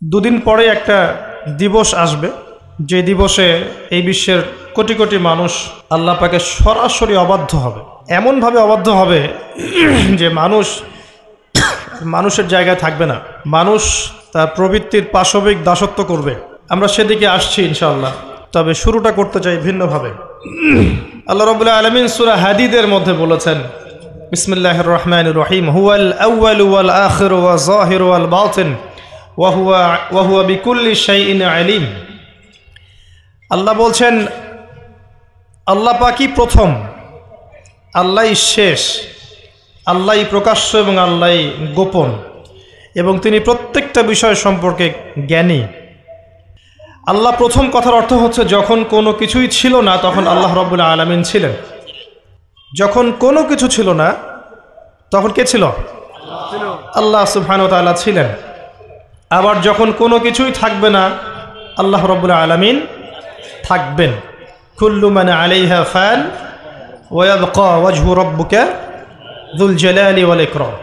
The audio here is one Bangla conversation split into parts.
দুদিন পরে একটা দিবস আসবে, যে দিবসে এই বিশ্বের কোটি কোটি মানুষ আল্লাহ পাকে সরাসরি অবাধ্য হবে। এমনভাবে অবাধ্য হবে যে মানুষের জায়গায় থাকবে না, মানুষ তার প্রবৃত্তির পাশবিক দাসত্ব করবে। আমরা সেদিকে আসছি ইনশাআল্লাহ, তবে শুরুটা করতে চাই ভিন্নভাবে। আল্লাহ রাব্বুল আলামিন সূরা হাদীদের মধ্যে বলেছেন, বিসমিল্লাহির রহমানির রহিম, হুয়াল আউয়ালু ওয়াল আখিরু ওয়াজ যাহিরু ওয়াল বাতিন ওয়া হুয়া বিকুল্লি শাইইন আলিম। আল্লাহ বলছেন, আল্লাহ পাকই প্রথম, আল্লাহই শেষ, আল্লাহই প্রকাশ্য এবং আল্লাহই গোপন, এবং তিনি প্রত্যেকটা বিষয় সম্পর্কে জ্ঞানী। আল্লাহ প্রথম কথার অর্থ হচ্ছে যখন কোনো কিছুই ছিল না তখন আল্লাহ রাব্বুল আলামিন ছিলেন। যখন কোনো কিছু ছিল না তখন কে ছিল? আল্লাহ সুবহানাহু ওয়া তাআলা ছিলেন। আবার যখন কোনো কিছুই থাকবে না আল্লাহ রাব্বুল আলামিন থাকবেন। কুল্লু মান আলাইহা ফান ওয়া ইয়াবকা ওয়াজহু রাব্বিকা যুল জালালি ওয়াল ইকরাম।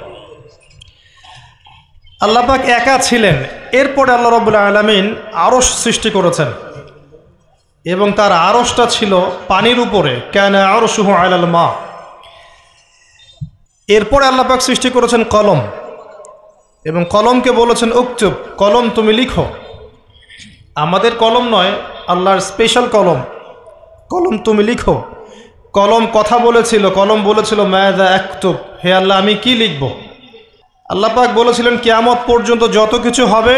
আল্লাহ পাক একা ছিলেন, এরপরে আল্লাহ রাব্বুল আলামিন আরশ সৃষ্টি করেছেন, এবং তার আরশটা ছিল পানির উপরে, কানা আরশুহু আলাল মা। এরপরে আল্লাহ পাক সৃষ্টি করেছেন কলম, এবং কলমকে বলেছেন উকতুব, কলম তুমি লিখো। আমাদের কলম নয়, আল্লাহর স্পেশাল কলম, কলম তুমি লিখো। কলম কথা বলেছিল, কলম বলেছিল মাযা আকতুব, হে আল্লাহ আমি কি লিখব। আল্লাহ পাক বলেছিলেন কিয়ামত পর্যন্ত যত কিছু হবে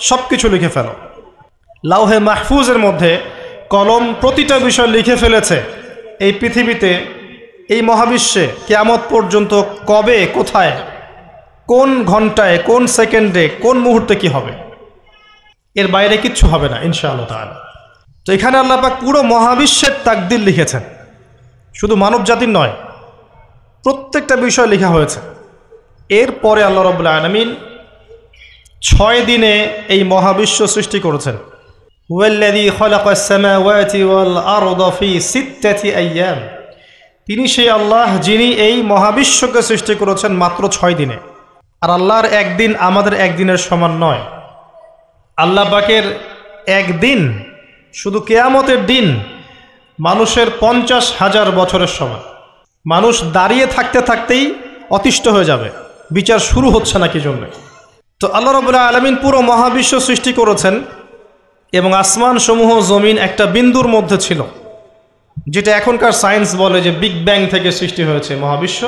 সব কিছু লিখে ফেলো। লাউহে মাহফুজের মধ্যে কলম প্রতিটা বিষয় লিখে ফেলেছে। এই পৃথিবীতে, এই মহাবিশ্বে কিয়ামত পর্যন্ত কবে, কোথায়, কোন ঘন্টায়, কোন সেকেন্ডে, কোন মুহূর্তে কি হবে, এর বাইরে কিচ্ছু হবে না ইনশাআল্লাহ তাআলা। তো এখানে আল্লাহ পাক পুরো মহাবিশ্বের তাকদীর লিখেছেন, শুধু মানব জাতির নয়, প্রত্যেকটা বিষয় লেখা হয়েছে। এরপরে আল্লাহ রাব্বুল আলামিন 6 দিনে এই মহাবিশ্ব সৃষ্টি করেছেন। হুয়াল্লাযী খালাকাস সামাওয়াতি ওয়াল আরদা ফি 6 আইয়াম। তিনি সেই আল্লাহ যিনি এই মহাবিশ্বকে সৃষ্টি করেছেন মাত্র 6 দিনে। আর আল্লাহর একদিন আমাদের একদিনের সমান নয়। আল্লাহ পাকের একদিন, শুধু কিয়ামতের দিন, মানুষের 50,000 বছরের সমান। মানুষ দাঁড়িয়ে থাকতে থাকতেই অতিষ্ঠ হয়ে যাবে, বিচার শুরু হচ্ছে না কি জন্য। তো আল্লাহ রাব্বুল আলামিন পুরো মহাবিশ্ব সৃষ্টি করেছেন, এবং আসমান সমূহ জমিন একটা বিন্দুর মধ্যে ছিল, যেটা এখনকার সায়েন্স বলে যে বিগ ব্যাং থেকে সৃষ্টি হয়েছে মহাবিশ্ব।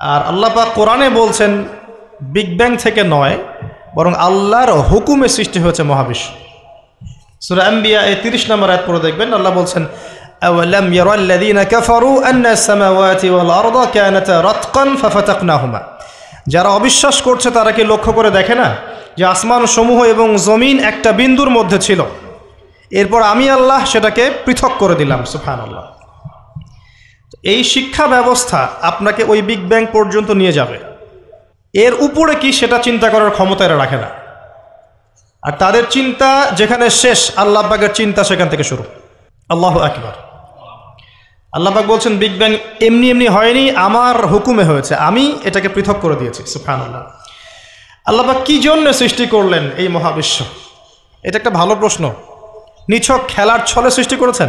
আর আল্লাহ পাক কোরআনে বলছেন বিগ ব্যাং থেকে নয়, বরং আল্লাহর হুকুমে সৃষ্টি হয়েছে মহাবিশ্ব। সূরা আম্বিয়া 30 নম্বর আয়াত পড়ে দেখবেন, আল্লাহ বলছেন আওয়ালাম ইয়ারাল্লাযীনা কাফারু আন্নাস সামাওয়াতি ওয়াল আরদা কানাতা রাতকান ফাফাতাকনাহুমা। যারা অবিশ্বাস করছে তারা কি লক্ষ্য করে দেখে না যে আসমান সমূহ এবং জমিন একটা বিন্দুর মধ্যে ছিল, এরপর আমি আল্লাহ সেটাকে পৃথক করে দিলাম। সুবহানাল্লাহ। এই শিক্ষা ব্যবস্থা আপনাকে ওই বিগ ব্যাং পর্যন্ত নিয়ে যাবে। এর উপরে কি সেটা চিন্তা করার ক্ষমতা এরা রাখে না। আর তাদের চিন্তা যেখানে শেষ, আল্লাহ পাকের চিন্তা সেখান থেকে শুরু। আল্লাহু আকবার। আল্লাহ পাক বলছেন বিগ ব্যাং এমনি এমনি হয়নি, আমার হুকুমে হয়েছে, আমি এটাকে পৃথক করে দিয়েছি। সুবহানাল্লাহ। আল্লাহ পাক কি জন্য সৃষ্টি করলেন এই মহাবিশ্ব? এটা একটা ভালো প্রশ্ন। নিছক খেলার ছলে সৃষ্টি করেছেন?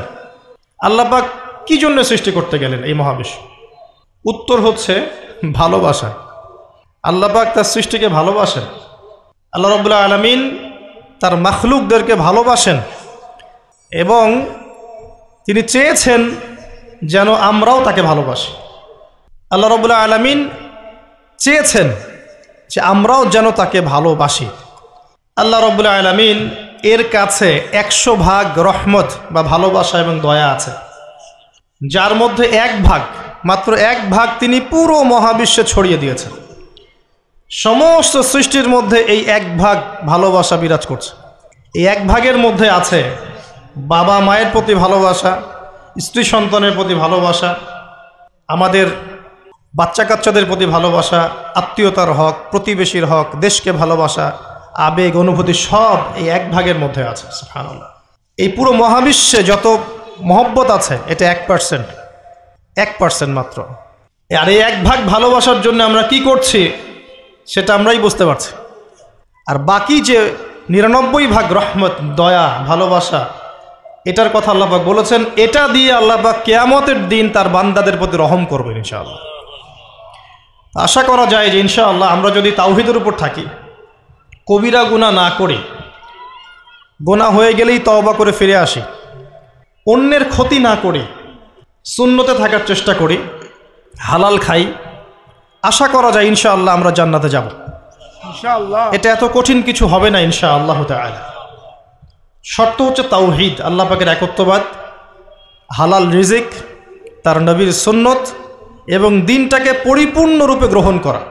আল্লাহ পাক কি জন্য সৃষ্টি করতে গেলেন এই মহাবিশ্ব? উত্তর হচ্ছে ভালোবাসা। আল্লাহ পাক তার সৃষ্টিকে ভালোবাসেন। আল্লাহ রাব্বুল আলামিন তার মাখলুকদেরকে ভালোবাসেন, এবং তিনি চেয়েছেন যেন আমরাও তাকে ভালোবাসি। আল্লাহ রাব্বুল আলামিন চেয়েছেন যে আমরাও যেন তাকে ভালোবাসি। আল্লাহ রাব্বুল আলামিন এর কাছে 100 ভাগ রহমত বা ভালোবাসা এবং দয়া আছে, যার মধ্যে 1 ভাগ, মাত্র 1 ভাগ তিনি পুরো মহাবিশ্বে ছড়িয়ে দিয়েছেন। সমস্ত সৃষ্টির মধ্যে এই 1 ভাগ ভালোবাসা বিরাজ করছে। এই 1 ভাগের মধ্যে আছে বাবা মায়ের প্রতি ভালোবাসা, স্ত্রী সন্তানের প্রতি ভালোবাসা, আমাদের বাচ্চা কাচ্চাদের প্রতি ভালোবাসা, আত্মীয়তার হক, প্রতিবেশীর হক, দেশকে ভালোবাসা, আবেগ, অনুভূতি সব এই 1 ভাগের মধ্যে আছে। সুবহানাল্লাহ। এই পুরো মহাবিশ্বে যত মহব্বত আছে এটা 1% মাত্র। আর এই 1 ভাগ ভালোবাসার জন্য আমরা কি করছি সেটা আমরাই বুঝতে পারছি। আর বাকি যে 99 ভাগ রহমত, দয়া, ভালোবাসা, এটার কথা আল্লাহ পাক বলেছেন। এটা দিয়ে আল্লাহ পাক কিয়ামতের দিন তার বান্দাদের প্রতি রহম করবেন ইনশাআল্লাহ। আশা করা যায় যে ইনশাআল্লাহ আমরা যদি তাওহীদের উপর থাকি, কবিরা গুনাহ না করি, গুনাহ হয়ে গেলেই তওবা করে ফিরে আসি, অন্যের ক্ষতি না করি, সুন্নতে থাকার চেষ্টা করি, হালাল খাই, আশা করা যায় ইনশাআল্লাহ আমরা জান্নাতে যাব ইনশাআল্লাহ। এটা এত কঠিন কিছু হবে না ইনশাআল্লাহ তাআলা। শর্ত হচ্ছে তাওহীদ, আল্লাহ পাকের একত্ববাদ, হালাল রিজিক, তার নবীর সুন্নত এবং দিনটাকে পরিপূর্ণরূপে গ্রহণ করা।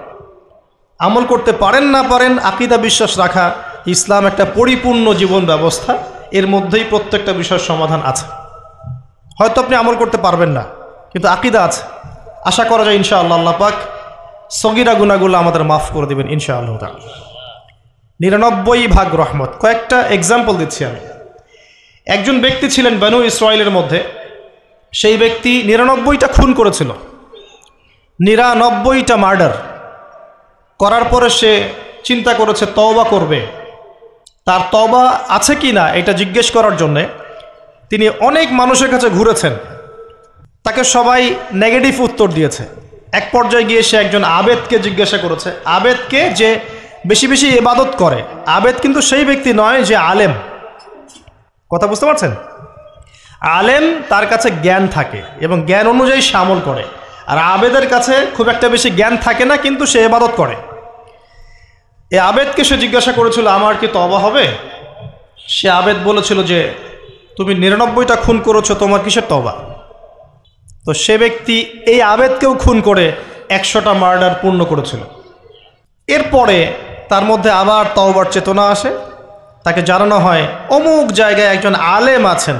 আমল করতে পারেন না পারেন, আকীদা বিশ্বাস রাখা, ইসলাম একটা পরিপূর্ণ জীবন ব্যবস্থা, এর মধ্যেই প্রত্যেকটা বিষয়ের সমাধান আছে। হয়তো আপনি আমল করতে পারবেন না, কিন্তু আকীদা আছে। আশা করা যায় ইনশাআল্লাহ আল্লাহ পাক সগীরা গুনাহগুলো আমাদের মাফ করে দেবেন ইনশাআল্লাহ তাআলা। 99 ভাগ রহমত। কয়েকটা এক্সাম্পল দিচ্ছি আমি। একজন ব্যক্তি ছিলেন বনু ইসরাইলের মধ্যে, সেই ব্যক্তি 99টা খুন করেছিল, 99টা মার্ডার করার পরে সে চিন্তা করেছে তওবা করবে। তার তওবা আছে কি না এটা জিজ্ঞেস করার জন্যে তিনি অনেক মানুষের কাছে ঘুরেছেন। তাকে সবাই নেগেটিভ উত্তর দিয়েছে। এক পর্যায়ে গিয়ে সে একজন আবেদকে জিজ্ঞাসা করেছে, আবেদকে যে বেশি বেশি ইবাদত করে। আবেদ কিন্তু সেই ব্যক্তি নয় যে আলেম, কথা বুঝতে পারছেন? আলেম তার কাছে জ্ঞান থাকে এবং জ্ঞান অনুযায়ী সে আমল করে, আর আবেদের কাছে খুব একটা বেশি জ্ঞান থাকে না, কিন্তু সে ইবাদত করে। এই আবেদকে সে জিজ্ঞাসা করেছিল আমার কি তওবা হবে? সে আবেদ বলেছিল যে তুমি 99টা খুন করেছো, তোমার কিসের তওবা? তো সে ব্যক্তি এই আবেদকেও খুন করে 100টা মার্ডার পূর্ণ করেছিল। এরপরে তার মধ্যে আবার তওবার চেতনা আসে, তাকে জানানো হয় অমুক জায়গায় একজন আলেম আছেন,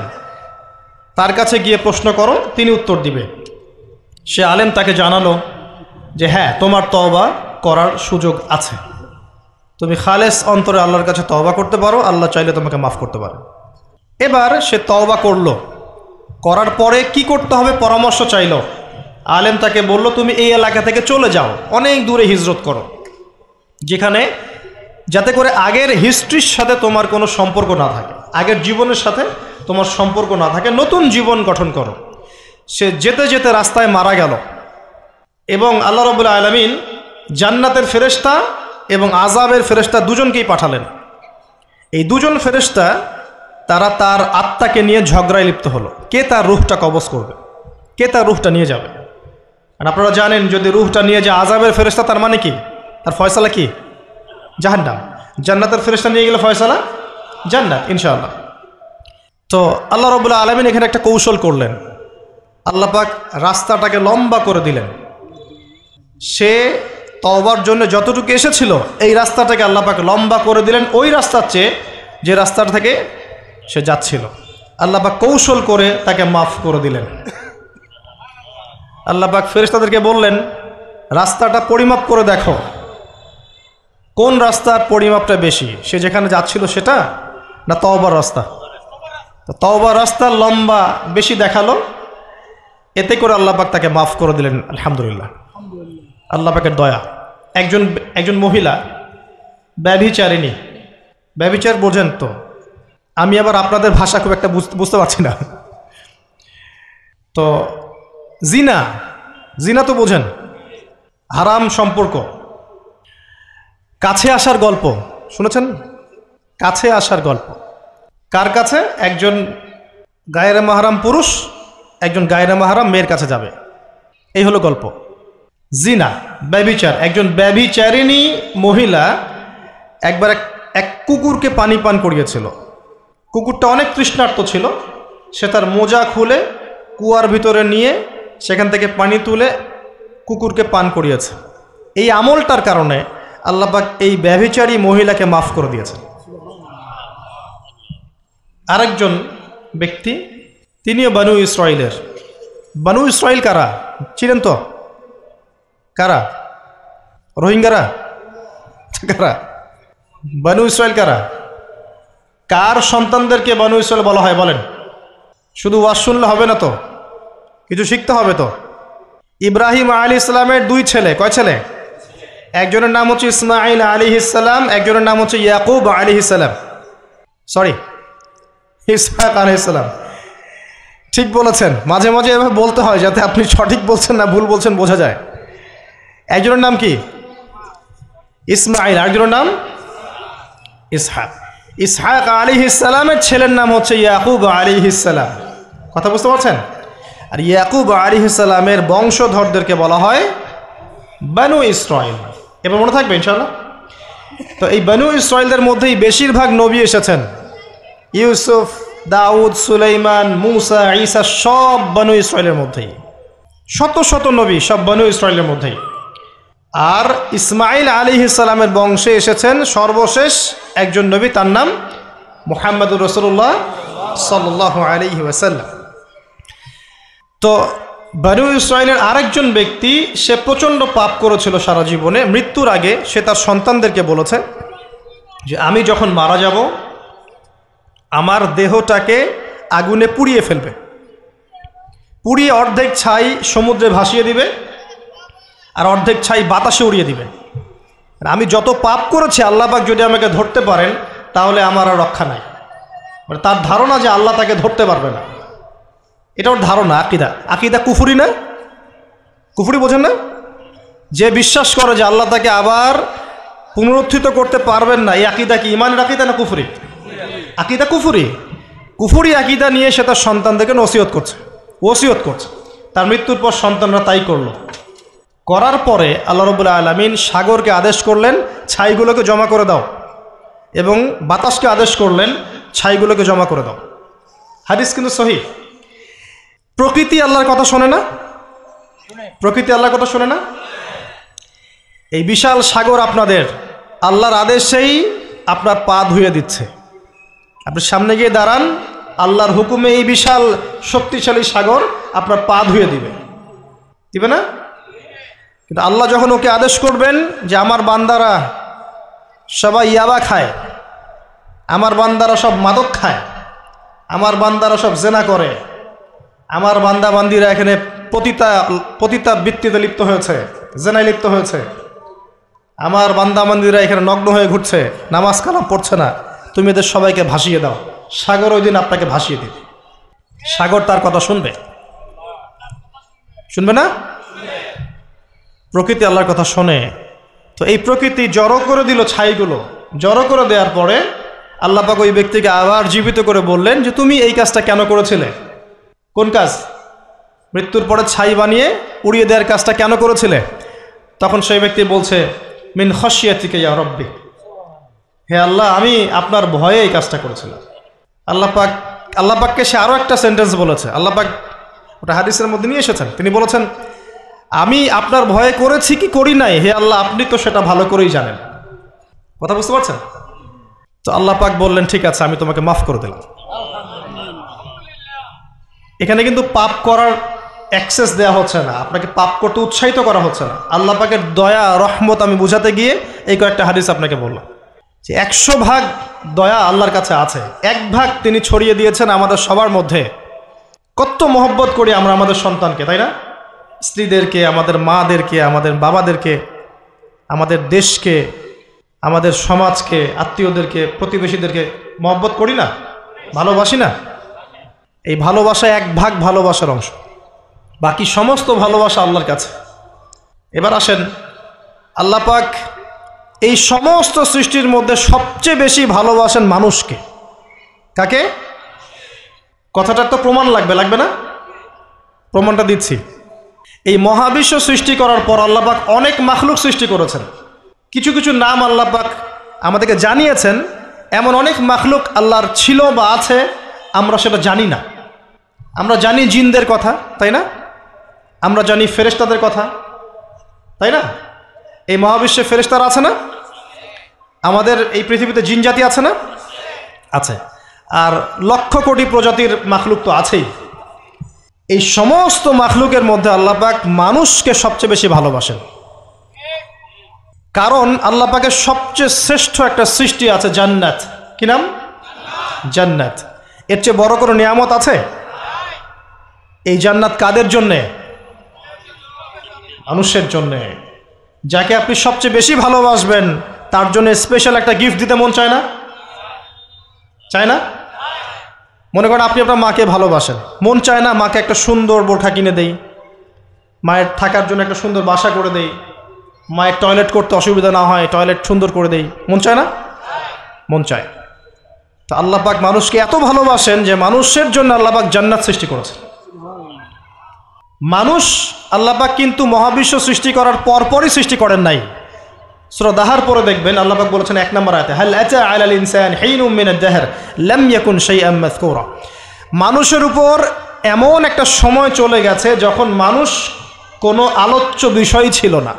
তার কাছে গিয়ে প্রশ্ন করো, তিনি উত্তর দিবে। সে আলেম তাকে জানালো যে হ্যাঁ, তোমার তওবা করার সুযোগ আছে, তুমি খালেস অন্তরে আল্লাহর কাছে তওবা করতে পারো, আল্লাহ চাইলে তোমাকে মাফ করতে পারে। এবার সে তওবা করলো, করার পরে কি করতে হবে পরামর্শ চাইল। আলেম তাকে বলল তুমি এই এলাকা থেকে চলে যাও, অনেক দূরে হিজরত করো, যেখানে যাতে করে আগের হিস্ট্রির সাথে তোমার কোনো সম্পর্ক না থাকে, আগের জীবনের সাথে তোমার সম্পর্ক না থাকে, নতুন জীবন গঠন করো। সে যেতে যেতে রাস্তায় মারা গেল এবং আল্লাহ রাব্বুল আলামিন জান্নাতের ফেরেশতা এবং আযাবের ফেরেশতা দুজনকেই পাঠালেন। এই দুজন ফেরেশতা তারা তার আত্মাকে নিয়ে ঝগড়ায় লিপ্ত হলো, কে তার রূহটা কবজ করবে, কে তার রূহটা নিয়ে যাবে। আর আপনারা জানেন যদি রূহটা নিয়ে যায় আযাবের ফেরেশতা, তার মানে কি? তার ফয়সালা কি? জাহান্নাম। জান্নাতের ফেরেশতা নিয়ে গেলে ফয়সালা জান্নাত ইনশাআল্লাহ। তো আল্লাহ রাব্বুল আলামিন এখানে একটা কৌশল করলেন। আল্লাহ পাক রাস্তাটাকে লম্বা করে দিলেন। সে তওবার জন্য যতটুকু এসেছিল এই রাস্তাটাকে আল্লাহ পাক লম্বা করে দিলেন ওই রাস্তার চেয়ে, যে রাস্তার থেকে সে যাচ্ছিল। আল্লাহ পাক কৌশল করে তাকে মাফ করে দিলেন। আল্লাহ পাক ফেরেশতাদেরকে বললেন রাস্তাটা পরিমাপ করে দেখো, কোন রাস্তার পরিমাপটা বেশি, সে যেখানে যাচ্ছিল সেটা না তওবার রাস্তা? তো তওবার রাস্তার লম্বা বেশি দেখালো, এতে করে আল্লাহ পাক তাকে মাফ করে দিলেন। আলহামদুলিল্লাহ, আল্লাহ পাকের দয়া। একজন মহিলা ব্যভিচারিণী, ব্যভিচার বোঝেন তো? আমি আবার আপনাদের ভাষা খুব একটা বুঝতে পারছি না। তো জিনা তো বোঝেন, হারাম সম্পর্ক, কাছে আসার গল্প শুনেছেন? কাছে আসার গল্প কার কাছে? একজন গায়রে মাহরাম পুরুষ একজন গায়রে মাহরাম মেয়ের কাছে যাবে, এই হলো গল্প। জিনা, ব্যভিচার। একজন ব্যভিচারিণী মহিলা একবার এক কুকুরকে পানি পান করিয়েছিল। কুকুরটা অনেক তৃষ্ণার্ত ছিল, সে তার মোজা খুলে কুয়ার ভিতরে নিয়ে সেখান থেকে পানি তুলে কুকুরকে পান করিয়েছে। এই আমলটার কারণে আল্লাহ পাক এই ব্যভিচারী মহিলাকে মাফ করে দিয়েছেন। আরেকজন ব্যক্তি, তিনিও বনু ইসরাইলের। বনু ইসরাইল কারা ছিলেন তো? কারা? রোহিঙ্গারা? কারা? বনু ইসরাইল কারা? কার সন্তানদেরকে বনু ইসরাইল বলা হয় বলেন? শুধু ওয়াজ শুনলে হবে না তো, কিছু শিখতে হবে তো। ইব্রাহিম আলাইহিস সালামের দুই ছেলে, কয় ছেলে? একজনের নাম হচ্ছে ইসমাঈল আলাইহিস সালাম, একজনের নাম হচ্ছে ইয়াকুব আলাইহিস সালাম, সরি ইসহাক আলাইহিস সালাম। ঠিক বলেছেন, মাঝে মাঝে এভাবে বলতে হয় যাতে আপনি সঠিক বলছেন না ভুল বলছেন বোঝা যায়। একজনের নাম কি ইসমাঈল, আরেকজনের নাম ইসহাক। ইসহাক আলাইহিস সালামের ছেলের নাম হচ্ছে ইয়াকুব আলাইহিস সালাম। কথা বুঝতে পারছেন? আর ইয়াকুব আলাইহিস সালামের বংশধরদেরকে বলা হয় বনু ইসরাইল। এবার মনে থাকবে ইনশাআল্লাহ। তো এই বনু ইসরাইলদের মধ্যেই বেশিরভাগ নবী এসেছেন। ইউসুফ, দাউদ, সুলাইমান, মুসা, ঈসা সব বনু ইসরাইলের মধ্যেই। শত শত নবী সব বনু ইসরাইলের মধ্যেই। আর ইসমাঈল আলাইহিস সালামের বংশে এসেছেন সর্বশেষ একজন নবী, তার নাম মুহাম্মদুর রাসূলুল্লাহ সাল্লাল্লাহু আলাইহি ওয়াসাল্লাম। তো বনু ইসরাইলের আরেকজন ব্যক্তি, সে প্রচণ্ড পাপ করেছিল সারা জীবনে। মৃত্যুর আগে সে তার সন্তানদেরকে বলেছে যে আমি যখন মারা যাব আমার দেহটাকে আগুনে পুড়িয়ে ফেলবে, পুড়িয়ে অর্ধেক ছাই সমুদ্রে ভাসিয়ে দিবে আর অর্ধেক ছাই বাতাসে উড়িয়ে দিবে। আমি যত পাপ করেছি আল্লাহ পাক যদি আমাকে ধরতে পারেন তাহলে আমার আর রক্ষা নাই। মানে তার ধারণা যে আল্লাহ তাকে ধরতে পারবে না, এটা ওর ধারণা। আকিদা, আকিদা কুফরি না? কুফরি বোঝেন না? যে বিশ্বাস করে যে আল্লাহ তাকে আবার পুনরুত্থিত করতে পারবেন না, এই আকিদা কি ইমানের আকিদা না কুফরি? আকিদা কুফরি। কুফরি আকিদা নিয়ে সে তার সন্তানদেরকে ওসিয়ত করছে। তার মৃত্যুর পর সন্তানরা তাই করলো। করার পরে আল্লাহ রাব্বুল আলামিন সাগরকে আদেশ করলেন ছাইগুলোকে জমা করে দাও, এবং বাতাসকে আদেশ করলেন ছাইগুলোকে জমা করে দাও। হাদিস কিন্তু সহিহ। প্রকৃতি আল্লাহর কথা শোনে না? প্রকৃতি আল্লাহর কথা শোনে না? এই বিশাল সাগর আপনাদের আল্লাহর আদেশেই আপনার পা ধুয়ে দিচ্ছে। আপনি সামনে গিয়ে দাঁড়ান, আল্লাহর হুকুমে এই বিশাল শক্তিশালী সাগর আপনার পা ধুয়ে দিবে না? কিন্তু আল্লাহ যখন ওকে আদেশ করবেন যে আমার বান্দারা সবাই ইয়াবা খায়, আমার বান্দারা সব মাদক খায়, আমার বান্দারা সব জেনা করে, আমার বান্দা বান্দিরা এখানে পতিতা বৃত্তিতে লিপ্ত হয়েছে, জেনায় লিপ্ত হয়েছে, আমার বান্দা বান্দিরা এখানে নগ্ন হয়ে ঘুরছে, নামাজ কালাম পড়ছে না, তুমি এদের সবাইকে ভাসিয়ে দাও। সাগর ওই দিন আপনাকে ভাসিয়ে দিবে। সাগর তার কথা শুনবে না? প্রকৃতি আল্লাহর কথা শোনে। তো এই প্রকৃতি জড়ো করে দিল ছাইগুলো। জড়ো করে দেওয়ার পরে আল্লাহ পাক ওই ব্যক্তিকে আবার জীবিত করে বললেন যে তুমি এই কাজটা কেন করেছিলে? কোন কাজ? মৃত্যুর পরে ছাই বানিয়ে উড়িয়ে দেওয়ার কাজটা কেন করেছিলে? তখন সেই ব্যক্তি বলছে মিন খশিয়াতিকা ইয়া রব্বি, হে আল্লাহ আমি আপনার ভয়ে এই কাজটা করেছিলাম। আল্লাহ পাককে সে আরও একটা সেন্টেন্স বলেছে। আল্লাহ পাক ওটা হাদিসের মধ্যে নিয়ে এসেছেন। তিনি বলেছেন আমি আপনার ভয়ে করেছি কি করি নাই, হে আল্লাহ আপনি তো সেটা ভালো করেই জানেন। কথা বুঝতে পারছেন? তো আল্লাহ পাক বললেন ঠিক আছে আমি তোমাকে মাফ করে দিলাম। এখানে কিন্তু পাপ করার অ্যাক্সেস দেওয়া হচ্ছে না, আপনাকে পাপ করতে উৎসাহিত করা হচ্ছে না। আল্লাহ পাকের দয়া রহমত আমি বুঝাতে গিয়ে এই কয়েকটা হাদিস আপনাকে বললাম যে 100 ভাগ দয়া আল্লাহর কাছে আছে, 1 ভাগ তিনি ছড়িয়ে দিয়েছেন আমাদের সবার মধ্যে। কত মহব্বত করি আমরা আমাদের সন্তানকে, তাই না? স্ত্রীদেরকে, আমাদের মাদেরকে, আমাদের বাবাদেরকে, আমাদের দেশকে, আমাদের সমাজকে, আত্মীয়দেরকে, প্রতিবেশীদেরকে মহব্বত করি না, ভালোবাসি না? এই ভালোবাসা 1 ভাগ ভালোবাসার অংশ, বাকি সমস্ত ভালোবাসা আল্লাহর কাছে। এবার আসেন, আল্লাহ পাক এই সমস্ত সৃষ্টির মধ্যে সবচেয়ে বেশি ভালোবাসেন মানুষকে। কাকে? কথাটার তো প্রমাণ লাগবে না? প্রমাণটা দিচ্ছি। এই মহাবিশ্ব সৃষ্টি করার পর আল্লাহ পাক অনেক মাখলুক সৃষ্টি করেছেন। কিছু কিছু নাম আল্লাহ পাক আমাদেরকে জানিয়েছেন। এমন অনেক মাখলুক আল্লাহর ছিল বা আছে, আমরা সেটা জানি না। আমরা জানি জিনদের কথা, তাই না? আমরা জানি ফেরেশতাদের কথা, তাই না? এই মহাবিশ্বে ফেরেশতারা আছে না? আমাদের এই পৃথিবীতে জিন জাতি আছে না? আছে। আর লক্ষ কোটি প্রজাতির মাখলুক তো আছেই। এই সমস্ত মাখলুকের মধ্যে আল্লাহ পাক মানুষকে সবচেয়ে বেশি ভালোবাসেন। কারণ আল্লাহ পাকের সবচেয়ে শ্রেষ্ঠ একটা সৃষ্টি আছে জান্নাত। কি নাম? জান্নাত। এর চেয়ে বড় কোনো নিয়ামত আছে? এই জান্নাত কাদের জন্যে? মানুষের জন্যে। যাকে আপনি সবচেয়ে বেশি ভালোবাসবেন তার জন্য স্পেশাল একটা গিফট দিতে মন চায় না? চায় না? মনে করেন আপনি আপনার মাকে ভালোবাসেন, মন চায় না মাকে একটা সুন্দর বোরখা কিনে দেই, মায়ের থাকার জন্য একটা সুন্দর বাসা করে দেই, মায়ের টয়লেট করতে অসুবিধা না হয় টয়লেট সুন্দর করে দেই, মন চায় না? মন চায়। তো আল্লাহ পাক মানুষকে এত ভালোবাসেন যে মানুষের জন্য আল্লাহ পাক জান্নাত সৃষ্টি করেছেন। মানুষ আল্লাহ পাক কিন্তু মহাবিশ্ব সৃষ্টি করার পরপরই সৃষ্টি করেন নাই। সূরা দাহর পরে দেখবেন আল্লাহ পাক বলেছেন 1 নম্বর আয়াতে, হাল আতা আলাল ইনসান হিনুম মিনাদ দাহর লাম ইয়াকুন শাইআম মাযকুরা। মানুষের উপর এমন একটা সময় চলে গেছে যখন মানুষ কোনো আলোচ্য বিষয় ছিল না।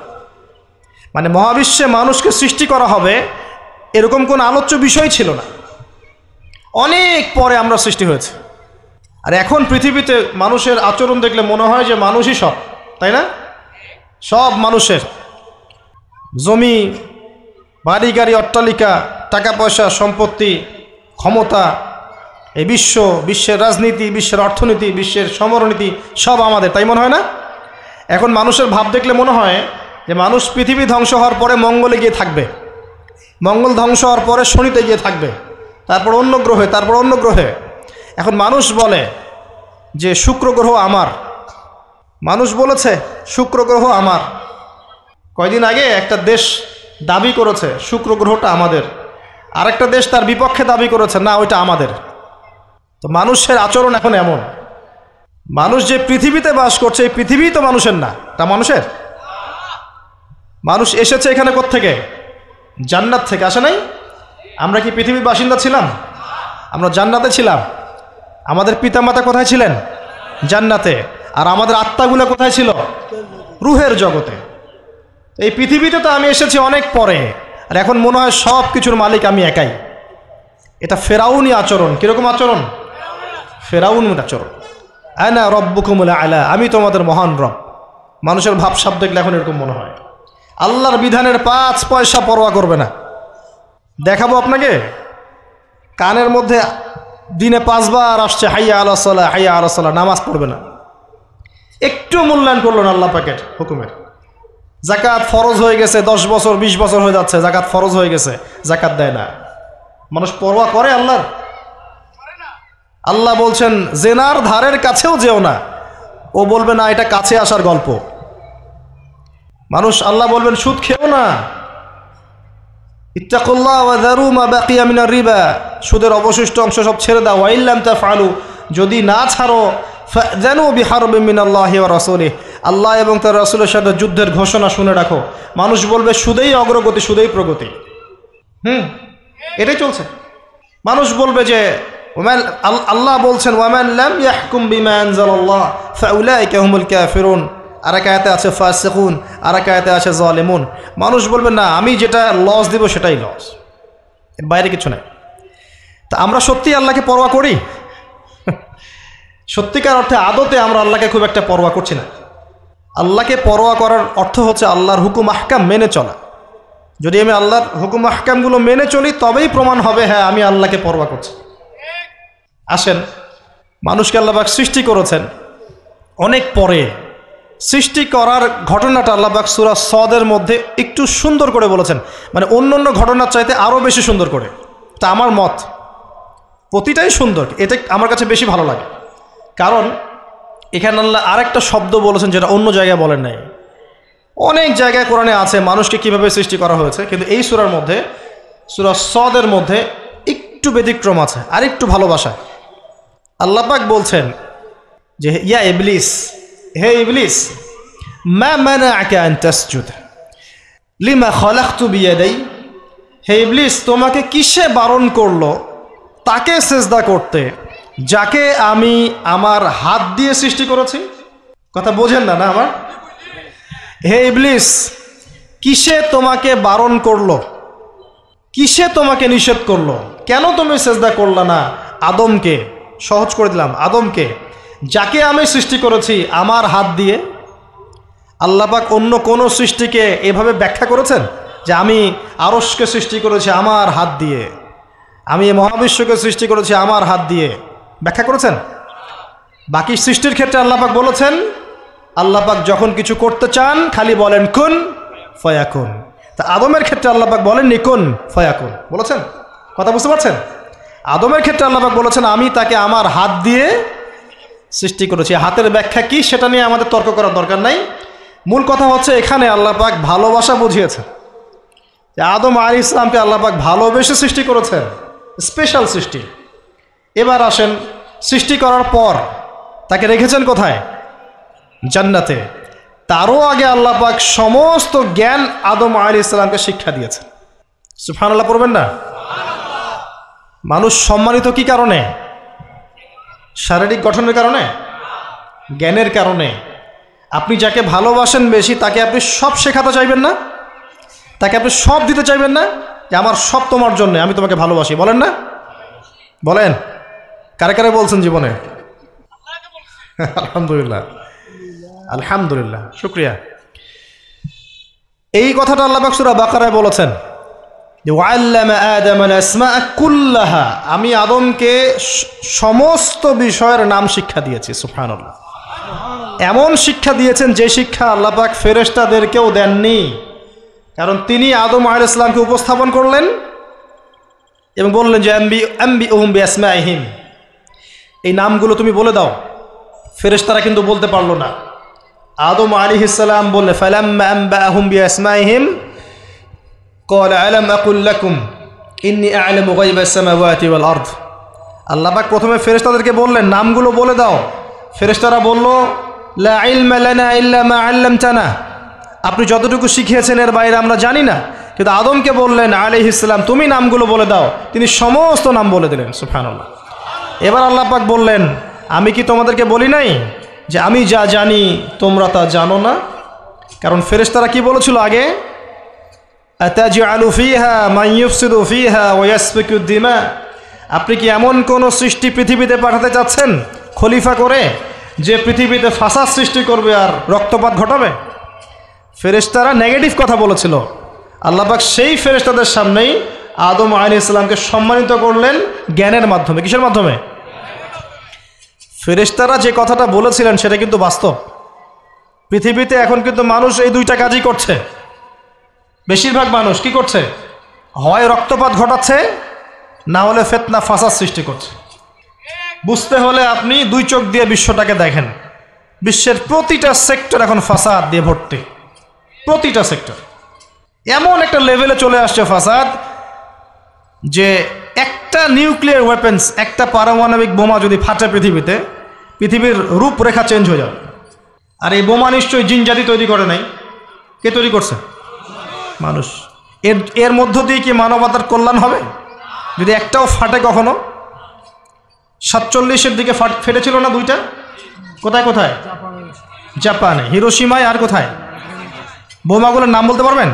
মানে মহাবিশ্বে মানুষকে সৃষ্টি করা হবে এরকম কোনো আলোচ্য বিষয় ছিল না, অনেক পরে আমরা সৃষ্টি হয়েছে। আর এখন পৃথিবীতে মানুষের আচরণ দেখলে মনে হয় যে মানুষই সব, তাই না? সব মানুষের জমি, বাড়ি গাড়ি, অট্টালিকা, টাকা পয়সা, সম্পত্তি, ক্ষমতা, এই বিশ্বের রাজনীতি, বিশ্বের অর্থনীতি, বিশ্বের সমরনীতি সব আমাদের, তাই মনে হয় না? এখন মানুষের ভাব দেখলে মনে হয় যে মানুষ পৃথিবী ধ্বংস হওয়ার পরে মঙ্গলে গিয়ে থাকবে, মঙ্গল ধ্বংস হওয়ার পরে শনিতে গিয়ে থাকবে, তারপর অন্য গ্রহে, তারপর অন্য গ্রহে। এখন মানুষ বলে যে শুক্র গ্রহ আমার, মানুষ বলেছে শুক্র গ্রহ আমার। কয়দিন আগে একটা দেশ দাবি করেছে শুক্র গ্রহটা আমাদের, আরেকটা দেশ তার বিপক্ষে দাবি করেছে না ওইটা আমাদের। তো মানুষের আচরণ এখন এমন, মানুষ যে পৃথিবীতে বাস করছে এই পৃথিবী তো মানুষের না, তা মানুষের। মানুষ এসেছে এখানে কোত্থেকে? জান্নাত থেকে, আসে নাই? আমরা কি পৃথিবীর বাসিন্দা ছিলাম? আমরা জান্নাতে ছিলাম। আমাদের পিতামাতা কোথায় ছিলেন? জান্নাতে। আর আমাদের আত্মাগুলো কোথায় ছিল? রুহের জগতে। এই পৃথিবীতে তো আমি এসেছি অনেক পরে, আর এখন মনে হয় সব কিছুর মালিক আমি একাই। এটা ফেরাউনি আচরণ। কিরকম আচরণ? ফেরাউনি আচরণ। আনা রব্বুকুমুল আলা, আমি তোমাদের মহান রব। মানুষের ভাবসাব দেখলে এখন এরকম মনে হয়। আল্লাহর বিধানের 5 পয়সা পরোয়া করবে না। দেখাবো আপনাকে, কানের মধ্যে দিনে 5 বার আসছে হাইয়া আলা সালাহ, হাইয়া আলা সালাহ, নামাজ পড়বে না, একটু মূল্যায়ন করলো না আল্লাহ পাকের হুকুমের। জাকাত ফরজ হয়ে গেছে, 10 বছর 20 বছর হয়ে যাচ্ছে, জাকাত ফরজ হয়ে গেছে, জাকাত দেয় না। মানুষ পরোয়া করে আল্লাহর? আল্লাহ বলছেন জেনার ধারের কাছেও যেও না, ও বলবে না এটা কাছে আসার গল্প। মানুষ, আল্লাহ বলবেন সুদ খেও না, ইত্তাকুল্লাহ ওয়া যারু মা বাকিয়া মিনার রিবা, সুদের অবশিষ্ট অংশ সব ছেড়ে দাও। ওয়া ইল্লাম তাফআলু, যদি না ছাড়ো, ফাযানু বিহারবিন মিনাল্লাহি ওয়া রাসূলিহি, আল্লাহ এবং তার রাসূলের সাথে যুদ্ধের ঘোষণা শুনে রাখো। মানুষ বলবে সুদেই অগ্রগতি, সুদেই প্রগতি। এটাই চলছে। মানুষ বলবে যে আল্লাহ বলছেন ওয়ামান লাম ইয়াহকুম বিমা আনজালাল্লাহ ফাউলাইকা হুমুল কাফিরুন, আর এক আয়াতে আছে ফাসিকুন, আর এক আয়াতে আছে জালিমুন। মানুষ বলবে না আমি যেটা লস দিব সেটাই লস, এর বাইরে কিছু নাই। তা আমরা সত্যি আল্লাহকে পরোয়া করি? সত্যিকার অর্থে আদতে আমরা আল্লাহকে খুব একটা পরোয়া করছি না। আল্লাহকে পরোয়া করার অর্থ হচ্ছে আল্লাহর হুকুম আহকাম মেনে চলা। যদি আমি আল্লাহর হুকুম আহকামগুলো মেনে চলি তবেই প্রমাণ হবে হ্যাঁ আমি আল্লাহকে পরোয়া করছি। আসেন, মানুষকে আল্লাহ পাক সৃষ্টি করেছেন অনেক পরে। সৃষ্টি করার ঘটনাটা আল্লাহ পাক সূরা সদের মধ্যে একটু সুন্দর করে বলেছেন, মানে অন্য অন্য ঘটনার চাইতে আরও বেশি সুন্দর করে। তা আমার মত, প্রতিটাই সুন্দর, এটা আমার কাছে বেশি ভালো লাগে। কারণ এখানে আল্লাহ আরেকটা শব্দ বলেছেন যেটা অন্য জায়গায় বলেন নাই। অনেক জায়গায় কোরআনে আছে মানুষকে কিভাবে সৃষ্টি করা হয়েছে, কিন্তু এই সূরার মধ্যে, সূরা সদের মধ্যে একটু ব্যতিক্রম আছে, আর একটু ভালোবাসা। আল্লাহ পাক বলছেন যে ইয়া ইবলিস, হে ইবলিস, মা মানাআকা আন তাসজুদ লিমা খালাকতু বিয়াদাই, হে ইবলিস তোমাকে কিসে বারণ করলো তাকে সিজদা করতে যাকে আমি আমার হাত দিয়ে সৃষ্টি করেছি? কথা বোঝেন না না আমার? হে ইবলিস, কিসে তোমাকে বারণ করলো, কিসে তোমাকে নিষেধ করলো? কেন তুমি সিজদা করলা না আদমকে? সহজ করে দিলাম, আদমকে, যাকে আমি সৃষ্টি করেছি আমার হাত দিয়ে। আল্লাহ পাক অন্য কোন সৃষ্টিকে এভাবে ব্যাখ্যা করেছেন যে আমি আরশকে সৃষ্টি করেছি আমার হাত দিয়ে, আমি মহাবিশ্বকে সৃষ্টি করেছি আমার হাত দিয়ে? ব্যাখ্যা করেছেন? বাকি সৃষ্টির ক্ষেত্রে আল্লাহ পাক বলেছেন, আল্লাহ পাক যখন কিছু করতে চান খালি বলেন কুন ফায়াকুন। তা আদমের ক্ষেত্রে আল্লাহ পাক বলেননি কুন ফায়াকুন, বলেছেন? কথা বুঝতে পারছেন? আদমের ক্ষেত্রে আল্লাহ পাক বলেছেন আমি তাকে আমার হাত দিয়ে সৃষ্টি করেছি। হাতের ব্যাখ্যা কি সেটা নিয়ে আমাদের তর্ক করার দরকার নাই। মূল কথা হচ্ছে এখানে আল্লাহ পাক ভালোবাসা বুঝিয়েছেন যে আদম আলাইহিস সালামকে আল্লাহ পাক ভালোবেসে সৃষ্টি করেছেন, স্পেশাল সৃষ্টি। এবার আসেন, সৃষ্টি করার পর তাকে রেখেছেন কোথায়? জান্নাতে। তারও আগে আল্লাহ পাক সমস্ত জ্ঞান আদম আলাইহিস সালামকে শিক্ষা দিয়েছেন। সুবহানাল্লাহ পড়বেন না? মানুষ সম্মানিত কি কারণে? শারীরিক গঠনের কারণে? জ্ঞানের কারণে। আপনি যাকে ভালোবাসেন বেশি তাকে আপনি সব শেখাতে চাইবেন না? তাকে আপনি সব দিতে চাইবেন না? যে আমার সব তোমার জন্য, আমি তোমাকে ভালোবাসি, বলেন না? বলেন, কারে কারে বলছেন জীবনে? আলহামদুলিল্লাহ, আলহামদুলিল্লাহ, শুকরিয়া। এই কথাটা আল্লাহ পাক সূরা বাকারায় বলেছেন যে ওয়াল্লামা আদম আল আসমাআ কুল্লাহা, আমি আদমকে সমস্ত বিষয়ের নাম শিক্ষা দিয়েছি। সুবহানাল্লাহ। এমন শিক্ষা দিয়েছেন যে শিক্ষা আল্লাহ পাক ফেরেশতাদেরকেও দেননি। কারণ তিনি আদম আলাইহিস সালামকে উপস্থাপন করলেন এবং বললেন যে আম্বিউহুম বিআসমাইহিম, এই নামগুলো তুমি বলে দাও। ফেরেশতারা কিন্তু বলতে পারলো না। আদম আলাইহিস সালাম বললে ফালাম্মা আম্বাহুম বিআসমাইহিম ক্বালা আলাম আকুল লাকুম ইন্নী আ'লামু গায়বাস সামাওয়াতি ওয়াল আরদ। আল্লাহ পাক প্রথমে ফেরেশতাদেরকে বললেন নামগুলো বলে দাও। ফেরেশতারা বলল লা ইলমা লানা ইল্লা মা আল্লামতানা, আপনি যতটুকু শিখিয়েছেন এর বাইরে আমরা জানি না। কিন্তু আদমকে বললেন আলাইহিস সালাম তুমি নামগুলো বলে দাও, তিনি সমস্ত নাম বলে দিলেন। সুবহানাল্লাহ। এবার আল্লাহ পাক বললেন আমি কি তোমাদেরকে বলি নাই যে আমি যা জানি তোমরা তা জানো না? কারণ ফেরেশতারা কি বলেছিল আগে? আতাজআলু ফিহা মান ইউফসিদু ফিহা ওয়া ইয়াসফিকু দিমা, আপনি কি এমন কোন সৃষ্টি পৃথিবীতে পাঠাতে চাচ্ছেন খলিফা করে যে পৃথিবীতে ফাসাদ সৃষ্টি করবে আর রক্তপাত ঘটাবে? ফেরেশতারা নেগেটিভ কথা বলেছিল। আল্লাহ পাক সেই ফেরেশতাদের সামনেই আদম আলাইহিস সালামকে সম্মানিত করলেন জ্ঞানের মাধ্যমে। কিসের মাধ্যমে? ফেরেশতারা যে কথাটা বলেছিলেন সেটা কিন্তু বাস্তব। পৃথিবীতে এখন কিন্তু মানুষ এই দুইটা কাজই করছে। বেশিরভাগ মানুষ কি করছে? হয় রক্তপাত ঘটাচ্ছে, না হলে ফিতনা ফাসাদ সৃষ্টি করছে। বুঝতে হলে আপনি দুই চোখ দিয়ে বিশ্বটাকে দেখেন। বিশ্বের প্রতিটা সেক্টর এখন ফাসাদ দিয়ে ভর্তি। প্রতিটা সেক্টর এমন একটা লেভেলে চলে আসছে ফাসাদ যে একটা নিউক্লিয়ার ওয়েপেন্স, একটা পারমাণবিক বোমা যদি ফাটে পৃথিবীতে, পৃথিবীর রূপরেখা চেঞ্জ হয়ে যাবে। আর এই বোমা নিশ্চয়ই জিন জাতি তৈরি করে নাই। কে তৈরি করছে? মানুষ। এর মধ্য দিয়ে কি মানবতার কল্যাণ হবে যদি একটাও ফাটে? কখনো 47-এর দিকে ফেটেছিল না দুইটা? কোথায় কোথায়? জাপানে, হিরোশিমায়, আর কোথায়? বোমাগুলোর নাম বলতে পারবেন?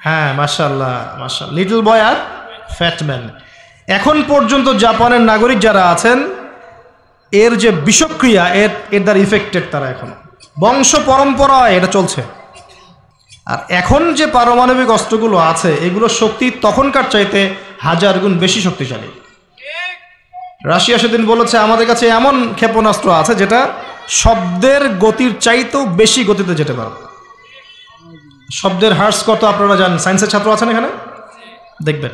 হ্যাঁ, মাশাআল্লাহ মাশাআল্লাহ, লিটল বয় আর ফ্যাটম্যান। এখন পর্যন্ত জাপানের নাগরিক যারা আছেন এর যে বিষক্রিয়া, এর দ্বারা ইফেক্টেড তারা। এখন বংশ পরম্পরায় এটা চলছে। আর এখন যে পারমাণবিক অস্ত্রগুলো আছে এগুলো শক্তি তখনকার চাইতে 1000 গুণ বেশি শক্তিশালী। রাশিয়া সেদিন বলেছে আমাদের কাছে এমন ক্ষেপণাস্ত্র আছে যেটা শব্দের গতির চাইতেও বেশি গতিতে যেতে পারে। শব্দের হার্টস কত আপনারা জানেন? সায়েন্সের ছাত্র আছেন এখানে, দেখবেন।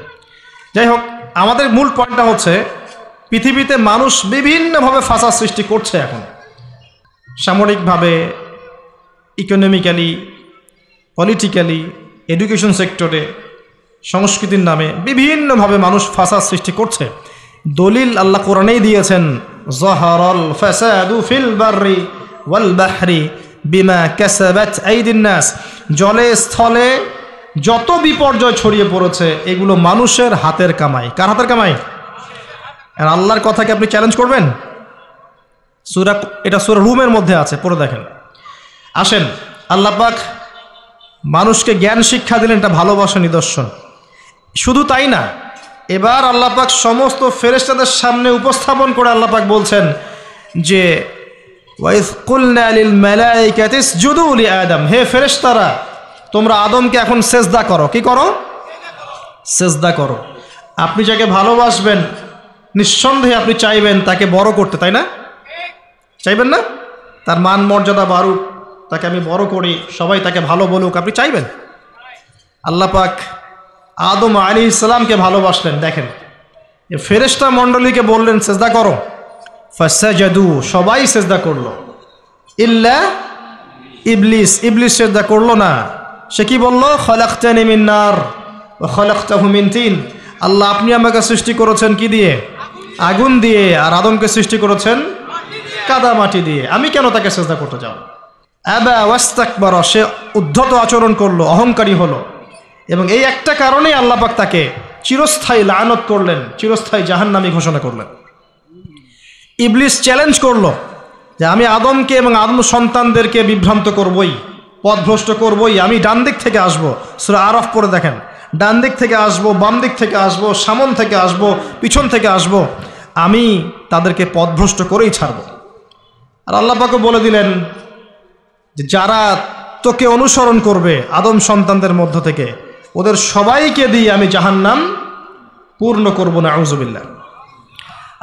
যাই হোক, আমাদের মূল পয়েন্টটা হচ্ছে পৃথিবীতে মানুষ বিভিন্নভাবে ফাসাদ সৃষ্টি করছে। এখন সামরিকভাবে, ইকোনমিক্যালি, পলিটিক্যালি, এডুকেশন সেক্টরে, সংস্কৃতির নামে বিভিন্নভাবে মানুষ ফাসাদ সৃষ্টি করছে। দলিল আল্লাহ কোরআনেই দিয়েছেন, যাহারাল ফাসাদু ফিল বাররি ওয়াল বাহরি বিমা কাসাবাত আইদিন নাস, জলে স্থলে যত বিপর্যয় ছড়িয়ে পড়েছে এগুলো মানুষের হাতের কামাই। কার হাতের কামাই? আর আল্লাহর কথাকে আপনি চ্যালেঞ্জ করবেন? এটা সূরা রুমের মধ্যে আছে, পড়ে দেখেন। আসেন, আল্লাহ পাক মানুষকে জ্ঞান শিক্ষা দিলেন, এটা ভালোবাসা নিদর্শন। শুধু তাই না, এবার আল্লাহ পাক সমস্ত ফেরেশতাদের সামনে উপস্থাপন করে আল্লাহ পাক বলছেন যে ওয়াইজ কুলনা লিল মালাইকাতি ইসজুদু লি আদম, হে ফেরেশতারা তোমরা আদমকে এখন সেজদা করো। কি করো? সেজদা করো। আপনি যাকে ভালোবাসবেন নিঃসন্দেহে আপনি চাইবেন তাকে বড় করতে, তাই না? চাইবেন না তার মান মর্যাদা বাড়ুক, তাকে আমি বড় করি, সবাই তাকে ভালো বলুক, আপনি চাইবেন? আল্লাহ পাক আদম আলাইহিস সালামকে ভালোবাসলেন। দেখেন, ফেরেশতা মণ্ডলীকে বললেন সেজদা করো, ফাসাজাদু, সবাই সেজদা করলো, ইল্লা ইবলিস, ইবলিস সেজদা করলো না। সে কি বলল? খলাকতানি মিন নার ওয়া খলাকতাহু মিন তিন, আল্লাহ আপনি আমাকে সৃষ্টি করেছেন কি দিয়ে? আগুন দিয়ে, আর আদমকে সৃষ্টি করেছেন কাদা মাটি দিয়ে, আমি কেন তাকে সেজদা করতে যাব? আবা ওয়াস্তাকবারা, সে উদ্ধত আচরণ করলো, অহংকারী হলো, এবং এই একটা কারণেই আল্লাহ পাক তাকে চিরস্থায়ী লানত করলেন, চিরস্থায়ী জাহান্নামী ঘোষণা করলেন। ইবলিস চ্যালেঞ্জ করলো যে আমি আদমকে এবং আদম সন্তানদেরকে বিভ্রান্ত করবই, পথভ্রষ্ট করবই, আমি ডান দিক থেকে আসবো। সূরা আরাফ পড়ে দেখেন, ডান দিক থেকে আসবো, বাম দিক থেকে আসবো, সামন থেকে আসবো, পিছন থেকে আসবো, আমি তাদেরকে পথভ্রষ্ট করেই ছাড়ব। আর আল্লাহ পাকও বলে দিলেন যে যারা তোকে অনুসরণ করবে আদম সন্তানদের মধ্য থেকে, ওদের সবাইকে দিয়ে আমি জাহান্নাম পূর্ণ করব না, আউযুবিল্লাহ।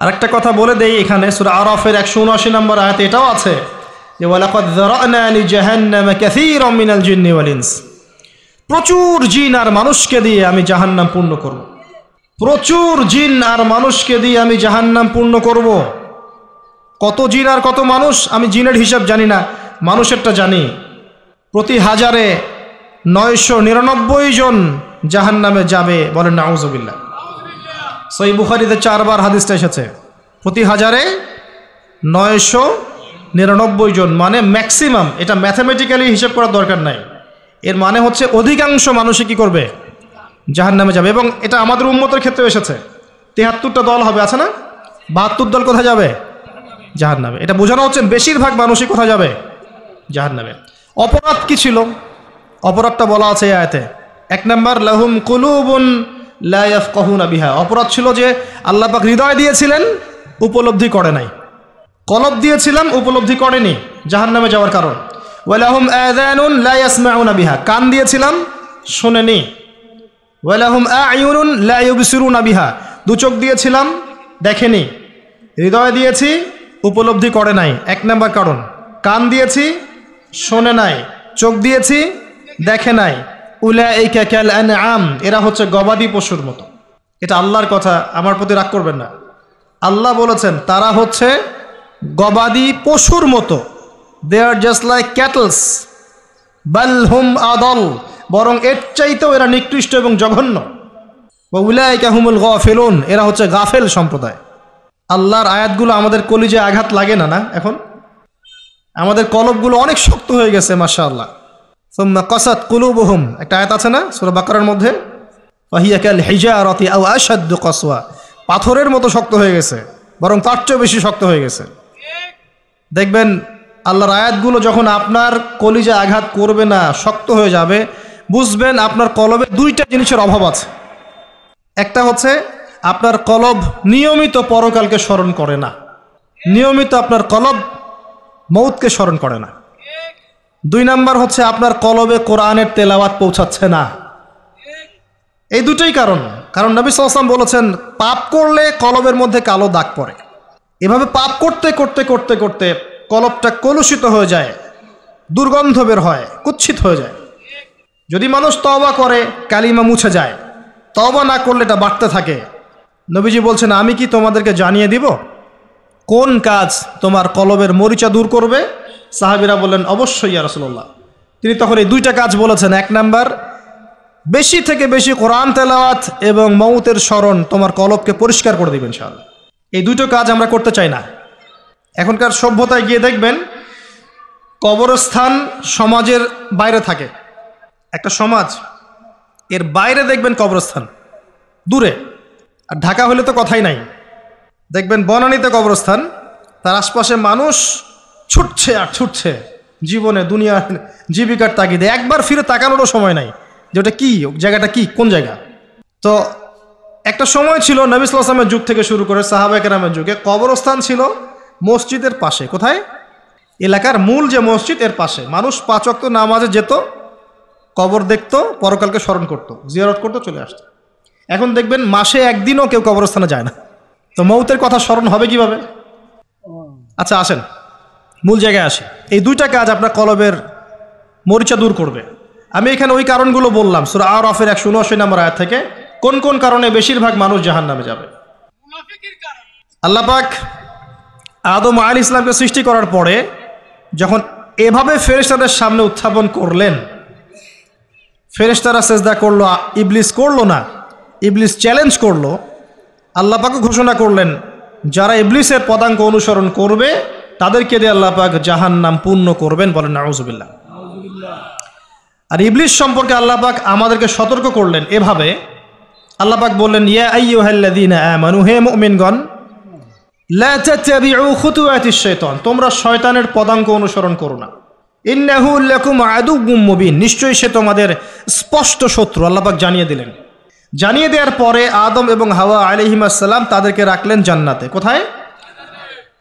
আর একটা কথা বলে দেই, এখানে সূরা আরাফের 179 নম্বর আয়াতে এটাও আছে যে ওয়ালাকাদ যারানা লিজাহান্নামা কাসীরাম মিনাল জিন্নি ওয়াল ইনস, প্রচুর জিন আর মানুষকে দিয়ে আমি জাহান্নাম পূর্ণ করব। প্রচুর জিন আর মানুষকে দিয়ে আমি জাহান্নাম পূর্ণ করব। কত জিন আর কত মানুষ আমি জিনের হিসাব জানি না, মানুষেরটা জানি। প্রতি 1000-এ 999 জন জাহান্নামে যাবে, বলেন নাউযুবিল্লাহ। সহিহ বুখারীতে 4 বার হাদিসটা এসেছে, প্রতি 1000-এ 999 জন, মানে ম্যাক্সিমাম। এটা ম্যাথামেটিক্যালি হিসাব করার দরকার নাই, এর মানে হচ্ছে অধিকাংশ মানুষই কি করবে? জাহান্নামে যাবে। এবং এটা আমাদের উম্মতের ক্ষেত্রে এসেছে, 73টা দল হবে, আছে না? 72 দল কোথায় যাবে? জাহান্নামে। এটা বোঝানো হচ্ছে বেশিরভাগ মানুষই কোথায় যাবে? জাহান্নামে। অপরাধ কি ছিল? অপরাধটা বলা আছে এই আয়াতে। 1 নাম্বার, লাহুম কুলুবুন লা ইয়াফকাহুনা বিহা, অপরাধ ছিল যে আল্লাহ পাক হৃদয় দিয়েছিলেন, উপলব্ধি করে নাই। কলব দিয়েছিলাম, উপলব্ধি করেনি, জাহান্নামে যাওয়ার কারণ। ওয়ালাহুম আযানুন লা ইয়াসমাউনা বিহা, কান দিয়েছিলাম, শোনেনি। ওয়ালাহুম আ'য়ুনুন লা ইউবসিরুনা বিহা, 2 চোখ দিয়েছিলাম, দেখেনি। হৃদয় দিয়েছি, উপলব্ধি করে নাই, 1 নাম্বার কারণ। কান দিয়েছি, শোনে নাই। চোখ দিয়েছি, দেখে নাই। উলাইকা কাল আনআম, এরা হচ্ছে গবাদি পশুর মতো। এটা আল্লাহর কথা, আমার প্রতি রাগ করবেন না। আল্লাহ বলেছেন তারা হচ্ছে গবাদি পশুর মতো। দে আর জাস্ট লাইক ক্যাটলস, বাল হুম আদল, বরং এর চাইতেও এরা নিকৃষ্ট এবং জঘন্য। উলাইকা হুমুল গাফিলুন, এরা হচ্ছে গাফেল সম্প্রদায়। আল্লাহর আয়াতগুলো আমাদের কলিজায় আঘাত লাগে না? এখন আমাদের কলবগুলো অনেক শক্ত হয়ে গেছে, মাশাআল্লাহ। সুম্মা কাসাত কুলুবুহুম, একটা আয়াত আছে না সূরা বাকারার মধ্যে, ফাহিয়া কাল হিজারাতি আও আশাদ্দু কাসওয়া, পাথরের মতো শক্ত হয়ে গেছে, বরং তার চেয়ে বেশি শক্ত হয়ে গেছে। দেখবেন আল্লাহর আয়াতগুলো যখন আপনার কলিজা আঘাত করবে না, শক্ত হয়ে যাবে, বুঝবেন আপনার কলবে 2টা জিনিসের অভাব আছে। একটা হচ্ছে আপনার কলব নিয়মিত পরকালকে স্মরণ করে না, নিয়মিত আপনার কলব মৌতকে স্মরণ করে না। 2 নাম্বার হচ্ছে আপনার কলবে কোরআনের তেলাওয়াত পৌঁছাচ্ছে না। এই 2টাই কারণ। কারণ নবী সাল্লাল্লাহু আলাইহি ওয়াসাল্লাম বলেছেন পাপ করলে কলবের মধ্যে কালো দাগ পড়ে। এভাবে পাপ করতে করতে করতে করতে কলবটা কলুষিত হয়ে যায়, দুর্গন্ধ বের হয়, কুৎসিত হয়ে যায়। যদি মানুষ তওবা করে, কালিমা মুছে যায়। তওবা না করলে এটা বাড়তে থাকে। নবীজি বলছেন আমি কি তোমাদেরকে জানিয়ে দিব কোন কাজ তোমার কলবের মরিচা দূর করবে? সাহাবীরা বললেন অবশ্যই ইয়া রাসূলুল্লাহ। তিনি তখন এই 2টা কাজ বলেছেন। 1 নাম্বার, বেশি থেকে বেশি কোরআন তেলাওয়াত এবং মৌতের স্মরণ তোমার কলবকে পরিষ্কার করে দিবেন ইনশাআল্লাহ। এই 2টো কাজ আমরা করতে চাই না। এখনকার সভ্যতায় গিয়ে দেখবেন কবরস্থান সমাজের বাইরে থাকে। একটা সমাজ, এর বাইরে দেখবেন কবরস্থান, দূরে। আর ঢাকা হলে তো কথাই নাই, দেখবেন বনানীতে কবরস্থান, তার আশপাশে মানুষ ছুটছে আর ছুটছে জীবনে, দুনিয়ার জীবিকার তাগিদে। একবার ফিরে তাকানোরও সময় নাই যে ওটা কি, জায়গাটা কি, কোন জায়গা। তো একটা সময় ছিল নবী সাল্লাল্লাহু আলাইহি ওয়াসাল্লামের যুগ থেকে শুরু করে সাহাবায়ে কেরামের যুগে, কবরস্থান ছিল মসজিদের পাশে। কোথায়? এলাকার মূল যে মসজিদ, এর পাশে। মানুষ 5 ওয়াক্ত নামাজে যেত, কবর দেখতো, পরকালকে স্মরণ করতো, জিয়ারত করতো, চলে আসতো। এখন দেখবেন মাসে 1 দিনও কেউ কবরস্থানে যায় না। তো মৌতের কথা স্মরণ হবে কিভাবে? আচ্ছা আসেন মূল জায়গায় আসি। এই 2টা কাজ আপনার কলবের মরিচা দূর করবে। আমি এখানে ওই কারণগুলো বললাম সূরা আরাফের 179 নম্বর আয়াত থেকে, কোন কোন কারণে বেশিরভাগ মানুষ জাহান্নামে যাবে। আল্লাহ পাক আদম আলাইহিস সালামকে সৃষ্টি করার পরে যখন এভাবে ফেরেশতাদের সামনে উত্থাপন করলেন, ফেরেশতারা সেজদা করলো, ইবলিস করলো না। ইবলিস চ্যালেঞ্জ করলো। আল্লাহ পাকও ঘোষণা করলেন যারা ইবলিসের পদাঙ্ক অনুসরণ করবে তাদেরকে দিয়ে আল্লাহ পাক জাহান্নাম পূর্ণ করবেন। বলেন নাউযুবিল্লাহ। আর ইবলিস সম্পর্কে আল্লাহ পাক আমাদেরকে সতর্ক করলেন এভাবে। আল্লাহ পাক বললেন, ইয়া আইয়ুহাল্লাযীনা আমানু, হে মুমিনগণ, লা তাত্তাবিউ খুতুওয়াতিশ শাইতান, তোমরা শয়তানের পদাঙ্ক অনুসরণ করো না। ইন্নাহু লাকুম আদুউম মুবিন, নিশ্চয়ই সে তোমাদের স্পষ্ট শত্রু। আল্লাহ পাক জানিয়ে দিলেন। জানিয়ে দেওয়ার পরে আদম এবং হাওয়া আলাইহিস সালাম তাদেরকে রাখলেন জান্নাতে। কোথায়?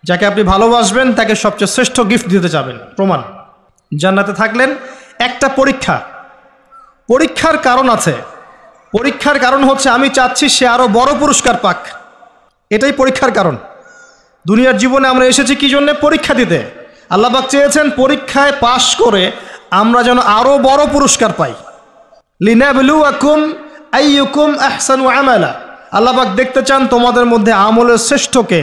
যাকে আপনি ভালোবাসবেন তাকে সবচেয়ে শ্রেষ্ঠ গিফট দিতে যাবেন, প্রমাণ। জান্নাতে থাকলেন। একটা পরীক্ষার কারণ আছে। পরীক্ষার কারণ হচ্ছে আমি চাচ্ছি সে আরো বড় পুরস্কার পাক। এটাই পরীক্ষার কারণ। দুনিয়ার জীবনে আমরা এসেছি কি জন্য? পরীক্ষা দিতে। আল্লাহ পাক চেয়েছেন পরীক্ষায় পাশ করে আমরা যেন আরো বড় পুরস্কার পাই। লিনাবলুয়াকুম আইয়ুকুম আহসানু আমালা, আল্লাহ পাক দেখতে চান তোমাদের মধ্যে আমলের শ্রেষ্ঠকে।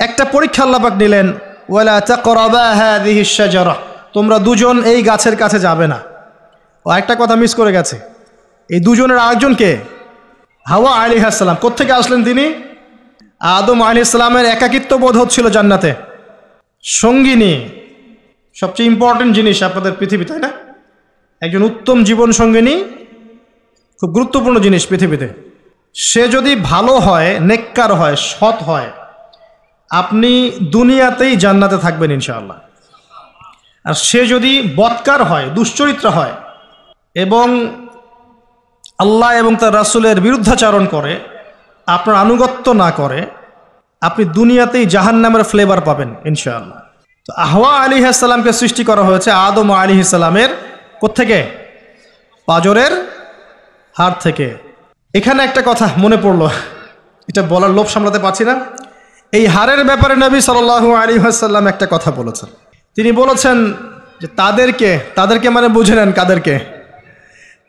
একটা পরীক্ষা আল্লাহ পাক নিলেন, ওয়ালা তাকরাবা হাযিহিশ শাজারা, তোমরা দুজন এই গাছের কাছে যাবে না। ও একটা কথা মিস করে গেছে, এই দুজনের আরেকজনকে হাওয়া আলাইহিস সালাম। কোত্থেকে আসলেন তিনি? আদম আলাইহিস সালামের একাকিত্ব বোধ হচ্ছিল জান্নাতে। সঙ্গিনী সবচেয়ে ইম্পর্টেন্ট জিনিস আপনাদের পৃথিবী, তাই না? একজন উত্তম জীবন সঙ্গিনী খুব গুরুত্বপূর্ণ জিনিস পৃথিবীতে। সে যদি ভালো হয়, নেককার হয়, সৎ হয়, আপনি দুনিয়াতেই জান্নাতে থাকবেন ইনশাআল্লাহ। আর সে যদি বদকার হয়, দুশ্চরিত্র হয় এবং আল্লাহ এবং তার রাসূলের বিরুদ্ধাচরণ করে, আপনার আনুগত্য না করে, আপনি দুনিয়াতেই জাহান্নামের ফ্লেভার পাবেন ইনশাআল্লাহ। তো হাওয়া আলাইহিস সালামকে সৃষ্টি করা হয়েছে আদম আলাইহিস সালামের কোত্থেকে? পাজরের হাড় থেকে। এখানে একটা কথা মনে পড়লো, এটা বলার লোভ সামলাতে পারছি না। এই হাড়ের ব্যাপারে নবী সাল্লাল্লাহু আলাইহি ওয়াসাল্লাম একটা কথা বলেছেন। তিনি বলেছেন যে তাদেরকে মানে বুঝে নেন কাদেরকে?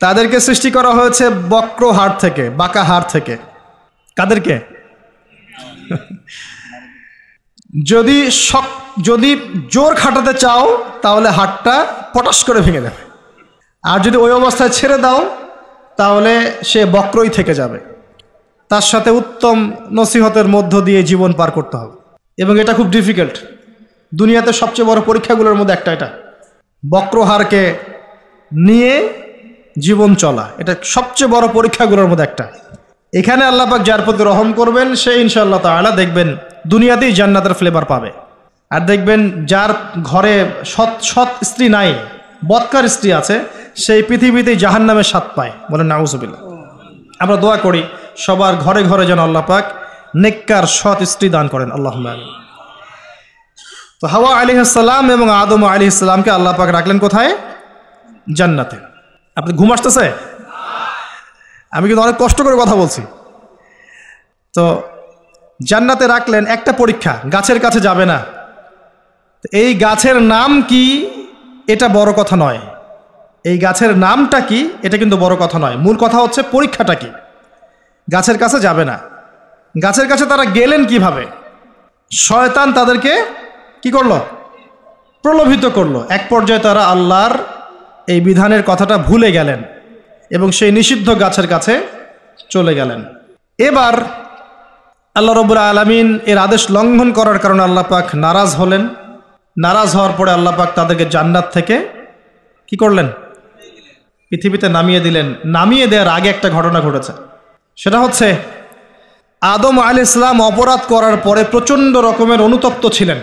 তাদেরকে সৃষ্টি করা হয়েছে বক্র হাড় থেকে, বাঁকা হাড় থেকে। কাদেরকে? যদি জোর খাটাতে চাও তাহলে হাড়টা পটাশ করে ভেঙে যাবে, আর যদি ওই অবস্থায় ছেড়ে দাও তাহলে সে বক্রই থেকে যাবে। তার সাথে উত্তম নসিহতের মধ্য দিয়ে জীবন পার করতে হবে, এবং এটা খুব ডিফিকাল্ট। দুনিয়াতে সবচেয়ে বড় পরীক্ষাগুলোর মধ্যে একটা এটা, বক্র হাড়কে নিয়ে জীবন চলা, এটা সবচেয়ে বড় পরীক্ষাগুলোর মধ্যে একটা। এখানে আল্লাহ পাক যার প্রতি রহম করবেন সে ইনশাআল্লাহ তাআলা দেখবেন দুনিয়াতেই জান্নাতের ফ্লেভার পাবে। আর দেখবেন যার ঘরে সৎ স্ত্রী নাই, বদকার স্ত্রী আছে, সেই পৃথিবীতেই জাহান্নামের স্বাদ পায়। বলেন নাউযুবিল্লাহ। আমরা দোয়া করি সবার ঘরে ঘরে যেন আল্লাহ পাক নেককার সৎ স্ত্রী দান করেন, আল্লাহুম্মা আমিন। তো হাওয়া আলাইহিস সালাম এবং আদম আলাইহিস সালামকে আল্লাহ পাক রাখলেন কোথায়? জান্নাতে। আপনি ঘুম আসতেছে? আমি কিন্তু অনেক কষ্ট করে কথা বলছি। তো জান্নাতে রাখলেন। একটা পরীক্ষা, গাছের কাছে যাবে না। এই গাছের নাম কি এটা বড় কথা নয়, এই গাছের নামটা কি এটা কিন্তু বড় কথা নয়। মূল কথা হচ্ছে পরীক্ষাটা কি। গাছের কাছে যাবে না। গাছের কাছে তারা গেলেন কিভাবে? শয়তান তাদেরকে কি করলো? প্রলোভিত করলো। এক পর্যায়ে তারা আল্লাহর এই বিধানের কথাটা ভুলে গেলেন এবং সেই নিষিদ্ধ গাছের কাছে চলে গেলেন। এবার আল্লাহ রাব্বুল আলামিন এর আদেশ লঙ্ঘন করার কারণে আল্লাহ পাক নারাজ হলেন। নারাজ হওয়ার পরে আল্লাহ পাক তাদেরকে জান্নাত থেকে কি করলেন? পৃথিবীতে নামিয়ে দিলেন। নামিয়ে দেওয়ার আগে একটা ঘটনা ঘটেছে, সেটা হচ্ছে আদম আলাইহিস সালাম অপরাধ করার পরে প্রচণ্ড রকমের অনুতপ্ত ছিলেন।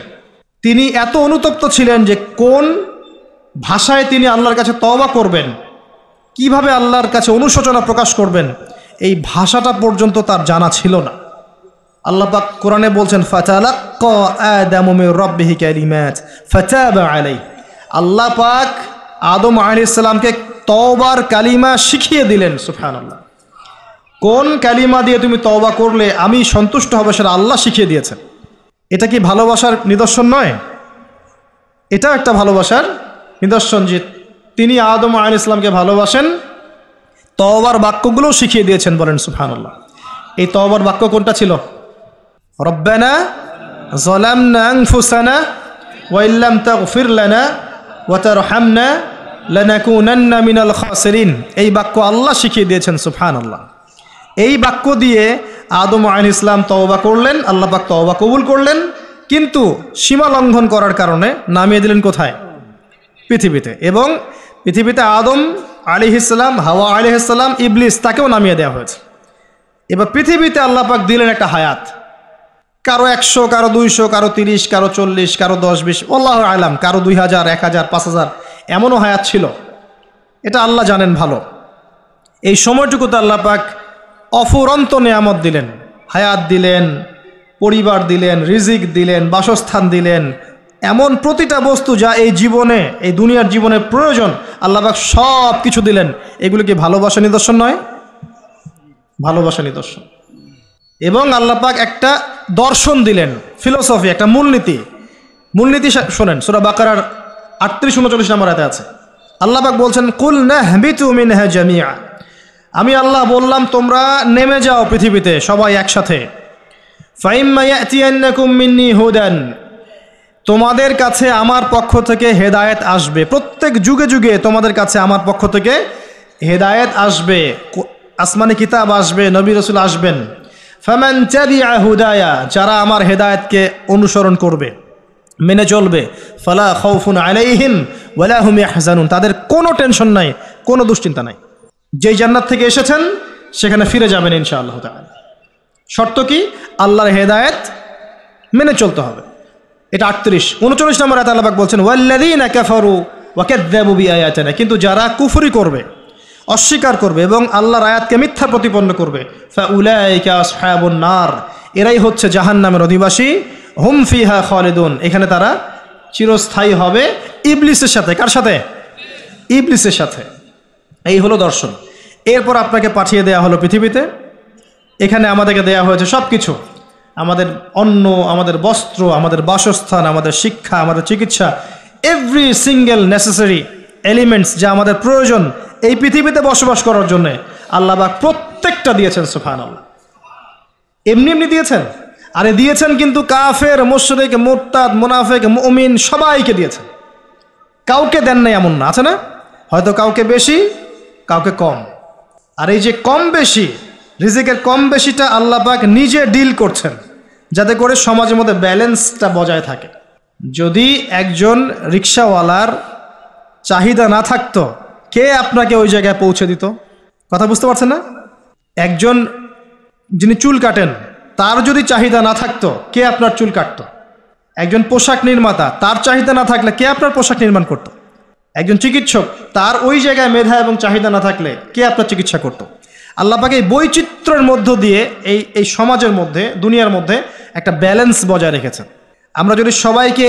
তিনি এত অনুতপ্ত ছিলেন যে কোন ভাষায় তিনি আল্লাহর কাছে তওবা করবেন, কিভাবে আল্লাহর কাছে অনুশোচনা প্রকাশ করবেন, এই ভাষাটা পর্যন্ত তার জানা ছিল না। আল্লাহ পাক কোরআনে বলছেন, ফাতালাক্কা আদামু মির রাব্বিহি কালিমাত ফাতাবা আলাইহি। আল্লাহ পাক আদম আলাইহিস সালামকে তওবার কালিমা শিখিয়ে দিলেন। সুবহানাল্লাহ। কোন কালিমা দিয়ে তুমি তওবা করলে আমি সন্তুষ্ট হব সেটা আল্লাহ শিখিয়ে দিয়েছেন। এটা কি ভালোবাসার নিদর্শন নয়? এটাও একটা ভালোবাসার নিদর্শন যে তিনি আদম আলাইহিস সালামকে ভালোবাসেন, তওবার বাক্যগুলোও শিখিয়ে দিয়েছেন। বলেন সুবহানাল্লাহ। এই তওবার বাক্য কোনটা ছিল? রব্বানা যালামনা আনফুসানা ওয়া ইল্লাম তাগফির লানা ওয়া তারহামনা লানাকুনান্না মিনাল খাসিরিন। এই বাক্য আল্লাহ শিখিয়ে দিয়েছেন। সুবহানাল্লাহ। এই বাক্য দিয়ে আদম আলাইহিস সালাম তওবা করলেন, আল্লাহ পাক তওবা কবুল করলেন, কিন্তু সীমা লঙ্ঘন করার কারণে নামিয়ে দিলেন কোথায়? পৃথিবীতে। এবং পৃথিবীতে আদম আলাইহিস সালাম, হাওয়া আলাইহিস সালাম, ইবলিস, তাকেও নামিয়ে দেওয়া হয়েছে। এবার পৃথিবীতে আল্লাহ পাক দিলেন একটা হায়াত, কারো 100, কারো 200, কারো 30, কারো 40, কারো 10-20, আল্লাহু আলাম, কারো 2000, 1000, 5000, এমনও হায়াত ছিল। এটা আল্লাহ জানেন ভালো। এই সময়টুকুতে আল্লাহ পাক অফুরন্ত নিয়ামত দিলেন, হায়াত দিলেন, পরিবার দিলেন, রিজিক দিলেন, বাসস্থান দিলেন, এমন প্রতিটা বস্তু যা এই জীবনে, এই দুনিয়ার জীবনে প্রয়োজন, আল্লাহ পাক সব কিছু দিলেন। এগুলো কি ভালোবাসা নিদর্শন নয়? ভালোবাসা নিদর্শন। এবং আল্লাহ পাক একটা দর্শন দিলেন, ফিলোসফি, একটা মূলনীতি। মূলনীতি শোনেন, সূরা বাকারার 38-39 নম্বর আয়াতে আছে। আল্লাহ পাক বলছেন, কুল নাহবিতু মিনহা জামিআ। আমি আল্লাহ বললাম তোমরা নেমে যাও পৃথিবীতে সবাই একসাথে। ফাইম্মা ইয়াতিয়ান্নাকুম মিন্নি হুদান। তোমাদের কাছে আমার পক্ষ থেকে হেদায়েত আসবে। প্রত্যেক যুগে যুগে তোমাদের কাছে আমার পক্ষ থেকে হেদায়েত আসবে, আসমানি কিতাব আসবে, নবী রাসূল আসবেন। ফামান তাবিআ হুদায়া, যারা আমার হেদায়েতকে অনুসরণ করবে, মেনে চলবে, ফালা খাউফুন আলাইহিম ওয়ালা হুম ইয়াহজানুন, তাদের কোনো টেনশন নাই, কোনো দুশ্চিন্তা নাই। যেই জান্নাত থেকে এসেছেন সেখানে ফিরে যাবেন ইনশাআল্লাহ তাআলা। শর্ত কি? আল্লাহর হেদায়েত মেনে চলতে হবে। এটা 38-39 নম্বর আয়াতে আল্লাহ পাক বলছেন, ওয়াল্লাযীনা কাফারু ওয়া কাযযাবু বিআয়াতিনা। কিন্তু যারা কুফরি করবে, অস্বীকার করবে এবং আল্লাহর আয়াতকে মিথ্যা প্রতিপন্ন করবে, ফাউলাইকা আসহাবুন নার, এরাই হচ্ছে জাহান্নামের অধিবাসী। হুম ফিহা খালিদুন, এখানে তারা চিরস্থায়ী হবে। ইবলিসের সাথে। কার সাথে? ইবলিসের সাথে। এই হলো দর্শন। এরপর আপনাকে পাঠিয়ে দেয়া হলো পৃথিবীতে। এখানে আমাদেরকে দেয়া হয়েছে সব কিছু, আমাদের অন্ন, আমাদের বস্ত্র, আমাদের বাসস্থান, আমাদের শিক্ষা, আমাদের চিকিৎসা, এভরি সিঙ্গেল নেসেসারি এলিমেন্টস যা আমাদের প্রয়োজন এই পৃথিবীতে বসবাস করার জন্যে আল্লাহ পাক প্রত্যেকটা দিয়েছেন। সুবহানাল্লাহ। এমনি এমনি দিয়েছেন? আরে দিয়েছেন কিন্তু কাফের, মুশরিক, মুরতাদ, মুনাফিক, মুমিন সবাইকে দিয়েছেন। কাউকে দেন নাই এমন না, আছে না? হয়তো কাউকে বেশি, কাউকে কম। আর এই যে কম বেশি, রিজিকের কম বেশিটা আল্লাহ পাক নিজে ডিল করছেন, যাতে করে সমাজের মধ্যে ব্যালেন্সটা বজায় থাকে। যদি একজন রিক্সাওয়ালার চাহিদা না থাকতো, কে আপনাকে ওই জায়গায় পৌঁছে দিত? কথা বুঝতে পারছেন না? একজন যিনি চুল কাটেন, তার যদি চাহিদা না থাকতো, কে আপনার চুল কাটতো? একজন পোশাক নির্মাতা, তার চাহিদা না থাকলে কে আপনার পোশাক নির্মাণ করতো? একজন চিকিৎসক, তার ওই জায়গায় মেধা এবং চাহিদা না থাকলে কে আপনার চিকিৎসা করতো? আল্লাহ পাক এই বৈচিত্র্যের মধ্য দিয়ে এই সমাজের মধ্যে, দুনিয়ার মধ্যে একটা ব্যালেন্স বজায় রেখেছেন। আমরা যদি সবাইকে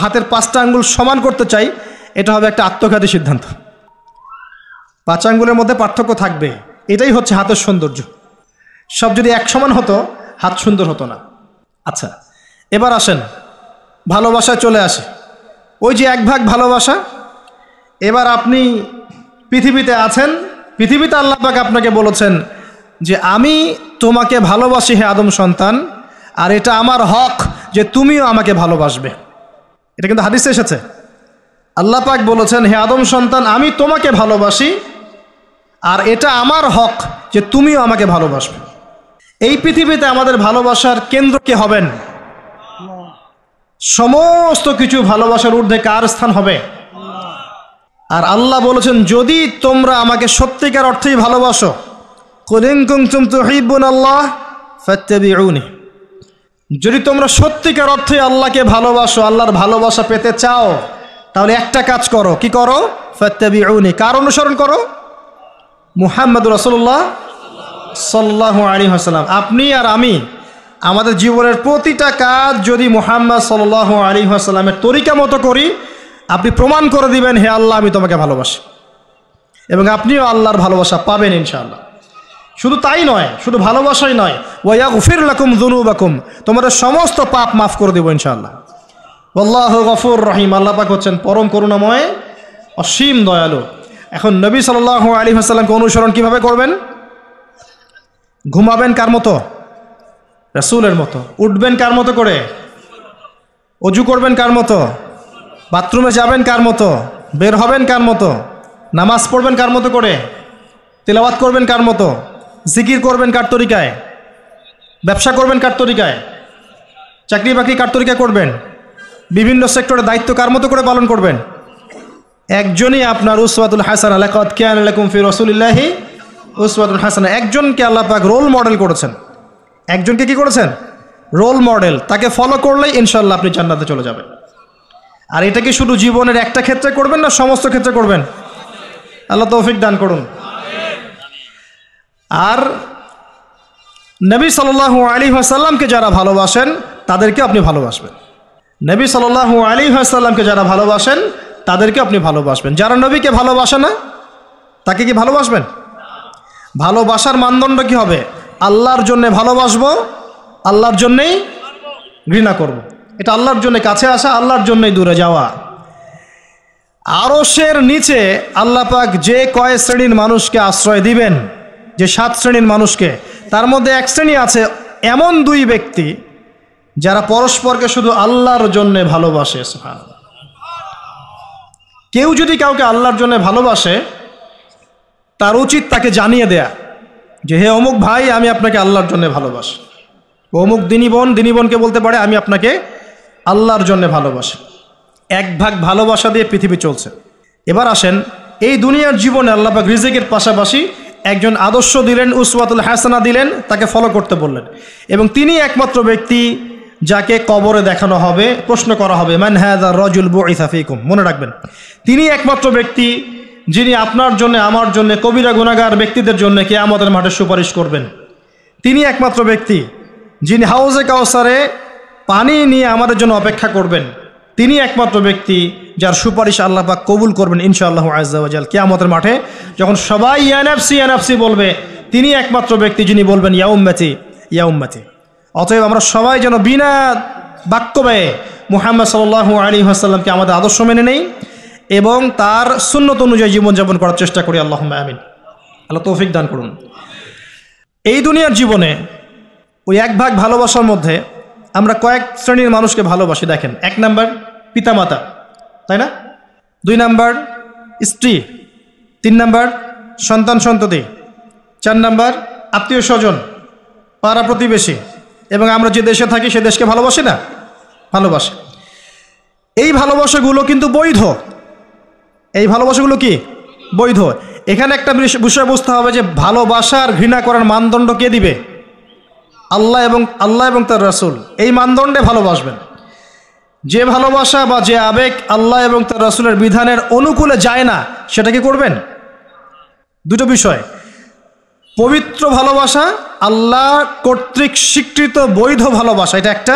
হাতের 5টা আঙ্গুল সমান করতে চাই, এটা হবে একটা আত্মঘাতী সিদ্ধান্ত। 5 আঙ্গুলের মধ্যে পার্থক্য থাকবে, এটাই হচ্ছে হাতের সৌন্দর্য। সব যদি এক সমান হতো, হাত সুন্দর হতো না। আচ্ছা, এবার আসেন ভালোবাসায় চলে আসে। ওই যে 1 ভাগ ভালোবাসা। এবার আপনি পৃথিবীতে আছেন, পৃথিবীতে আল্লাহ পাক আপনাকে বলেছেন যে আমি তোমাকে ভালোবাসি হে আদম সন্তান, আর এটা আমার হক যে তুমিও আমাকে ভালোবাসবে। এটা কিন্তু হাদিসে এসেছে। আল্লাহ পাক বলেছেন, হে আদম সন্তান, আমি তোমাকে ভালোবাসি আর এটা আমার হক যে তুমিও আমাকে ভালোবাসবে। এই পৃথিবীতে আমাদের ভালোবাসার কেন্দ্র কে হবেন? সমস্ত কিছু ভালোবাসার ঊর্ধ্বে কার স্থান হবে? আর আল্লাহ বলেছেন, যদি তোমরা আমাকে সত্যিকার অর্থেই ভালোবাসো, কুল ইন কুনতুম তুহিব্বুনাল্লাহ ফাত্তাবিউনি, যদি তোমরা সত্যিকার অর্থে আল্লাহকে ভালোবাসো, আল্লাহর ভালোবাসা পেতে চাও, তাহলে একটা কাজ করো। কি করো? ফাত্তাবিউনি, কার অনুসরণ করো? মুহাম্মদুর রাসূলুল্লাহ সাল্লাল্লাহু আলাইহি ওয়াসাল্লাম। আপনি আর আমি আমাদের জীবনের প্রতিটা কাজ যদি মুহাম্মদ সাল্লাল্লাহু আলাইহি ওয়াসাল্লামের তরিকা মতো করি, আপনি প্রমাণ করে দিবেন, হে আল্লাহ, আমি তোমাকে ভালোবাসি, এবং আপনিও আল্লাহর ভালোবাসা পাবেন ইনশাআল্লাহ। শুধু তাই নয়, শুধু ভালোবাসাই নয়, ওয়া ইয়াগফির লাকুম যুনুবাকুম, তোমাদের সমস্ত পাপ মাফ করে দেব ইনশাআল্লাহ। আল্লাহু গফুর রহিম, আল্লাহ পাক হচ্ছেন পরম করুণাময়, অসীম দয়ালু। এখন নবী সাল্লাল্লাহু আলাইহি ওয়াসাল্লামকে অনুসরণ কিভাবে করবেন? ঘুমাবেন কার মতো? রাসূলের মতো। উঠবেন কার মতো করে? অজু করবেন কার মতো? বাথরুমে যাবেন কার মতো? বের হবেন কার মতো? নামাজ পড়বেন কার মতো করে? তিলাওয়াত করবেন কার মতো? জিকির করবেন কার তরিকায়? ব্যবসা করবেন কার তরিকায়? চাকরি বাকরি কার তরিকায় করবেন? বিভিন্ন সেক্টরে দায়িত্ব কার মতো করে পালন করবেন? একজনই আপনার উসওয়াতুল হাসানাহ, লাকাদ কানা লাকুম ফি রাসূলিল্লাহি উসওয়াতুল হাসানাহ। একজনকে আল্লাহ পাক রোল মডেল করেছেন। একজনকে কি করেছেন? Role model. তাকে ফলো করলেই ইনশাআল্লাহ আপনি জান্নাতে চলে যাবেন। আর এটা কি শুধু জীবনের একটা ক্ষেত্রে করবেন না সমস্ত ক্ষেত্রে করবেন? আল্লাহ তৌফিক দান করুন। আর নবী সাল্লাল্লাহু আলাইহি ওয়াসাল্লামকে যারা ভালোবাসেন তাদেরকে আপনি ভালোবাসবেন। নবী সাল্লাল্লাহু আলাইহি ওয়াসাল্লামকে যারা ভালোবাসেন তাদেরকে আপনি ভালোবাসবেন। যারা নবীকে ভালোবাসে না তাকে কি ভালোবাসবেন? ভালোবাসার মানদণ্ড কি হবে? আল্লাহর জন্যে ভালোবাসবো, আল্লাহর জন্যেই ঘৃণা করব। এটা আল্লাহর জন্য কাছে আসা, আল্লাহর জন্যই দূরে যাওয়া। আরশের নিচে আল্লাহ পাক যে কয় শ্রেণীর মানুষকে আশ্রয় দিবেন, যে 7 শ্রেণীর মানুষকে, তার মধ্যে এক শ্রেণী আছে এমন 2 ব্যক্তি যারা পরস্পরকে শুধু আল্লাহর জন্যে ভালোবাসে। সুবহানাল্লাহ। কেউ যদি কাউকে আল্লাহর জন্য ভালোবাসে তার উচিত তাকে জানিয়ে দেয়া যে হে অমুক ভাই, আমি আপনাকে আল্লাহর জন্য ভালোবাসি। অমুক দিনী বোনকে বলতে পারে আমি আপনাকে আল্লাহর জন্য ভালোবাসি। এক ভাগ ভালোবাসা দিয়ে পৃথিবী চলছে। এবার আসেন, এই দুনিয়ার জীবনে আল্লাহ পাক রিজিকের পাশাপাশি একজন আদর্শ দিলেন, উসওয়াতুল হাসানাহ দিলেন, তাকে ফলো করতে বললেন। এবং তিনি একমাত্র ব্যক্তি যাকে কবরে দেখানো হবে, প্রশ্ন করা হবে, মান হাযা রাজুল বুইসা ফীকুম। মনে রাখবেন, তিনি একমাত্র ব্যক্তি যিনি আপনার জন্য, আমার জন্য, কবিরা গুনাহগার ব্যক্তিদের জন্য কিয়ামতের মাঠে সুপারিশ করবেন। তিনি একমাত্র ব্যক্তি যিনি হাউজে কাউসারে পানি নিয়ে আমাদের জন্য অপেক্ষা করবেন। তিনি একমাত্র ব্যক্তি যার সুপারিশ আল্লাহ পাক কবুল করবেন ইনশাআল্লাহু আযজা ওয়া জাল। কিয়ামতের মাঠে যখন সবাই ইয়া নাফসি ইয়া নাফসি বলবে, তিনি একমাত্র ব্যক্তি যিনি বলবেন ইয়া উম্মতি ইয়া উম্মতি। অতএব আমরা সবাই যেন বিনা বাক্য ব্যয়ে মুহাম্মদ সাল্লাল্লাহু আলাইহি ওয়াসাল্লামকে আমাদের আদর্শ মেনে নেই এবং তার সুন্নত অনুযায়ী জীবনযাপন করার চেষ্টা করি। আল্লাহুম্মা আমিন। আল্লাহ তৌফিক দান করুন। এই দুনিয়ার জীবনে ওই এক ভাগ ভালোবাসার মধ্যে আমরা কয়েক শ্রেণীর মানুষকে ভালোবাসি। দেখেন, 1 নাম্বার পিতামাতা, তাই না? 2 নাম্বার স্ত্রী, 3 নাম্বার সন্তান সন্ততি, 4 নাম্বার আত্মীয় স্বজন, পাড়া প্রতিবেশী, এবং আমরা যে দেশে থাকি সে দেশকে ভালোবাসি না? ভালোবাসি। এই ভালোবাসাগুলো কিন্তু বৈধ। এই ভালোবাসাগুলো কি? বৈধ। এখানে একটা বিষয় বুঝতে হবে যে ভালোবাসার ঘৃণা করার মানদণ্ড কে দিবে? আল্লাহ এবং তার রাসূল। এই মানদণ্ডে ভালোবাসবেন। যে ভালোবাসা বা যে আবেগ আল্লাহ এবং তার রাসূলের বিধানের অনুকূলে যায় না সেটা কি করবেন? দুটো বিষয়, পবিত্র ভালোবাসা, আল্লাহ কর্তৃক স্বীকৃত বৈধ ভালোবাসা, এটা একটা।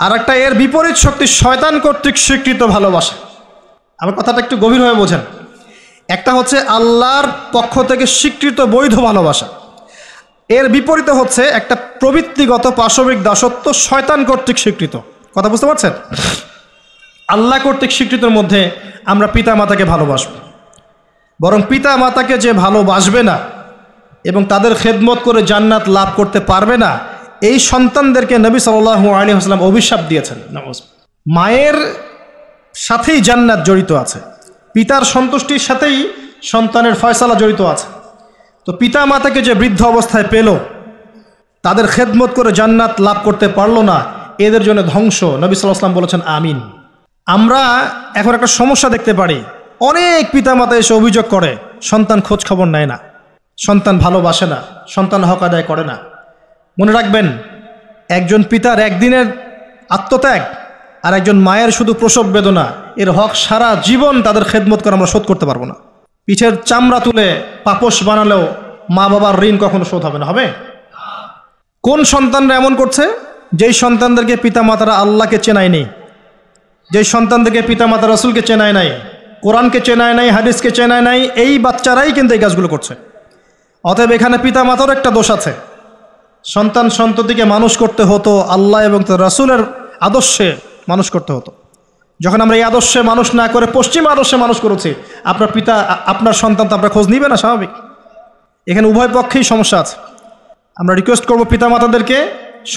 আর একটা এর বিপরীত শক্তি শয়তান কর্তৃক স্বীকৃত ভালোবাসা। আমার কথাটা একটু গভীরভাবে বোঝেন। একটা হচ্ছে আল্লাহর পক্ষ থেকে স্বীকৃত বৈধ ভালোবাসা, এর বিপরীতে হচ্ছে একটা প্রবৃত্তিগত পাশবিক দাসত্ব শয়তান কর্তৃক স্বীকৃত। কথা বুঝতে পারছেন? আল্লাহ কর্তৃক স্বীকৃতের মধ্যে আমরা পিতা মাতাকে ভালোবাসব, বরং পিতা মাতাকে যে ভালোবাসবে না এবং তাদের খেদমত করে জান্নাত লাভ করতে পারবে না, এই সন্তানদেরকে নবী সাল্লাল্লাহু আলাইহি ওয়াসাল্লাম অভিশাপ দিয়েছেন। মায়ের সাথেই জান্নাত জড়িত আছে, পিতার সন্তুষ্টির সাথেই সন্তানের ফয়সালা জড়িত আছে। তো পিতা মাতাকে যে বৃদ্ধ অবস্থায় পেল, তাদের খেদমত করে জান্নাত লাভ করতে পারলো না, এদের জন্য ধ্বংস। নবী সাল্লাল্লাহু আলাইহি ওয়াসাল্লাম বলেছেন আমিন। আমরা এখন একটা সমস্যা দেখতে পারি, অনেক পিতামাতা এসে অভিযোগ করে সন্তান খোঁজ খবর নেয় না, সন্তান ভালোবাসে না, সন্তান হক আদায় করে না। মনে রাখবেন, একজন পিতার একদিনের আত্মত্যাগ আর একজন মায়ের শুধু প্রসব বেদনা, এর হক সারা জীবন তাদের খেদমত করে আমরা শোধ করতে পারবো না। পিঠের চামড়া তুলে পাপোশ বানালেও মা বাবার ঋণ কখনো শোধ হবে না। হবে? কোন সন্তানরা এমন করছে? যেই সন্তানদেরকে পিতা মাতারা আল্লাহকে চেনায় নেই, যেই সন্তানদেরকে পিতা মাতা রাসূলকে চেনায় নাই, কোরআনকে চেনায় নাই, হাদিসকে চেনায় নাই, এই বাচ্চারাই কিন্তু এই কাজগুলো করছে। অতএব এখানে পিতা মাতারও একটা দোষ আছে। সন্তান সন্ততিকে মানুষ করতে হতো আল্লাহ এবং তার রাসূলের আদর্শে মানুষ করতে হতো। যখন আমরা এই আদর্শে মানুষ না করে পশ্চিম আদর্শে মানুষ করেছি, আপনার পিতা আপনার সন্তান তো আপনার খোঁজ নিবে না, স্বাভাবিক। এখানে উভয় পক্ষেই সমস্যা আছে। আমরা রিকোয়েস্ট করব পিতামাতাদেরকে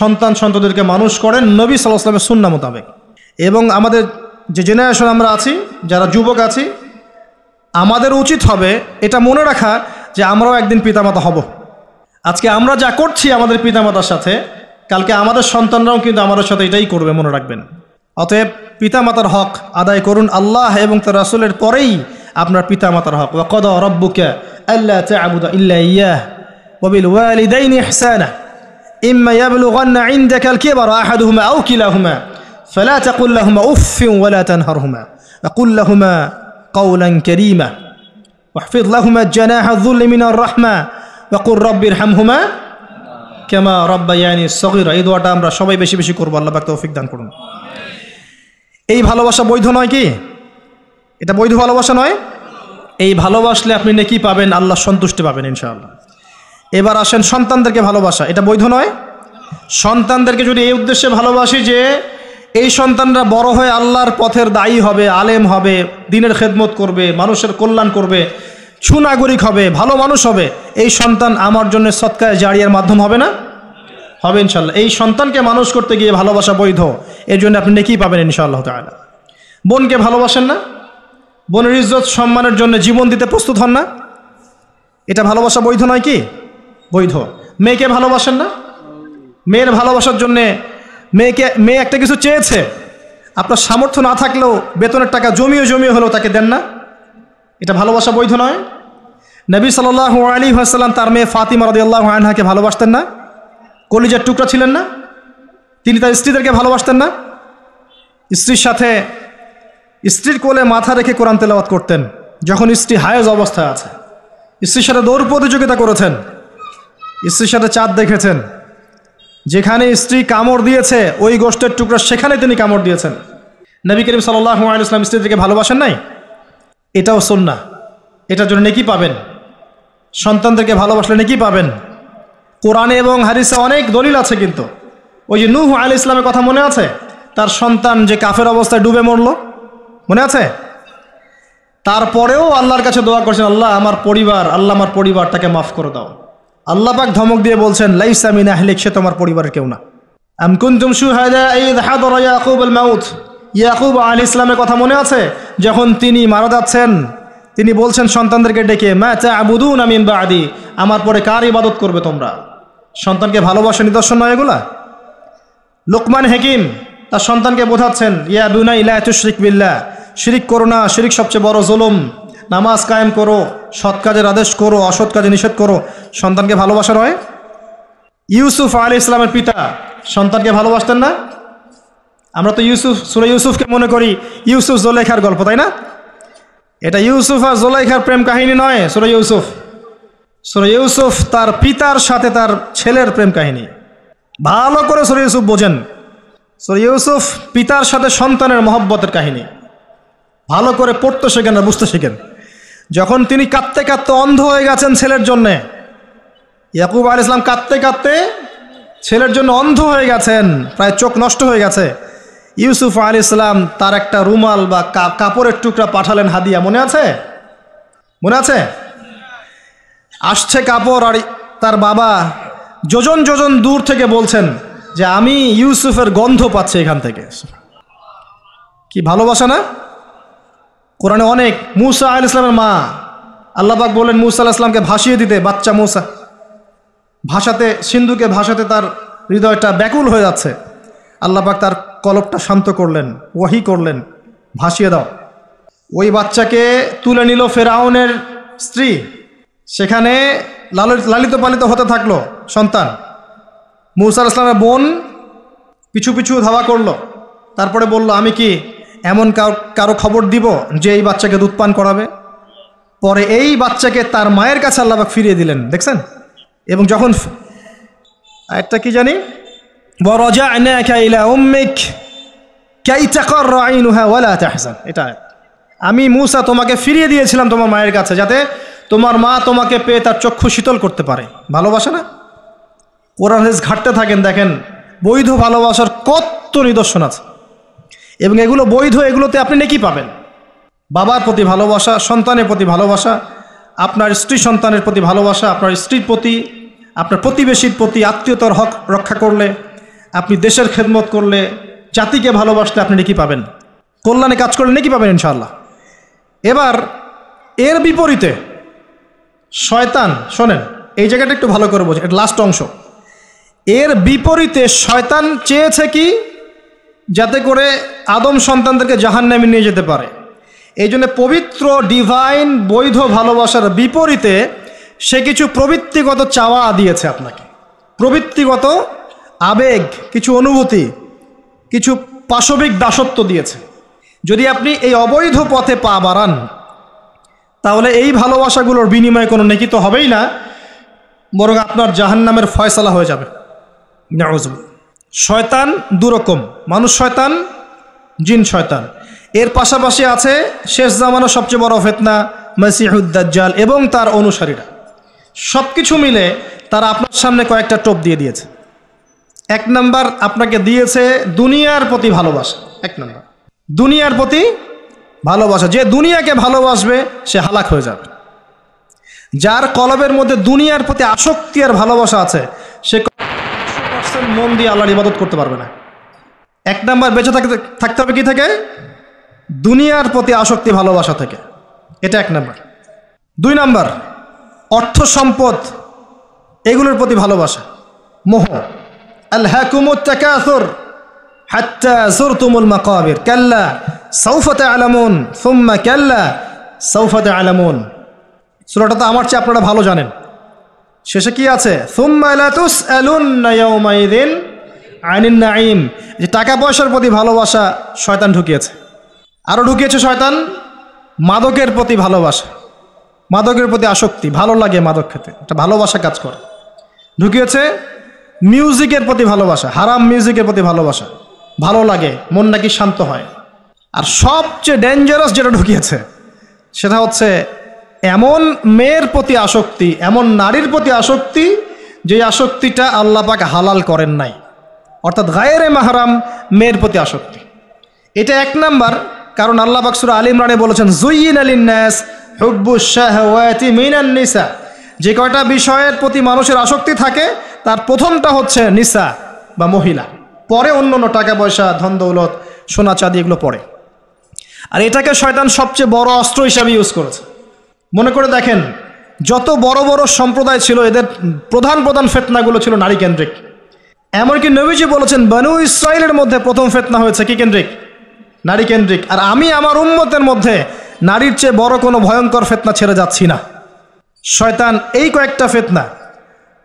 সন্তানদেরকে মানুষ করেন নবী সাল্লাল্লাহু আলাইহি ওয়াসাল্লামের সুন্নাহ মোতাবেক। এবং আমাদের যে জেনারেশন আমরা আছি, যারা যুবক আছি, আমাদের উচিত হবে এটা মনে রাখা যে আমরাও একদিন পিতামাতা হব। আজকে আমরা যা করছি আমাদের পিতামাতার সাথে, কালকে আমাদের সন্তানরাও কিন্তু আমাদের সাথে এটাই করবে, মনে রাখবেন। অতএব পিতামাতার হক আদায় করুন, আল্লাহ এবং তার রাসূলের পরেই আপনার পিতামাতার হক। ওয়া ক্বাদা রাব্বুকা আল্লা তা'বুদা ইল্লা ইয়্যাহ ওয়া বিল ওয়ালিদাইনি ইহসানা ইম্মা ইয়াবলুগান্না ইনদাকাল কিবারা আহাদুহুমা আও কিলাহুমা ফালা তাকুল লাহুমা উফফিন ওয়া লা তানহারহুমা ওয়া কুল লাহুমা কাওলান কারীমা ওয়াহফিজ লাহুমা জানাহা যুল্লি মিনার রাহমা ওয়া কুর রাব্বিরহামহুমা কামা রাব্বায়ানি সগীরা। এই দোয়াটা আমরা সবাই বেশি বেশি করব, আল্লাহ পাক তৌফিক দান করুন। এই ভালোবাসা বৈধ নয় কি? এটা বৈধ ভালোবাসা নয়? এই ভালোবাসলে আপনি নেকি পাবেন, আল্লাহ সন্তুষ্টি পাবেন ইনশাআল্লাহ। এবার আসেন সন্তানদেরকে ভালোবাসা, এটা বৈধ নয়? সন্তানদেরকে যদি এই উদ্দেশ্যে ভালোবাসি যে এই সন্তানরা বড় হয়ে আল্লাহর পথের দায়ী হবে, আলেম হবে, দ্বীনের খেদমত করবে, মানুষের কল্যাণ করবে, সুনাগরিক হবে, ভালো মানুষ হবে, এই সন্তান আমার জন্য সদকায়ে জারিয়ার মাধ্যম হবে না? হবে ইনশাআল্লাহ। এই সন্তানকে মানুষ করতে গিয়ে ভালোবাসা বৈধ, এর জন্য আপনি নেকি পাবেন ইনশাআল্লাহ তাআলা। বোনকে ভালোবাসেন না? বোনের ইজ্জত সম্মানের জন্য জীবন দিতে প্রস্তুত হন না? এটা ভালোবাসা বৈধ নয় কি? বৈধ। মেয়েকে ভালোবাসেন না? মেয়ের ভালোবাসার জন্যে মেয়ে একটা কিছু চেয়েছে, আপনার সামর্থ্য না থাকলেও বেতনের টাকা জমিয়ে হলেও তাকে দেন না? এটা ভালোবাসা বৈধ নয়? নবী সাল্লাল্লাহু আলাইহি ওয়াসাল্লাম তার মেয়ে ফাতিমা রাদিয়াল্লাহু আনহাকে ভালোবাসতেন না? কলিজার টুকরা ছিলেন না? তিনি তার স্ত্রীদেরকে ভালোবাসতেন না? স্ত্রীর সাথে স্ত্রীর কোলে মাথা রেখে কোরআন তেলাওয়াত করতেন যখন স্ত্রী হায়েজ অবস্থায় আছে। স্ত্রীর সাথে দৌড় প্রতিযোগিতা করেছেন, স্ত্রীর সাথে চাঁদ দেখেছেন, যেখানে স্ত্রী কামড় দিয়েছে ওই গোষ্ঠের টুকরা সেখানে তিনি কামড় দিয়েছেন। নবী করিম সাল্লাল্লাহু আলাইহি ওয়াসাল্লাম স্ত্রীদেরকে ভালোবাসেন নাই? এটাও সুন্নাহ, এটার জন্য নেকি পাবেন। সন্তানদেরকে ভালোবাসলে নেকি পাবেন। কোরআনে এবং হাদিসে অনেক দলিল আছে, কিন্তু ওই যে নূহ আলাইহিস সালামের কথা মনে আছে? তার সন্তান যে কাফের অবস্থায় ডুবে মরল, মনে আছে? তারপরেও আল্লাহর কাছে দোয়া করছেন, আল্লাহ আমার পরিবারটাকে মাফ করে দাও। আল্লাহ পাক ধমক দিয়ে বলছেন, লাইসা মিন আহলিক, সে তোমার পরিবারের কেউ না। আম কুনতুম শুহাদা ইয হাদারা ইয়াকুবুল মাউত, ইয়াকুব আলাইহিস সালামের কথা মনে আছে? যখন তিনি মারা যাচ্ছেন, তিনি বলছেন সন্তানদেরকে ডেকে, মা তা'বুদুনা মিন বা'দি, আমার পরে কার ইবাদত করবে তোমরা? সন্তানকে ভালোবাসা নিদর্শন নয় এগুলা? লোকমান হাকিম তার সন্তানকে বোঝাচ্ছেন, ইয়া বুনাই লা তুশরিক বিল্লাহ, শিরিক করো না, শিরিক সবচেয়ে বড় জুলুম, নামাজ কায়েম করো, সৎ কাজের আদেশ করো, অসৎ কাজে নিষেধ করো। সন্তানকে ভালোবাসা নয়? ইউসুফ আলাইহিস সালামের পিতা সন্তানকে ভালোবাসতেন না? আমরা তো সূরা ইউসুফকে মনে করি ইউসুফ জুলাইখার গল্প, তাই না? এটা ইউসুফ আর জুলাইখার প্রেম কাহিনী নয়। সূরা ইউসুফ তার পিতার সাথে তার ছেলের প্রেম কাহিনী। ভালো করে সূরা ইউসুফ বোঝেন। সূরা ইউসুফ পিতার সাথে সন্তানের মহব্বতের কাহিনী। ভালো করে পড়তে শেখেন আর বুঝতে শেখেন। যখন তিনি কাঁদতে কাঁদতে অন্ধ হয়ে গেছেন ছেলের জন্যে, ইয়াকুব আলাইহিস সালাম কাঁদতে কাঁদতে ছেলের জন্য অন্ধ হয়ে গেছেন, প্রায় চোখ নষ্ট হয়ে গেছে। ইউসুফ আলাইহিস সালাম তার একটা রুমাল বা কাপড়ের টুকরা পাঠালেন হাদিয়া, মনে আছে? মনে আছে? আসছে কাপড়, আর তার বাবা যোজন যোজন দূর থেকে বলছেন যে আমি ইউসুফের গন্ধ পাচ্ছি এখান থেকে। কি ভালোবাসা না? কোরআনে অনেক। মূসা আলাইহিস সালামের মা, আল্লাহ পাক বলেন মূসা আলাইহিস সালামকে ভাসিয়ে দিতে, বাচ্চা মূসা সিন্ধুকে ভাসাতে তার হৃদয়টা ব্যাকুল হয়ে যাচ্ছে। আল্লাহ পাক তার কলবটা শান্ত করলেন, ওয়াহি করলেন, ভাসিয়ে দাও। ওই বাচ্চাকে তুলে নিল ফেরাউনের স্ত্রী, সেখানে লালিত পালিত হতে থাকলো সন্তান। মূসা আলাইহিস সালামের বোন পিছু পিছু ধাওয়া করলো, তারপরে বলল, আমি কি এমন কারো খবর দিব যে এই বাচ্চাকে দুধ পান করাবে? পরে এই বাচ্চাকে তার মায়ের কাছে আল্লাহ পাক ফিরিয়ে দিলেন, দেখছেন? এবং যখন আয়াতটা কি জানি, ওয়ারাজa'নাকা ইলা উম্মিক কাই তাকাররা আইনুহা ওয়ালা তাহজান, এটা আমি মূসা তোমাকে ফিরিয়ে দিয়েছিলাম তোমার মায়ের কাছে, যাতে তোমার মা তোমাকে পেয়ে তার চক্ষু শীতল করতে পারে। ভালোবাসা না? কোরআন হাদিস ঘাটতে থাকেন, দেখেন বৈধ ভালোবাসার কত নিদর্শন আছে। এবং এগুলো বৈধ, এগুলোতে আপনি নেকি পাবেন। বাবার প্রতি ভালোবাসা, সন্তানের প্রতি ভালোবাসা, আপনার স্ত্রী সন্তানের প্রতি ভালোবাসা, আপনার স্ত্রীর প্রতি, আপনার প্রতিবেশীর প্রতি আত্মীয়তার হক রক্ষা করলে, আপনি দেশের খেদমত করলে, জাতিকে ভালোবাসলে আপনি নেকি পাবেন, কল্যাণে কাজ করলে নেকি পাবেন ইনশাআল্লাহ। এবার এর বিপরীতে শয়তান, শোনেন এই জায়গাটা একটু ভালো করে বোঝেন, এটা লাস্ট অংশ। এর বিপরীতে শয়তান চেয়েছে কি, যাতে করে আদম সন্তানদেরকে জাহান্নামে নিয়ে যেতে পারে। এই জন্য পবিত্র ডিভাইন বৈধ ভালোবাসার বিপরীতে সে কিছু প্রবৃত্তিগত চাওয়া দিয়েছে আপনাকে, প্রবৃত্তিগত আবেগ, কিছু অনুভূতি, কিছু পাশবিক দাসত্ব দিয়েছে। যদি আপনি এই অবৈধ পথে পা বাড়ান, তাহলে এই ভালোবাসাগুলোর বিনিময়ে কোনো নেকি তো হবেই না, বরং আপনার জাহান্নামের ফয়সালা হয়ে যাবে। নাউযুবিল্লাহ। শয়তান দুরকম, মানুষ শয়তান, জিন শয়তান। এর পাশাপাশি আছে শেষ জামানার সবচেয়ে বড় ফিতনা মসিহুদ দাজ্জাল এবং তার অনুসারীরা। সব কিছু মিলে তারা আপনার সামনে কয়েকটা টোপ দিয়ে দিয়েছে। এক নাম্বার, আপনাকে দিয়েছে দুনিয়ার প্রতি ভালোবাসা। এক নাম্বার, দুনিয়ার প্রতি ভালোবাসা। যে দুনিয়াকে ভালোবাসবে সে হালাক হয়ে যাবে। যার কলবের মধ্যে দুনিয়ার প্রতি আসক্তি আর ভালোবাসা আছে, সে 100% মন দিয়ে আল্লাহর ইবাদত করতে পারবে না। এক নাম্বার, বেঁচে থাকতে হবে কি থেকে? দুনিয়ার প্রতি আসক্তি ভালোবাসা থেকে। এটা এক নাম্বার। দুই নাম্বার, অর্থ সম্পদ এগুলোর প্রতি ভালোবাসা, মোহ। আলহাকুমুত তাকাসুর হাত্তা যুরতুমুল মাকাবির কাল্লা সাউফা তা'লামুন সুম্মা কাল্লা সাউফা তা'লামুন। সূরাটা তো আমার চেয়ে আপনারা ভালো জানেন। শেষে কি আছে? সুম্মা লা তুসআলুন্না ইয়াওমাইযিন আনিন নাঈম। যে টাকা পয়সার প্রতি ভালোবাসা শয়তান ঢুকিয়েছে। আরও ঢুকিয়েছে শয়তান মাদকের প্রতি ভালোবাসা, মাদকের প্রতি আসক্তি, ভালো লাগে মাদক খেতে, একটা ভালোবাসা কাজ করে। ঢুকিয়েছে মিউজিকের প্রতি ভালোবাসা, হারাম মিউজিকের প্রতি ভালোবাসা, ভালো লাগে, মন নাকি শান্ত হয়। আর সবচেয়ে ডেঞ্জারাস যেটা ঢুকিয়েছে সেটা হচ্ছে এমন মেয়ের প্রতি আসক্তি, এমন নারীর প্রতি আসক্তি যে আসক্তিটা আল্লাহ পাক হালাল করেন নাই, অর্থাৎ গায়রে মাহরাম মেয়ের প্রতি আসক্তি। এটা এক নাম্বার, কারণ আল্লাহ পাক সূরা আলে ইমরানে বলেছেন যুয়্যিনা লিন-নাস হুব্বুশ শাহাওয়াতি মিনান নিসা। যে কয়টা বিষয়ের প্রতি মানুষের আসক্তি থাকে তার প্রথমটা হচ্ছে নিসা বা মহিলা, পরে অন্য টাকা পয়সা, ধন দৌলত, সোনা চাঁদি এগুলো পড়ে। আর এটাকে শয়তান সবচেয়ে বড় অস্ত্র হিসাবে ইউজ করেছে। মনে করে দেখেন, যত বড় বড় সম্প্রদায় ছিল এদের প্রধান প্রধান ফিতনাগুলো ছিল নারী কেন্দ্রিক। এমনকি নবীজি বলেছেন বনু ইসরাইলের মধ্যে প্রথম ফিতনা হয়েছে কি কেন্দ্রিক? নারী কেন্দ্রিক। আর আমি আমার উম্মতের মধ্যে নারীর চেয়ে বড় কোনো ভয়ঙ্কর ফিতনা ছেড়ে যাচ্ছি না। শয়তান এই কয়েকটা ফিতনা,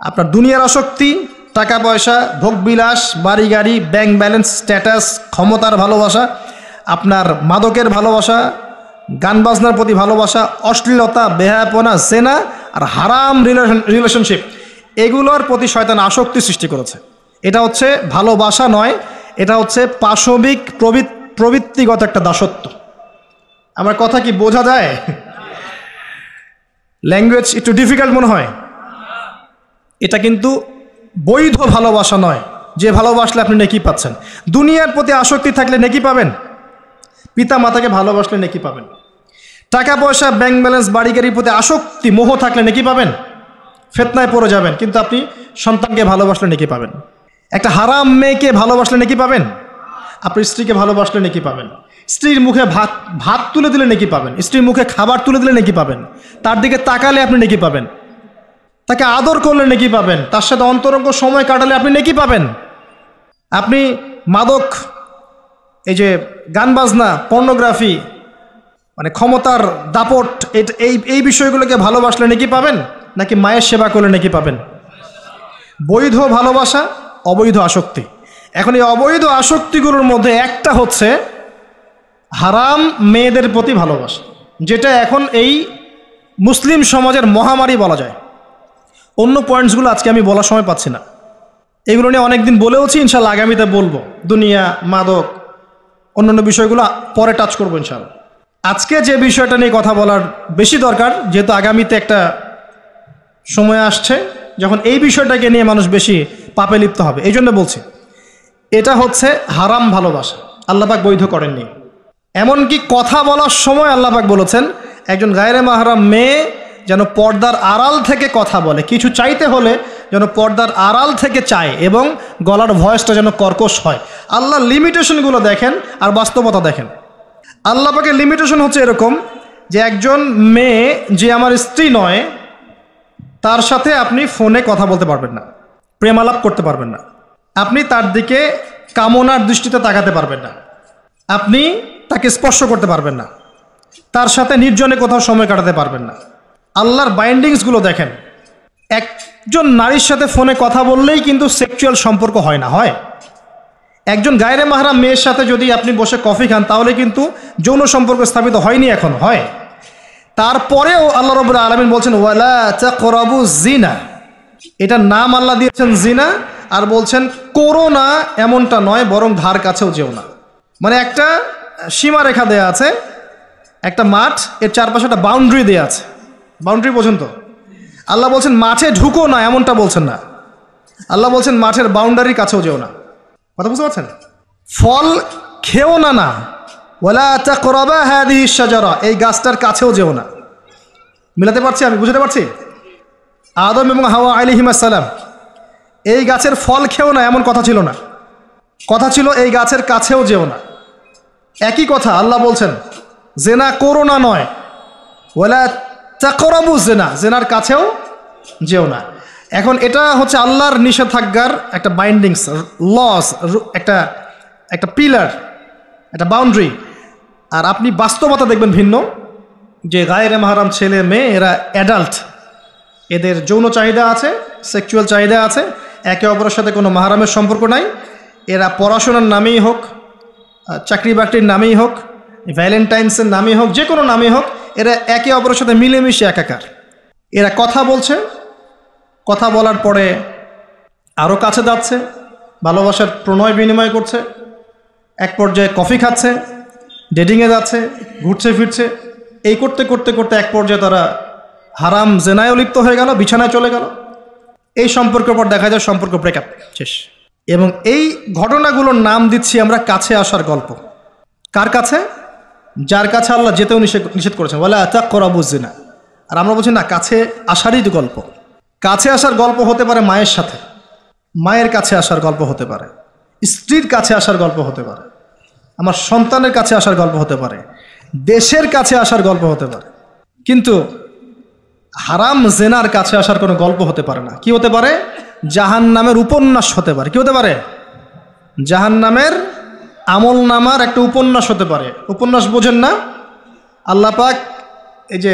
আপনার দুনিয়ার আসক্তি, টাকা পয়সা, ভোগবিলাস, বাড়ি গাড়ি, ব্যাংক ব্যালেন্স, স্ট্যাটাস, ক্ষমতার ভালোবাসা, আপনার মাদকের ভালোবাসা, গান বাজনার প্রতি ভালোবাসা, অশ্লীলতা, বেহায়াপনা, জেনা আর হারাম রিলেশনশিপ, এগুলোর প্রতি শয়তান আসক্তি সৃষ্টি করেছে। এটা হচ্ছে ভালোবাসা নয়, এটা হচ্ছে পাশবিক প্রবৃত্তিগত একটা দাসত্ব। আমার কথা কি বোঝা যায়? ল্যাঙ্গুয়েজ একটু ডিফিকাল্ট মনে হয়। এটা কিন্তু বৈধ ভালোবাসা নয়, যে ভালোবাসলে আপনি নেকি পাচ্ছেন। দুনিয়ার প্রতি আসক্তি থাকলে নেকি পাবেন, পিতা মাতাকে ভালোবাসলে নেকি পাবেন। টাকা পয়সা, ব্যাংক ব্যালেন্স, বাড়ি গাড়ির প্রতি আসক্তি, মোহ থাকলে নেকি পাবেন, ফিতনায় পড়ে যাবেন। কিন্তু আপনি সন্তানকে ভালোবাসলে নেকি পাবেন। একটা হারাম মেয়েকে ভালোবাসলে নেকি পাবেন, আপনি স্ত্রীকে ভালোবাসলে নেকি পাবেন। স্ত্রীর মুখে ভাত তুলে দিলে নেকি পাবেন, স্ত্রীর মুখে খাবার তুলে দিলে নেকি পাবেন, তার দিকে তাকালে আপনি নেকি পাবেন, তাকে আদর করলে নেকি পাবেন, তার সাথে অন্তরঙ্গ সময় কাটালে আপনি নেকি পাবেন। আপনি মাদক, এই যে গান বাজনা, পর্নোগ্রাফি, মানে ক্ষমতার দাপট, এই বিষয়গুলোকে ভালোবাসলে নেকি পাবেন, নাকি মায়ের সেবা করলে নেকি পাবেন? বৈধ ভালোবাসা, অবৈধ আসক্তি। এখন এই অবৈধ আসক্তিগুলোর মধ্যে একটা হচ্ছে হারাম মেয়েদের প্রতি ভালোবাসা, যেটা এখন এই মুসলিম সমাজের মহামারী বলা যায়। অন্য পয়েন্টসগুলো আজকে আমি বলার সময় পাচ্ছি না, এগুলো নিয়ে অনেকদিন বলেওছি, ইনশাল্লাহ আগামীতে বলবো। দুনিয়া, মাদক, অন্যান্য বিষয়গুলো পরে টাচ করবো ইনশাল্লাহ। আজকে যে বিষয়টা নিয়ে কথা বলার বেশি দরকার, যেহেতু আগামীতে একটা সময় আসছে যখন এই বিষয়টাকে নিয়ে মানুষ বেশি পাপে লিপ্ত হবে, এই জন্য বলছি। এটা হচ্ছে হারাম ভালোবাসা, আল্লাহ পাক বৈধ করেননি। এমনকি কথা বলার সময় আল্লাহ পাক বলেছেন একজন গায়রে মাহরাম মেয়ে যেন পর্দার আড়াল থেকে কথা বলে, কিছু চাইতে হলে যেন পর্দার আড়াল থেকে চায় এবং গলার ভয়েসটা যেন কর্কশ হয়। আল্লাহ লিমিটেশনগুলো দেখেন আর বাস্তবতা দেখেন। আল্লাহ পাকের লিমিটেশন হচ্ছে এরকম যে একজন মেয়ে যে আমার স্ত্রী নয় তার সাথে আপনি ফোনে কথা বলতে পারবেন না, প্রেমালাপ করতে পারবেন না, আপনি তার দিকে কামনার দৃষ্টিতে তাকাতে পারবেন না, আপনি তাকে স্পর্শ করতে পারবেন না, তার সাথে নির্জনে কোথাও সময় কাটাতে পারবেন না। আল্লাহর বাইন্ডিংসগুলো দেখেন। একজন নারীর সাথে ফোনে কথা বললেই কিন্তু সেক্সুয়াল সম্পর্ক হয় না, হয়। একজন গায়রে মাহরাম মেয়ের সাথে যদি আপনি বসে কফি খান তাহলে কিন্তু যৌন সম্পর্ক স্থাপিত হয়নি, এখন হয়। তারপরেও আল্লাহ রাব্বুল আলামিন বলছেন ওয়ালা তাকরাবু জিনা, এটার নাম আল্লাহ দিয়েছেন জিনা, আর বলছেন করো না এমনটা নয়, বরং ধার কাছেও যেও না। মানে একটা সীমারেখা দেয়া আছে, একটা মাঠ, এর চারপাশে একটা বাউন্ডারি দেয়া আছে। বাউন্ডারি পর্যন্ত আল্লাহ বলছেন মাঠে ঢুকো না, এমনটা বলছেন না। আল্লাহ বলছেন মাঠের বাউন্ডারির কাছেও যেও না। কথা বুঝতে পারছেন? ফল খেও না, না ওয়ালা তাকরাবা হাদিহি শাজারা, এই গাছটার কাছেও যেও না। মিলাতে পারছি আমি? বুঝতে পারছি? আদম এবং হাওয়া আলাইহিস সালাম এই গাছের ফল খেও না এমন কথা ছিল না, কথা ছিল এই গাছের কাছেও যেও না। একই কথা আল্লাহ বলছেন জেনা করো না নয়, ওয়ালা তাকরাবু জেনা, জেনার কাছেও যেও না। এখন এটা হচ্ছে আল্লাহর নিষেধাজ্ঞার একটা বাইন্ডিংস, লস, একটা পিলার, একটা বাউন্ডারি। আর আপনি বাস্তবতা দেখবেন ভিন্ন, যে গায়রে মাহরাম ছেলে মেয়ে এরা অ্যাডাল্ট, এদের যৌন চাহিদা আছে, সেক্সুয়াল চাহিদা আছে, একে অপরের সাথে কোনো মাহরামের সম্পর্ক নাই। এরা পড়াশোনার নামেই হোক, চাকরি বাকরির নামেই হোক, ভ্যালেন্টাইন্সের নামেই হোক, যে কোনো নামেই হোক, এরা একে অপরের সাথে মিলেমিশে একাকার। এরা কথা বলছে, কথা বলার পরে আরও কাছে যাচ্ছে, ভালোবাসার প্রণয় বিনিময় করছে, এক পর্যায়ে কফি খাচ্ছে, ডেটিংয়ে যাচ্ছে, ঘুরছে ফিরছে, এই করতে করতে করতে এক পর্যায়ে তারা হারাম জেনায়ও লিপ্ত হয়ে গেল, বিছানায় চলে গেল। এই সম্পর্কের পর দেখা যায় সম্পর্ক ব্রেকআপ, শেষ। এবং এই ঘটনাগুলোর নাম দিচ্ছি আমরা কাছে আসার গল্প। কার কাছে? যার কাছে আল্লাহ যেতেও নিষেধ করেছেন, ওয়ালা তাকরাবু জিনা। আর আমরা বলছি না, কাছে আসারই তো গল্প। কাছে আসার গল্প হতে পারে মায়ের সাথে, মায়ের কাছে আসার গল্প হতে পারে, স্ত্রীর কাছে আসার গল্প হতে পারে, আমার সন্তানের কাছে আসার গল্প হতে পারে, দেশের কাছে আসার গল্প হতে পারে। কিন্তু হারাম জেনার কাছে আসার কোনো গল্প হতে পারে না। কি হতে পারে? জাহান্নামের উপন্যাস হতে পারে। কি হতে পারে? জাহান্নামের আমল নামার একটা উপন্যাস হতে পারে। উপন্যাস বোঝেন না? আল্লাহ পাক এই যে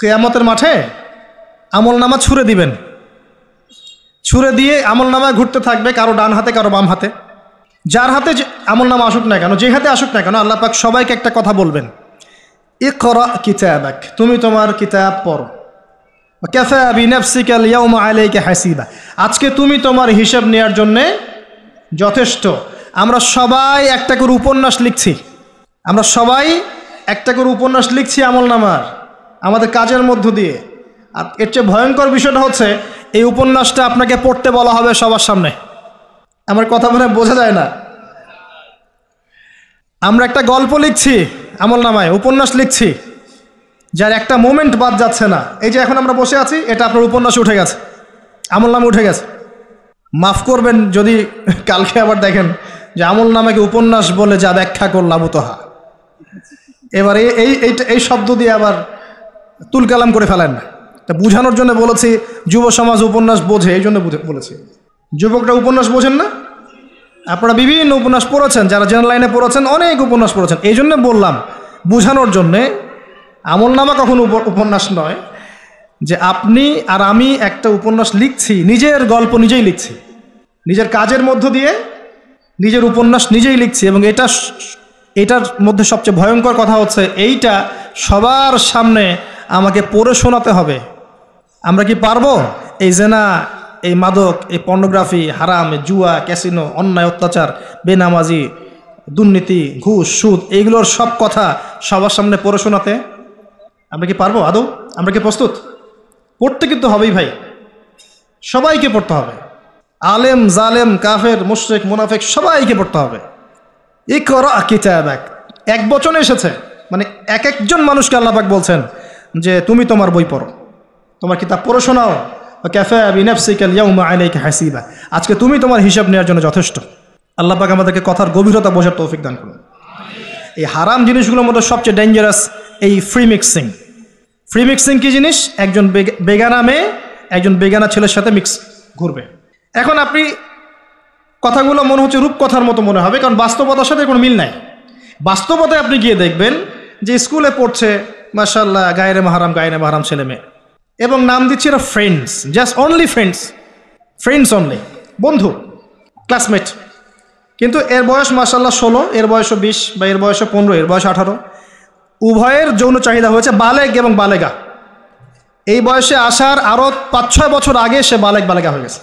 কিয়ামতের মাঠে আমল নামা ছুঁড়ে দিবেন, ছুঁড়ে দিয়ে আমল নামা ঘুরতে থাকবে, কারো ডান হাতে কারো বাম হাতে। যার হাতে আমল নামা আসুক না কেন, যে হাতে আসুক না কেন, আল্লাহ পাক সবাইকে একটা কথা বলবেন, ইকরা কিতাবাক, তুমি তোমার কিতাব পড়ো, কাফা বিনাফসিকা আল-ইয়াওমা আলাইকা হাসিবা, আজকে তুমি তোমার হিসাব নেওয়ার জন্যে যথেষ্ট। আমরা সবাই একটা করে উপন্যাস লিখছি, আমরা সবাই একটা করে উপন্যাস লিখছি আমল নামার, আমাদের কাজের মধ্য দিয়ে। আর এর চেয়ে ভয়ঙ্কর বিষয়টা হচ্ছে এই উপন্যাসটা আপনাকে পড়তে বলা হবে সবার সামনে। আমার কথা মনে বোঝা যায় না? আমরা একটা গল্প লিখছি আমল নামায়, উপন্যাস লিখছি, যার একটা মোমেন্ট বাদ যাচ্ছে না। এই যে এখন আমরা বসে আছি, এটা আপনার উপন্যাসে উঠে গেছে, আমল নামে উঠে গেছে। মাফ করবেন যদি কালকে আবার দেখেন যে আমল নামাকে উপন্যাস বলে যা ব্যাখ্যা করলাম তোহা, এবার এই শব্দ দিয়ে আবার তুলকালাম করে ফেলেন না। তা বুঝানোর জন্য বলেছি, যুব সমাজ উপন্যাস বোঝে, এই জন্য বলেছি। যুবকরা উপন্যাস বোঝেন না? আপনারা বিভিন্ন উপন্যাস পড়েছেন, যারা জেনারেল লাইনে পড়েছেন অনেক উপন্যাস পড়েছেন, এই জন্য বললাম বুঝানোর জন্যে। আমল নামা কখনো উপন্যাস নয়, যে আপনি আর আমি একটা উপন্যাস লিখছি, নিজের গল্প নিজেই লিখছি, নিজের কাজের মধ্য দিয়ে নিজের উপন্যাস নিজেই লিখছি। এবং এটার মধ্যে সবচেয়ে ভয়ঙ্কর কথা হচ্ছে এইটা সবার সামনে আমাকে পড়ে শোনাতে হবে। আমরা কি পারবো? এই জেনা, এই মাদক, এই পর্নোগ্রাফি, হারাম, জুয়া, ক্যাসিনো, অন্যায়, অত্যাচার, বেনামাজি, দুর্নীতি, ঘুষ, সুদ, এইগুলোর সব কথা সবার সামনে পড়ে শোনাতে আমরা কি পারবো আদৌ? আমরা কি প্রস্তুত? পড়তে কিন্তু হবেই ভাই, সবাইকে পড়তে হবে। আলেম, জালেম, কাফের, মুশরিক, মুনাফিক সবাইকে পড়তে হবে। ইকরা কিতাবাক, এক বচনে এসেছে, মানে এক একজন মানুষকে আল্লাহ পাক বলছেন যে তুমি তোমার বই পড়ো, তোমার কিতাব পড়ে শোনাও। কাফা বিনাফসিকাল ইয়াউমা আলাইকা হাসিবা, আজকে তুমি তোমার হিসাব নেওয়ার জন্য যথেষ্ট। আল্লাহ পাক আমাদেরকে কথার গভীরতা বোঝার তৌফিক দান করুন। এই হারাম জিনিসগুলোর মধ্যে সবচেয়ে ডেঞ্জারাস এই ফ্রি মিক্সিং। ফ্রি মিক্সিং কি জিনিস? একজন বেগানা মেয়ে একজন বেগানা ছেলের সাথে মিক্স ঘুরবে। এখন আপনি কথাগুলো মনে হচ্ছে রূপকথার মতো মনে হবে, কারণ বাস্তবতার সাথে কোনো মিল নাই। বাস্তবতায় আপনি গিয়ে দেখবেন যে স্কুলে পড়ছে মাশাআল্লাহ গায়রে মাহারাম ছেলে মেয়ে, এবং নাম দিচ্ছে এরা friends, just only friends only, বন্ধু, ক্লাসমেট। কিন্তু এর বয়স মাশাআল্লাহ 16, এর বয়সও 20, বা এর বয়সও 15, এর বয়স 18। উভয়ের যৌন চাহিদা হয়েছে বালেগ এবং বালেগা। এই বয়সে আসার আরও 5-6 বছর আগে সে বালেগা হয়ে গেছে,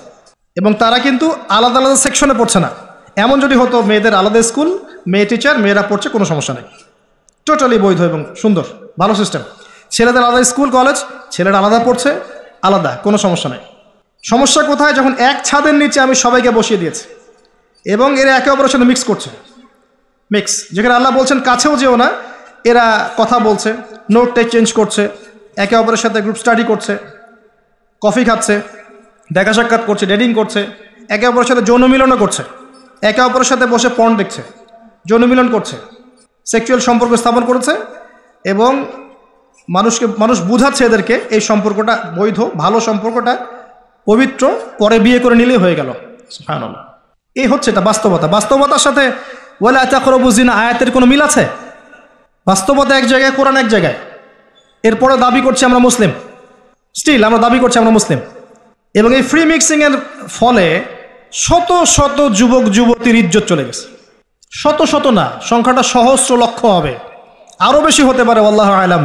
এবং তারা কিন্তু আলাদা আলাদা সেকশনে পড়ছে না। এমন যদি হতো মেয়েদের আলাদা স্কুল, মেয়ে টিচার, মেয়েরা পড়ছে, কোনো সমস্যা নেই, টোটালি বৈধ এবং সুন্দর, ভালো সিস্টেম। ছেলেদের আলাদা স্কুল কলেজ, ছেলেরা আলাদা পড়ছে, আলাদা, কোনো সমস্যা নেই। সমস্যা কোথায়? যখন এক ছাদের নিচে আমি সবাইকে বসিয়ে দিয়েছি এবং এরা একে অপরের সাথে মিক্স করছে। যেখানে আল্লাহ বলছেন কাছেও যেও না, এরা কথা বলছে, নোট চেঞ্জ করছে, একে অপরের সাথে গ্রুপ স্টাডি করছে, কফি খাচ্ছে, দেখা সাক্ষাৎ করছে, ডেটিং করছে, একে অপরের সাথে যৌন মিলনও করছে, একে অপরের সাথে বসে পর্ন দেখছে, যৌন মিলন করছে, সেক্সুয়াল সম্পর্ক স্থাপন করেছে, এবং মানুষ বুঝাচ্ছে এদেরকে এই সম্পর্কটা বৈধ, ভালো সম্পর্কটা পবিত্র, পরে বিয়ে করে নিলেই হয়ে গেল। সুবহানাল্লাহ। এই হচ্ছে এটা বাস্তবতা। বাস্তবতার সাথে ওয়ালা তাকরাবু জিনা আয়াতের কোনো মিল আছে? বাস্তবতা এক জায়গায়, কোরআন এক জায়গায়। এরপরে দাবি করছি আমরা মুসলিম, স্টিল আমরা দাবি করছি আমরা মুসলিম। এবং এই ফ্রি মিক্সিংয়ের ফলে শত শত যুবক যুবতীর ইজ্জত চলে গেছে। শত না, সংখ্যাটা সহস্র লক্ষ হবে, আরও বেশি হতে পারে, আল্লাহু আলাম।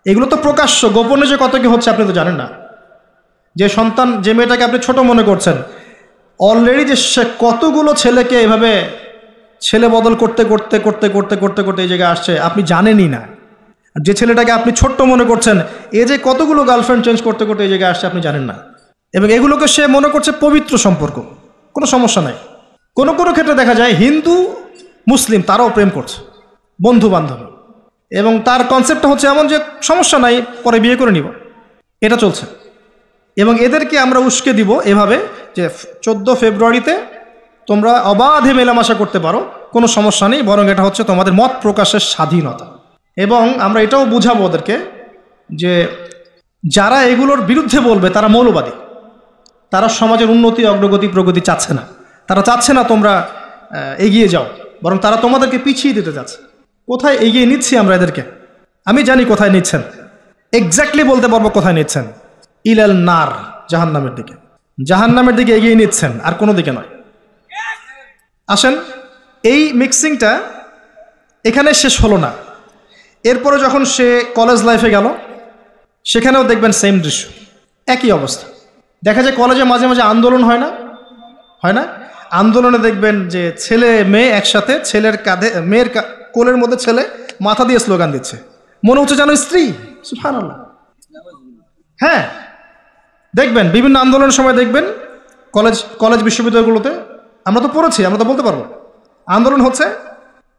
এগুলো তো প্রকাশ্য, গোপনে যে কত কি হচ্ছে আপনি তো জানেন না। যে সন্তান, যে মেয়েটাকে আপনি ছোট মনে করছেন, অলরেডি যে সে কতগুলো ছেলেকে এভাবে ছেলে বদল করতে করতে করতে করতে করতে করতে এই জায়গায় আসছে আপনি জানেনই না। আর যে ছেলেটাকে আপনি ছোট্ট মনে করছেন, এ যে কতগুলো গার্লফ্রেন্ড চেঞ্জ করতে করতে এই জায়গায় আসছে আপনি জানেন না। এবং এগুলোকে সে মনে করছে পবিত্র সম্পর্ক, কোনো সমস্যা নাই। কোনো কোনো ক্ষেত্রে দেখা যায় হিন্দু মুসলিম তারাও প্রেম করছে, বন্ধু বান্ধব, এবং তার কনসেপ্টটা হচ্ছে এমন যে সমস্যা নাই, পরে বিয়ে করে নিব, এটা চলছে। এবং এদেরকে আমরা উস্কে দিব এভাবে যে 14 ফেব্রুয়ারিতে তোমরা অবাধে মেলামেশা করতে পারো, কোনো সমস্যা নেই, বরং এটা হচ্ছে তোমাদের মত প্রকাশের স্বাধীনতা। এবং আমরা এটাও বুঝাবো ওদেরকে যে যারা এগুলোর বিরুদ্ধে বলবে তারা মৌলবাদী, তারা সমাজের উন্নতি, অগ্রগতি, প্রগতি চাচ্ছে না। তারা চাচ্ছে না তোমরা এগিয়ে যাও, বরং তারা তোমাদেরকে পিছিয়ে দিতে চাচ্ছে। কোথায় এগিয়ে নিচ্ছি আমরা এদেরকে? আমি জানি কোথায় নিচ্ছেন, এক্স্যাক্টলি বলতে পারবো কোথায় নিচ্ছেন। ইলাল নার, জাহান্নামের দিকে এগিয়ে নিচ্ছেন, আর কোনো দিকে নয়। আসেন, এই মিক্সিংটা এখানে শেষ হলো না। এরপরে যখন সে কলেজ লাইফে গেল, সেখানেও দেখবেন সেম দৃশ্য, একই অবস্থা। দেখা যায় কলেজে মাঝে মাঝে আন্দোলন হয় না? আন্দোলনে দেখবেন যে ছেলে মেয়ে একসাথে, ছেলের কাঁধে, মেয়ের কোলের মধ্যে ছেলে মাথা দিয়ে স্লোগান দিচ্ছে, মনে হচ্ছে যেন স্ত্রী। সুবহানাল্লাহ। হ্যাঁ, দেখবেন বিভিন্ন আন্দোলনের সময় দেখবেন কলেজ বিশ্ববিদ্যালয়গুলোতে, আমরা তো পড়েছি, আমরা তো বলতে পারবো, আন্দোলন হচ্ছে,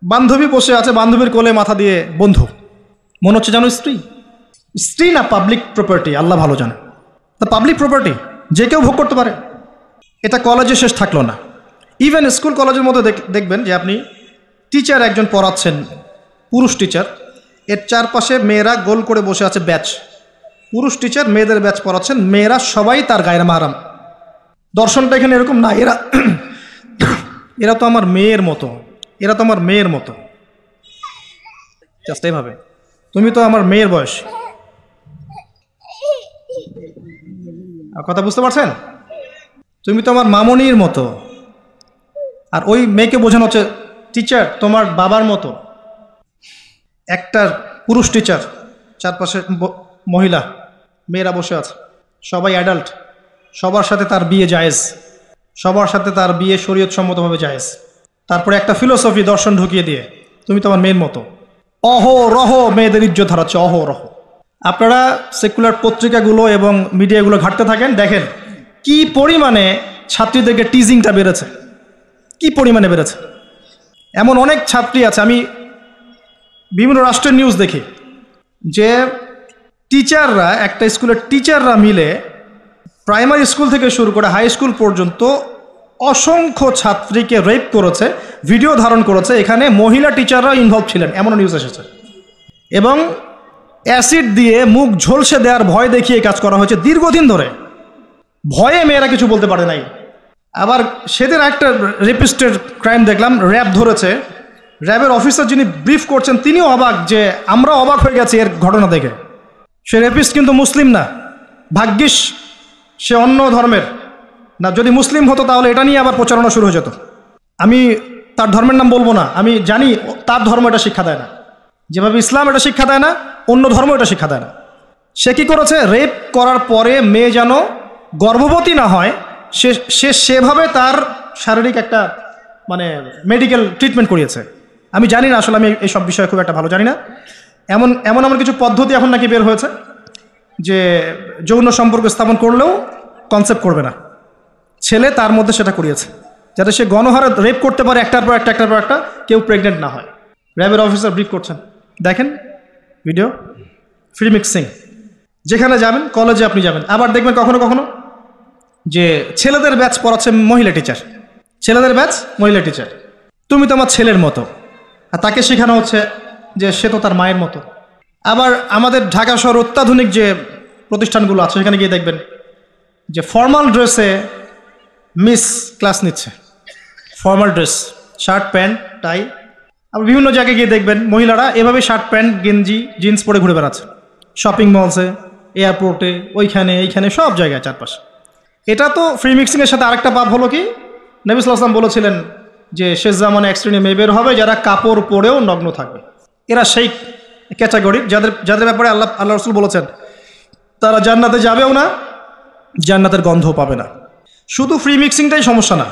বান্ধবী বসে আছে, বান্ধবীর কোলে মাথা দিয়ে বন্ধু, মনে হচ্ছে যেন স্ত্রী না পাবলিক প্রপার্টি, আল্লাহ ভালো জানে। তা পাবলিক প্রপার্টি যে কেউ ভোগ করতে পারে। এটা কলেজে শেষ থাকলো না, ইভেন স্কুল কলেজের মধ্যে দেখবেন যে আপনি টিচার একজন পড়াচ্ছেন, পুরুষ টিচার, এর চারপাশে মেয়েরা গোল করে বসে আছে ব্যাচ, পুরুষ টিচার মেয়েদের ব্যাচ পড়াচ্ছেন, মেয়েরা সবাই তার গায়রে মাহরাম। দর্শনটা এখানে এরকম না, এরা তো আমার মেয়ের মতো, জাস্ট এইভাবে, তুমি তো আমার মেয়ের বয়স। কথা বুঝতে পারছেন? তুমি তো আমার মামনির মতো। আর ওই মেয়েকে বোঝানো হচ্ছে টিচার তোমার বাবার মতো। একটা পুরুষ টিচার, চারপাশে মহিলা, মেয়েরা বসে আছে, সবাই অ্যাডাল্ট, সবার সাথে তার বিয়ে জায়েজ, সবার সাথে তার বিয়ে শরীয়ত সম্মতভাবে জায়েজ। তারপরে একটা ফিলোসফি, দর্শন ঢুকিয়ে দিয়ে তুমি তো আমার মেয়ের মতো। অহরহ মেয়েদের ইজ্জত হারাচ্ছে, অহরহ। আপনারা সেকুলার পত্রিকাগুলো এবং মিডিয়াগুলো ঘাঁটতে থাকেন, দেখেন কি পরিমাণে ছাত্রীদেরকে টিজিংটা বেড়েছে, কি পরিমাণে বেড়েছে। এমন অনেক ছাত্রী আছে, আমি বিভিন্ন রাষ্ট্রের নিউজ দেখি যে টিচাররা, একটা স্কুলের টিচাররা মিলে প্রাইমারি স্কুল থেকে শুরু করে হাই স্কুল পর্যন্ত অসংখ্য ছাত্রীকে রেপ করেছে, ভিডিও ধারণ করেছে। এখানে মহিলা টিচাররা ইনভলভ ছিলেন, এমন নিউজ এসেছে। এবং অ্যাসিড দিয়ে মুখ ঝলসে দেওয়ার ভয় দেখিয়ে কাজ করা হয়েছে দীর্ঘদিন ধরে। ভয়ে মেয়েরা কিছু বলতে পারে নাই। আবার সেদিন একটা রেপিস্টের ক্রাইম দেখলাম, র্যাব ধরেছে। র্যাবের অফিসার যিনি ব্রিফ করছেন তিনিও অবাক, যে আমরা অবাক হয়ে গেছি এর ঘটনা দেখে। সে রেপিস্ট কিন্তু মুসলিম না, ভাগ্যিস সে অন্য ধর্মের না। যদি মুসলিম হতো তাহলে এটা নিয়ে আবার প্রচারণা শুরু হয়ে যেত। আমি তার ধর্মের নাম বলবো না, আমি জানি তার ধর্ম এটা শিক্ষা দেয় না। যেভাবে ইসলাম এটা শিক্ষা দেয় না, অন্য ধর্ম এটা শিক্ষা দেয় না। সে কি করেছে, রেপ করার পরে মেয়ে যেন গর্ভবতী না হয় সে সেভাবে তার শারীরিক একটা মেডিকেল ট্রিটমেন্ট করিয়েছে। আমি জানি না, আসলে আমি এইসব বিষয়ে খুব একটা ভালো জানি না। এমন কিছু পদ্ধতি এখন নাকি বের হয়েছে যে যৌন সম্পর্ক স্থাপন করলেও কনসেপ্ট করবে না, ছেলে তার মধ্যে সেটা করিয়েছে, যাতে সে গণহারে রেপ করতে পারে একটার পর একটা, কেউ প্রেগনেন্ট না হয়। র্যাবের অফিসার ব্রিফ করছেন, দেখেন ভিডিও। ফ্রি মিক্সিং, যেখানে যাবেন, কলেজে আপনি যাবেন, আবার দেখবেন কখনো কখনো যে ছেলেদের ব্যাচ পড়াচ্ছে মহিলা টিচার, ছেলেদের ব্যাচ মহিলা টিচার। তুমি তো আমার ছেলের মতো, আর তাকে শেখানো হচ্ছে যে সে তো তার মায়ের মতো। আবার আমাদের ঢাকা শহর অত্যাধুনিক যে প্রতিষ্ঠানগুলো আছে সেখানে গিয়ে দেখবেন যে ফর্মাল ড্রেসে মিস ক্লাস নিচ্ছে, formal dress, shirt pant tie. আবার বিভিন্ন জায়গায় গিয়ে দেখবেন মহিলারা এভাবে শার্ট প্যান্ট গেঞ্জি জিন্স পরে ঘুরে বেড়াচ্ছে, শপিং মলসে, এয়ারপোর্টে, ওইখানে এইখানে সব জায়গায় চারপাশে। এটা তো ফ্রি মিক্সিংয়ের সাথে আরেকটা পাপ হলো কি, নবী সাল্লাল্লাহু আলাইহি ওয়াসাল্লাম বলেছিলেন যে শেষ জামানে এক শ্রেণী মেয়ে বের হবে যারা কাপড় পরেও নগ্ন থাকবে। এরা সেই ক্যাটাগরির যাদের ব্যাপারে আল্লাহ রাসূল বলেছেন তারা জান্নাতে যাবেও না, জান্নাতের গন্ধও পাবে না। শুধু ফ্রি মিক্সিংটাই সমস্যা না,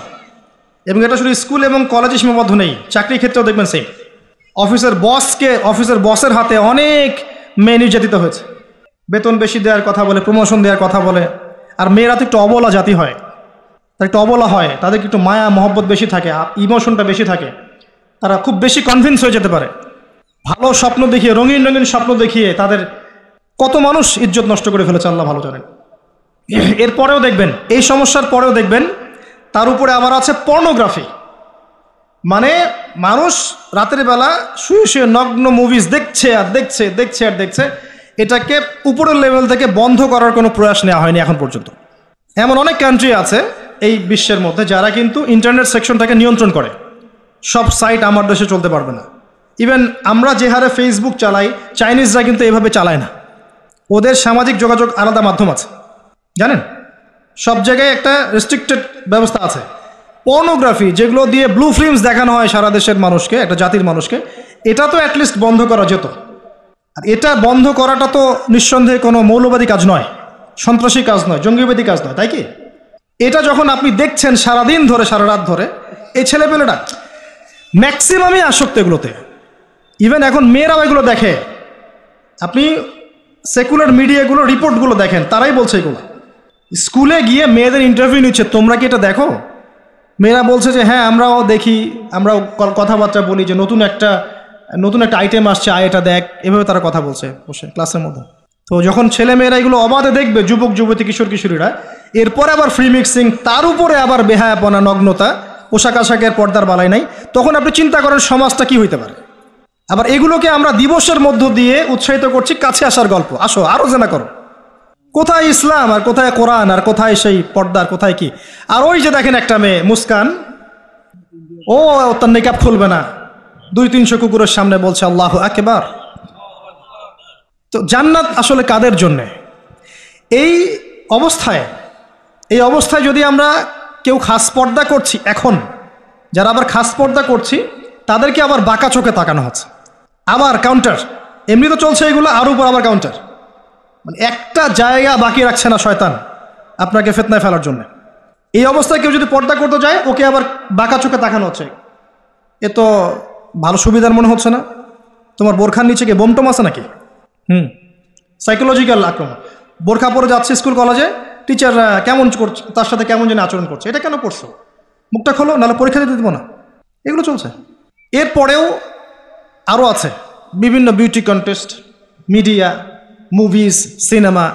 এবং এটা শুধু স্কুল এবং কলেজে সীমাবদ্ধ নেই, চাকরির ক্ষেত্রেও দেখবেন সেম। অফিসের বসের হাতে অনেক মেয়ে নির্যাতিত হয়েছে, বেতন বেশি দেওয়ার কথা বলে, প্রমোশন দেওয়ার কথা বলে। আর মেয়েরা তো একটু অবলা জাতি হয়, তারা একটু অবলা হয়, তাদেরকে একটু মায়া মহব্বত বেশি থাকে, ইমোশনটা বেশি থাকে, তারা খুব বেশি কনভিন্স হয়ে যেতে পারে। ভালো স্বপ্ন দেখিয়ে, রঙিন রঙিন স্বপ্ন দেখিয়ে তাদের কত মানুষ ইজ্জত নষ্ট করে ফেলেছে আল্লাহ ভালো জানেন। এরপরেও দেখবেন, এই সমস্যার পরেও দেখবেন তার উপরে আবার আছে পর্নোগ্রাফি। মানে মানুষ রাতের বেলা শুয়ে শুয়ে নগ্ন মুভিজ দেখছে আর দেখছে, দেখছে আর দেখছে। এটাকে উপরের লেভেল থেকে বন্ধ করার কোনো প্রয়াস নেওয়া হয়নি এখন পর্যন্ত। এমন অনেক কান্ট্রি আছে এই বিশ্বের মধ্যে যারা কিন্তু ইন্টারনেট সেকশনটাকে নিয়ন্ত্রণ করে। সব সাইট আমার দেশে চলতে পারবে না। ইভেন আমরা যে হারে ফেসবুক চালাই, চাইনিজরা কিন্তু এভাবে চালায় না। ওদের সামাজিক যোগাযোগ আলাদা মাধ্যম আছে, জানেন, সব জায়গায় একটা রেস্ট্রিক্টেড ব্যবস্থা আছে। পর্নোগ্রাফি যেগুলো দিয়ে ব্লু ফিল্মস দেখানো হয় সারা দেশের মানুষকে, একটা জাতির মানুষকে, এটা তো অ্যাটলিস্ট বন্ধ করা যেত। আর এটা বন্ধ করাটা তো নিঃসন্দেহে কোনো মৌলবাদী কাজ নয়, সন্ত্রাসী কাজ নয়, জঙ্গিবাদী কাজ নয়, তাই কি? এটা যখন আপনি দেখছেন সারাদিন ধরে, সারা রাত ধরে, এই ছেলেপেলেটা ম্যাক্সিমামই আসক্ত এগুলোতে। ইভেন এখন মেয়েরাও এগুলো দেখে। আপনি সেকুলার মিডিয়াগুলো রিপোর্টগুলো দেখেন, তারাই বলছে এগুলো। স্কুলে গিয়ে মেয়েদের ইন্টারভিউ নিচ্ছে, তোমরা কি এটা দেখো? মেয়েরা বলছে যে হ্যাঁ আমরাও দেখি, আমরাও কথাবার্তা বলি যে নতুন একটা আইটেম আসছে, এটা দেখ, এভাবে তারা কথা বলছে বসে ক্লাসের মধ্যে। তো যখন ছেলে মেয়েরা এগুলো অবাধে দেখবে, যুবক যুবতী কিশোর কিশোরীরা, এরপরে আবার ফ্রি মিক্সিং, তার উপরে আবার বেহায়াপনা, নগ্নতা, পোশাক আশাকের পর্দার বালাই নাই, তখন আপনি চিন্তা করেন সমাজটা কি হইতে পারে। আবার এগুলোকে আমরা দিবসের মধ্য দিয়ে উৎসাহিত করছি, কাছে আসার গল্প, আসো আরো জেনা করো। কোথায় ইসলাম আর কোথায় কোরআন আর কোথায় সেই পর্দার, কোথায় কি? আর ওই যে দেখেন একটা মেয়ে মুস্কান, ও তার নিকাব খুলবে না, 200-300 কুকুরের সামনে বলছে আল্লাহু আকবার। তো জান্নাত আসলে কাদের জন্যে? এই অবস্থায় যদি আমরা কেউ খাস পর্দা করছি, এখন যারা আবার খাস পর্দা করছি তাদেরকে আবার বাঁকা চোখে তাকানো হচ্ছে, আবার কাউন্টার। এমনি তো চলছে এগুলো, আর উপর আবার কাউন্টার। মানে একটা জায়গা বাকি রাখছে না শয়তান আপনাকে ফিতনায় ফেলার জন্য। এই অবস্থায় কেউ যদি পর্দা করতে যায়, ওকে আবার বাঁকা চোখে তাকানো হচ্ছে। এ তো ভালো সুবিধার মনে হচ্ছে না। তোমার বোরখার নিচে কি বোমটম আছে নাকি? সাইকোলজিক্যাল আক্রমণ। বোরখা পরে যাচ্ছে স্কুল কলেজে, টিচার কেমন করছে, তার সাথে কেমন যেন আচরণ করছে। এটা কেন পড়ছো? মুখটা খোলো, নাহলে পরীক্ষা দিতে দেবো না। এগুলো চলছে। এরপরেও আরও আছে বিভিন্ন beauty contest, media, movies, cinema,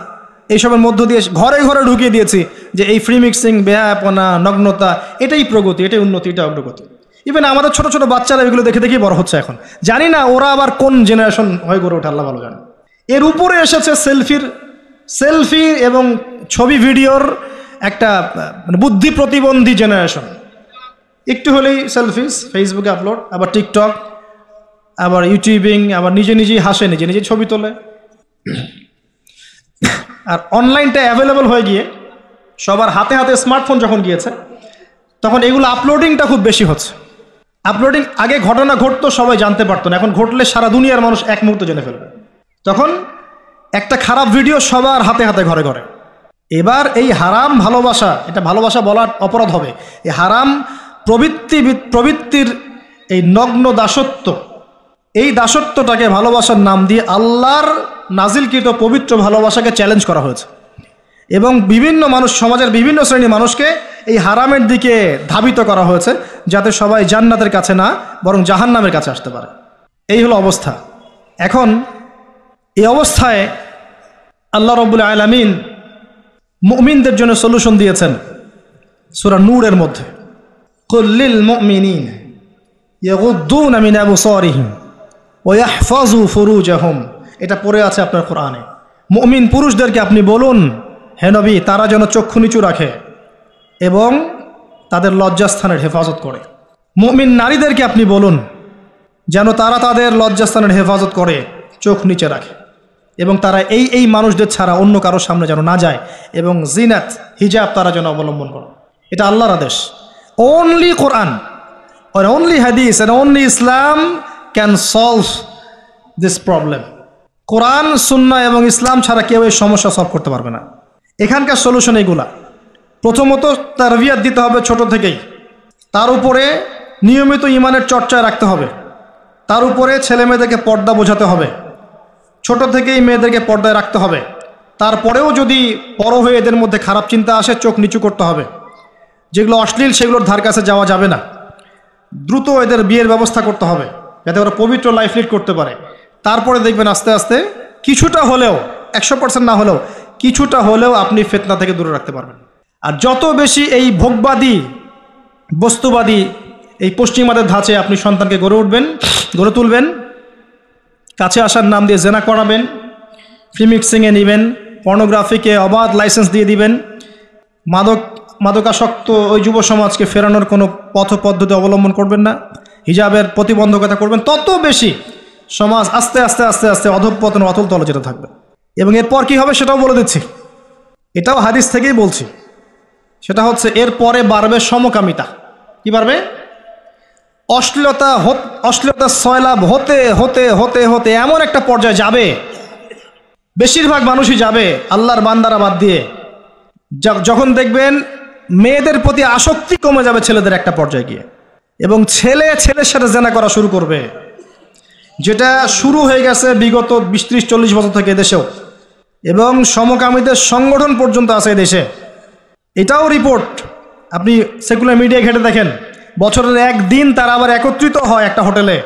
এইসবের মধ্য দিয়ে ঘরে ঘরে ঢুকিয়ে দিয়েছি যে এই ফ্রি মিক্সিং, বেহায়াপনা, নগ্নতা, এটাই প্রগতি, এটাই উন্নতি, এটা অগ্রগতি। ইভেন আমাদের ছোট ছোট বাচ্চারা এগুলো দেখে দেখেই বড় হচ্ছে এখন। জানি না ওরা আবার কোন জেনারেশন হয়ে গড়ে ওঠে, আল্লাহ ভালো জানে। এর উপরে এসেছে সেলফি এবং ছবি ভিডিওর একটা মানে বুদ্ধি প্রতিবন্ধী জেনারেশন। একটু হলেই সেলফিস, ফেসবুকে আপলোড, আবার টিকটক, আবার ইউটিউবিং, আবার নিজে নিজেই হাসে, নিজে নিজেই ছবি তোলে। আর অনলাইনটা অ্যাভেলেবল হয়ে গিয়ে সবার হাতে হাতে স্মার্টফোন যখন গিয়েছে, তখন এগুলো আপলোডিংটা খুব বেশি হচ্ছে। আপলোডিং, আগে ঘটনা ঘটতো সবাই জানতে পারতো না, এখন ঘটলে সারা দুনিয়ার মানুষ এক মুহূর্তে জেনে ফেলবে। তখন একটা খারাপ ভিডিও সবার হাতে হাতে ঘরে ঘরে। এবার এই হারাম ভালোবাসা, এটা ভালোবাসা বলার অপরাধ হবে, এই হারাম প্রবৃত্তির এই নগ্ন দাসত্ব, এই দাসত্বটাকে ভালোবাসার নাম দিয়ে আল্লাহর নাজিলকৃত পবিত্র ভালোবাসাকে চ্যালেঞ্জ করা হয়েছে। এবং বিভিন্ন মানুষ, সমাজের বিভিন্ন শ্রেণীর মানুষকে এই হারামের দিকে ধাবিত করা হয়েছে, যাতে সবাই জান্নাতের কাছে না বরং জাহান্নামের কাছে আসতে পারে। এই হলো অবস্থা। এখন এই অবস্থায় আল্লাহ রাব্বুল আলামিন মুমিনদের জন্য সলিউশন দিয়েছেন সূরা নূরের মধ্যে। কুল লিল মুমিনিন ইয়াগুদ্দুনা মিন আবসারিহিম ওয়া ইয়াহফাযু ফুরুজাহুম, এটা পড়ে আছে আপনার কোরআনে। মুমিন পুরুষদেরকে আপনি বলুন, হে নবী, তারা যেন চক্ষু নিচু রাখে এবং তাদের লজ্জাস্থানের হেফাজত করে। মুমিন নারীদেরকে আপনি বলুন যেন তারা তাদের লজ্জাস্থানের হেফাজত করে, চোখ নিচে রাখে এবং তারা এই মানুষদের ছাড়া অন্য কারোর সামনে যেন না যায় এবং জিনাত, হিজাব তারা যেন অবলম্বন করে। এটা আল্লাহর আদেশ। Only Quran or only hadith and only Islam can solve this problem. কোরআন, সুন্নাহ এবং ইসলাম ছাড়া কেউ এই সমস্যা সলভ করতে পারবে না। এখানকার সলিউশন এইগুলা। প্রথমত তারবিয়াত দিতে হবে ছোট থেকেই, তার উপরে নিয়মিত ইমানের চর্চায় রাখতে হবে, তার উপরে ছেলে মেয়েদেরকে পর্দা বোঝাতে হবে, ছোট থেকেই মেয়েদেরকে পর্দায় রাখতে হবে। তারপরেও যদি বড় হয়ে এদের মধ্যে খারাপ চিন্তা আসে, চোখ নিচু করতে হবে। যেগুলো অশ্লীল সেগুলোর ধার কাছে যাওয়া যাবে না। দ্রুত এদের বিয়ের ব্যবস্থা করতে হবে যাতে ওরা পবিত্র লাইফ লিড করতে পারে। তারপরে দেখবেন আস্তে আস্তে কিছুটা হলেও, 100% না হলেও কিছুটা হলেও আপনি ফিতনা থেকে দূরে রাখতে পারবেন। আর যত বেশি এই ভোগবাদী, বস্তুবাদী, এই পশ্চিমাদের ধাঁচে আপনি সন্তানকে গড়ে তুলবেন, কাছে আসার নাম দিয়ে জেনা করাবেন, ফ্রি মিক্সিংয়ে নেবেন, পর্নোগ্রাফিকে অবাধ লাইসেন্স দিয়ে দিবেন, মাদকাসক্ত ওই যুব সমাজকে ফেরানোর কোনো পথ পদ্ধতি অবলম্বন করবেন না, হিজাবের প্রতিবন্ধকতা করবেন, তত বেশি সমাজ আস্তে আস্তে আস্তে আস্তে অধঃপতন, অতল তলে যেতে থাকবে। এবং এরপর কি হবে সেটাও বলে দিচ্ছি, এটাও হাদিস থেকেই বলছি। সেটা হচ্ছে এরপরে বাড়বে সমকামিতা। কি বাড়বে? অশ্লীলতা সয়লাভ হতে হতে হতে হতে এমন একটা পর্যায়ে যাবে, বেশিরভাগ মানুষই যাবে আল্লাহর বান্দারা বাদ দিয়ে, যখন দেখবেন মেয়েদের প্রতি আসক্তি কমে যাবে ছেলেদের একটা পর্যায়ে গিয়ে, এবং ছেলে ছেলের সাথে জেনা করা শুরু করবে, যেটা শুরু হয়ে গেছে বিগত 20, 30, 40 বছর থেকে এদেশেও, এবং সমকামীদের সংগঠন পর্যন্ত আছে এদেশে। এটাও রিপোর্ট, আপনি সেকুলার মিডিয়া ঘেটে দেখেন, বছরের একদিন তারা আবার একত্রিত হয় একটা হোটেলে,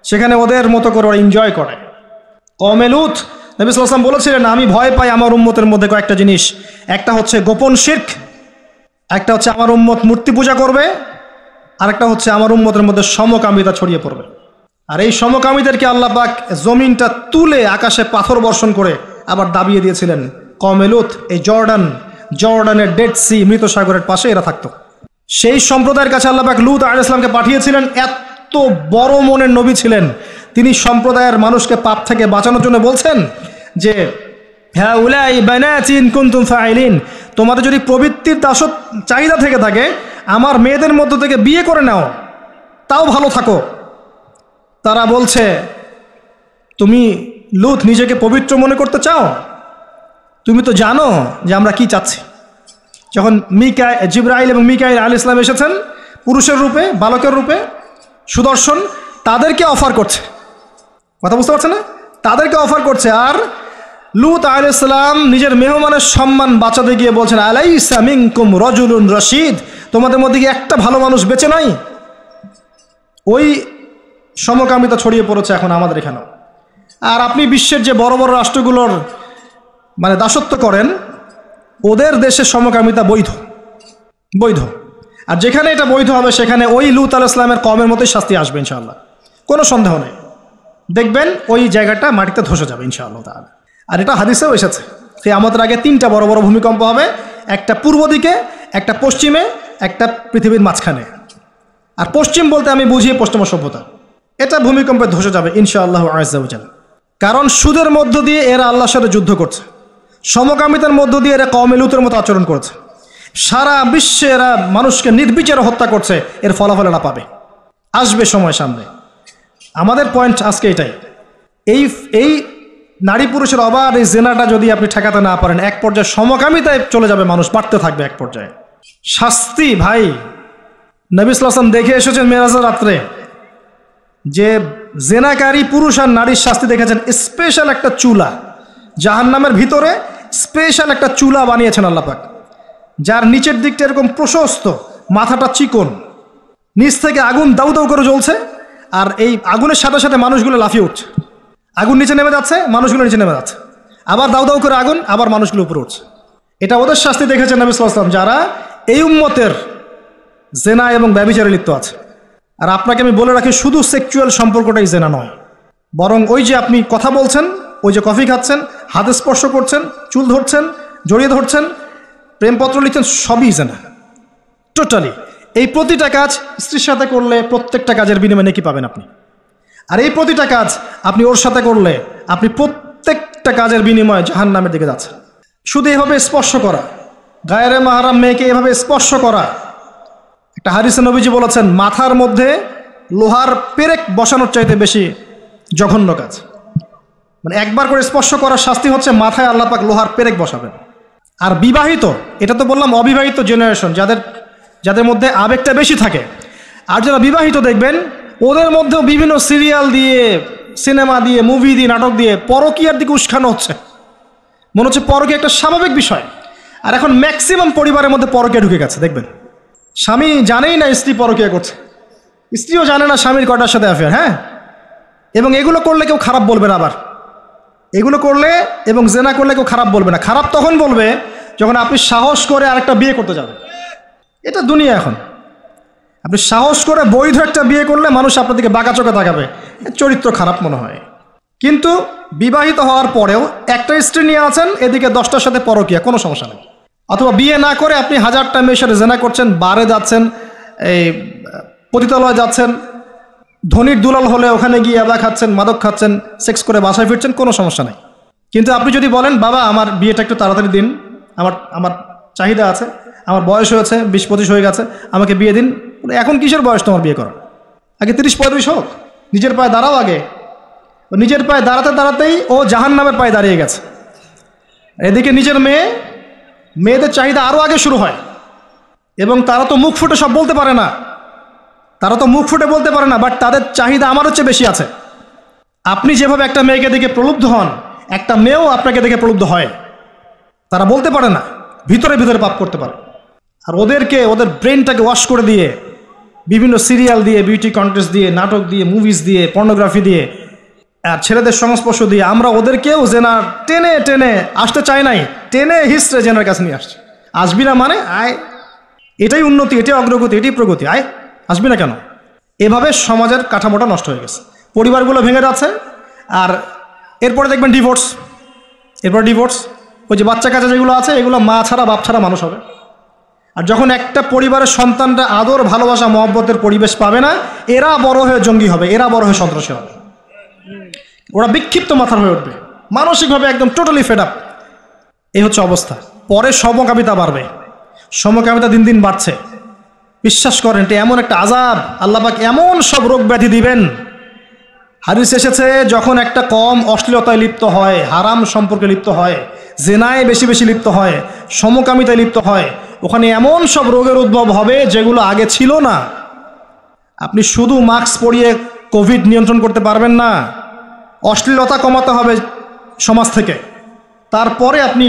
সেখানে ওদের মতো করে ওরা এনজয় করে। কওমে লূত, নবী সাল্লাল্লাহু আলাইহি ওয়াসাল্লাম বলেছিলেন, আমি ভয় পাই আমার উম্মতের মধ্যে কয়েকটা জিনিস, একটা হচ্ছে গোপন শিরক, একটা হচ্ছে আমার উম্মত মূর্তি পূজা করবে, আরেকটা হচ্ছে আমার উম্মতের মধ্যে সমকামিতা ছড়িয়ে পড়বে। আর এই সমকামীদেরকে আল্লাহ পাক জমিনটা তুলে আকাশে পাথর বর্ষণ করে আবার দাবিয়ে দিয়েছিলেন। কওমে লূত এই জর্ডানের ডেড সি, মৃত সাগরের পাশে এরা থাকতো। সেই সম্প্রদায়ের কাছে আল্লাহ পাক লূত আলাইহিস সালামকে পাঠিয়েছিলেন। এত বড় মনের নবী ছিলেন তিনি, সম্প্রদায়ের মানুষকে পাপ থেকে বাঁচানোর জন্য বলছেন যে হাউলাই বানাতি ইন কুনতুম ফাইলিন, তোমাদের যদি প্রবৃত্তির চাহিদা থেকে থাকে আমার মেয়েদের মধ্য থেকে বিয়ে করে নাও, তাও ভালো থাকো। তারা বলছে, তুমি লূত নিজেকে পবিত্র মনে করতে চাও? তুমি তো জানো যে আমরা কি চাচ্ছি। যখন জিবরাইল এবং মিকাইল আলাইহিস সালাম এসেছেন পুরুষের রূপে, বালকের রূপে, সুদর্শন, তাদেরকে অফার করছে, কথা বুঝতে পারছে না? তাদেরকে অফার করছে। আর লূত আলাইহিস সালাম নিজের মেহমানের সম্মান বাঁচাতে গিয়ে বলছেন, আলাইসা মিনকুম রাজুলুন রশিদ, তোমাদের মধ্যে কি একটা ভালো মানুষ বেঁচে নাই? ওই সমকামিতা ছড়িয়ে পড়েছে এখন আমাদের এখানেও। আর আপনি বিশ্বের যে বড় বড় রাষ্ট্রগুলোর মানে দাসত্ব করেন, ওদের দেশে সমকামিতা বৈধ বৈধ। আর যেখানে এটা বৈধ হবে সেখানে ওই লূত আলাইহিস সালামের কওমের মতোই শাস্তি আসবে ইনশাআল্লাহ, কোনো সন্দেহ নেই। দেখবেন ওই জায়গাটা মাটিতে ধসে যাবে ইনশাআল্লাহ তাআলা। আর এটা হাদিসেও এসেছে, কিয়ামতের আগে 3টা বড় বড় ভূমিকম্প হবে, একটা পূর্ব দিকে, একটা পশ্চিমে, একটা পৃথিবীর মাঝখানে। আর পশ্চিম বলতে আমি বুঝিয়ে পশ্চিমা সভ্যতা। এটা ভূমিকম্পে ধসে যাবে ইনশাআল্লাহ আযজা ওয়া জাল। কারণ সুদের মধ্য দিয়ে এরা আল্লাহর সাথে যুদ্ধ করছে, সমকামিতার মধ্য দিয়ে এরা কওমে লূতের মতো আচরণ করেছে, সারা বিশ্বে এরা মানুষকে নির্বিচারে হত্যা করছে। এর ফলাফল এরা পাবে, আসবে সময় সামনে। আমাদের পয়েন্ট আজকে এটাই, এই নারী পুরুষের অবাধ এই জেনাটা যদি আপনি ঠেকাতে না পারেন, এক পর্যায়ে সমকামিতায় চলে যাবে, মানুষ বাড়তে থাকবে এক পর্যায়ে। শাস্তি ভাই, নবী সাল্লাল্লাহু আলাইহি ওয়াসাল্লাম দেখে এসেছেন মেরাজের রাত্রে যে জেনাকারী পুরুষ আর নারীর শাস্তি দেখেছেন। স্পেশাল একটা চুলা, জাহান্নামের ভিতরে স্পেশাল একটা চুলা বানিয়েছেন আল্লাহ পাক, যার নিচের দিকটা এরকম প্রশস্ত, মাথাটা চিকন, নিচ থেকে আগুন দাউ দাউ করে জ্বলছে, আর এই আগুনের সাথে সাথে মানুষগুলো লাফিয়ে উঠছে। আগুন নিচে নেমে যাচ্ছে, মানুষগুলো নিচে নেমে যাচ্ছে, আবার দাউ দাউ করে আগুন, আবার মানুষগুলো উপরে উঠছে। এটা ওদের শাস্তি দেখেছেন নবী সাল্লাল্লাহু আলাইহি ওয়াসাল্লাম, যারা এই উম্মতের জেনা এবং ব্যভিচারে লিপ্ত আছে। আর আপনাকে আমি বলে রাখি, শুধু সেক্সুয়াল সম্পর্কটাই জেনা নয়, বরং ওই যে আপনি কথা বলছেন, ওই যে কফি খাচ্ছেন, হাতে স্পর্শ করছেন, চুল ধরছেন, জড়িয়ে ধরছেন, প্রেমপত্র লিখছেন, সবই জেনা টোটালি। এই প্রতিটা কাজ স্ত্রীর সাথে করলে প্রত্যেকটা কাজের বিনিময়ে নেকি পাবেন আপনি। আর এই প্রতিটা কাজ আপনি ওর সাথে করলে আপনি প্রত্যেকটা কাজের বিনিময়ে জাহান্নামের দিকে যাচ্ছেন। শুধু এভাবে স্পর্শ করা, গায়েরে মাহরাম মেয়েকে এভাবে স্পর্শ করা, একটা হাদিসে নবীজি বলেছেন মাথার মধ্যে লোহার পেরেক বসানোর চাইতে বেশি জঘন্য কাজ। মানে একবার করে স্পর্শ করার শাস্তি হচ্ছে মাথায় আল্লাহ পাক লোহার পেরেক বসাবেন। আর বিবাহিত, এটা তো বললাম অবিবাহিত জেনারেশন, যাদের মধ্যে আবেগটা বেশি থাকে। আর যারা বিবাহিত দেখবেন ওদের মধ্যেও বিভিন্ন সিরিয়াল দিয়ে, সিনেমা দিয়ে, মুভি দিয়ে, নাটক দিয়ে পরকীয়ার দিকে উস্কানো হচ্ছে। মনে হচ্ছে পরকীয়া একটা স্বাভাবিক বিষয়। আর এখন ম্যাক্সিমাম পরিবারের মধ্যে পরকীয়া ঢুকে গেছে। দেখবেন স্বামী জানেই না স্ত্রী পরকীয়া করছে, স্ত্রীও জানে না স্বামীর কটার সাথে অ্যাফেয়ার। হ্যাঁ, এবং এগুলো করলে কেউ খারাপ বলবে না। আবার এগুলো করলে এবং জেনা করলে কেউ খারাপ বলবে না। খারাপ তখন বলবে যখন আপনি সাহস করে আরেকটা বিয়ে করতে যাবেন। এটা দুনিয়া এখন। আপনি সাহস করে বৈধ একটা বিয়ে করলে মানুষ আপনার দিকে বাঁকা চোখে তাকাবে, চরিত্র খারাপ মনে হয়। কিন্তু বিবাহিত হওয়ার পরেও একটা স্ত্রী নিয়ে আছেন, এদিকে 10টার সাথে পরকীয়া, কোনো সমস্যা নেই। অথবা বিয়ে না করে আপনি 1000টা মেয়ের সাথে জেনা করছেন, বারে যাচ্ছেন, এই পতিতালয়ে যাচ্ছেন, ধনির দুলাল হলে ওখানে গিয়ে আদা খাচ্ছেন, মাদক খাচ্ছেন, সেক্স করে বাসায় ফিরছেন, কোনো সমস্যা নেই। কিন্তু আপনি যদি বলেন বাবা আমার বিয়েটা একটু তাড়াতাড়ি দিন, আমার চাহিদা আছে, আমার বয়স হয়েছে 20-25 হয়ে গেছে, আমাকে বিয়ে দিন। এখন কিসের বয়স তোমার বিয়ে করার? আগে 30-35 হোক, নিজের পায়ে দাঁড়াও। আগে ও নিজের পায়ে দাঁড়াতে দাঁড়াতেই ও জাহান্নামের পায়ে দাঁড়িয়ে গেছে। এদিকে নিজের মেয়েদের চাহিদা আরও আগে শুরু হয়, এবং তারা তো মুখ ফুটে সব বলতে পারে না, বাট তাদের চাহিদা আমাদের চেয়ে বেশি আছে। আপনি যেভাবে একটা মেয়েকে দেখে প্রলুব্ধ হন, একটা মেয়েও আপনাকে দেখে প্রলুব্ধ হয়। তারা বলতে পারে না, ভিতরে ভিতরে পাপ করতে পারে। আর ওদের ব্রেনটাকে ওয়াশ করে দিয়ে বিভিন্ন সিরিয়াল দিয়ে, বিউটি কন্টেস্ট দিয়ে, নাটক দিয়ে, মুভিজ দিয়ে, পর্নোগ্রাফি দিয়ে, আর ছেলেদের সংস্পর্শ দিয়ে আমরা ওদেরকেও জেনা টেনে টেনে আসতে চাই নাই, টেনে হিস্ট্রে জেনার কাছে নিয়ে আসছে। আসবি না মানে আয়, এটাই উন্নতি, এটাই অগ্রগতি, এটাই প্রগতি, আয় আসবি না কেন? এভাবে সমাজের কাঠামোটা নষ্ট হয়ে গেছে, পরিবারগুলো ভেঙে যাচ্ছে। আর এরপরে দেখবেন ডিভোর্স, ওই যে বাচ্চা কাচ্চা যেগুলো আছে এগুলো মা ছাড়া বাপ ছাড়া মানুষ হবে। আর যখন একটা পরিবারের সন্তানটা আদর, ভালোবাসা, মহব্বতের পরিবেশ পাবে না, এরা বড় হয়ে জঙ্গি হবে, এরা বড় হয়ে সন্ত্রাসী হবে, ওরা বিক্ষিপ্ত মাথার হয়ে উঠবে, মানসিকভাবে একদম টোটালি ফেড আপ। এই হচ্ছে অবস্থা। পরে সমকামিতা বাড়বে, সমকামিতা দিন দিন বাড়ছে। বিশ্বাস করেন এটা এমন একটা আযাব, আল্লাহ পাক এমন সব রোগ ব্যাধি দিবেন। হাদিস এসেছে যখন একটা কম অশ্লীলতায় লিপ্ত হয়, হারাম সম্পর্কে লিপ্ত হয়, জেনায় বেশি বেশি লিপ্ত হয়, সমকামিতায় লিপ্ত হয়, ওখানে এমন সব রোগের উদ্ভব হবে যেগুলো আগে ছিল না। আপনি শুধু মাস্ক পরিয়ে কোভিড নিয়ন্ত্রণ করতে পারবেন না, অশ্লীলতা কমাতে হবে সমাজ থেকে, তারপরে আপনি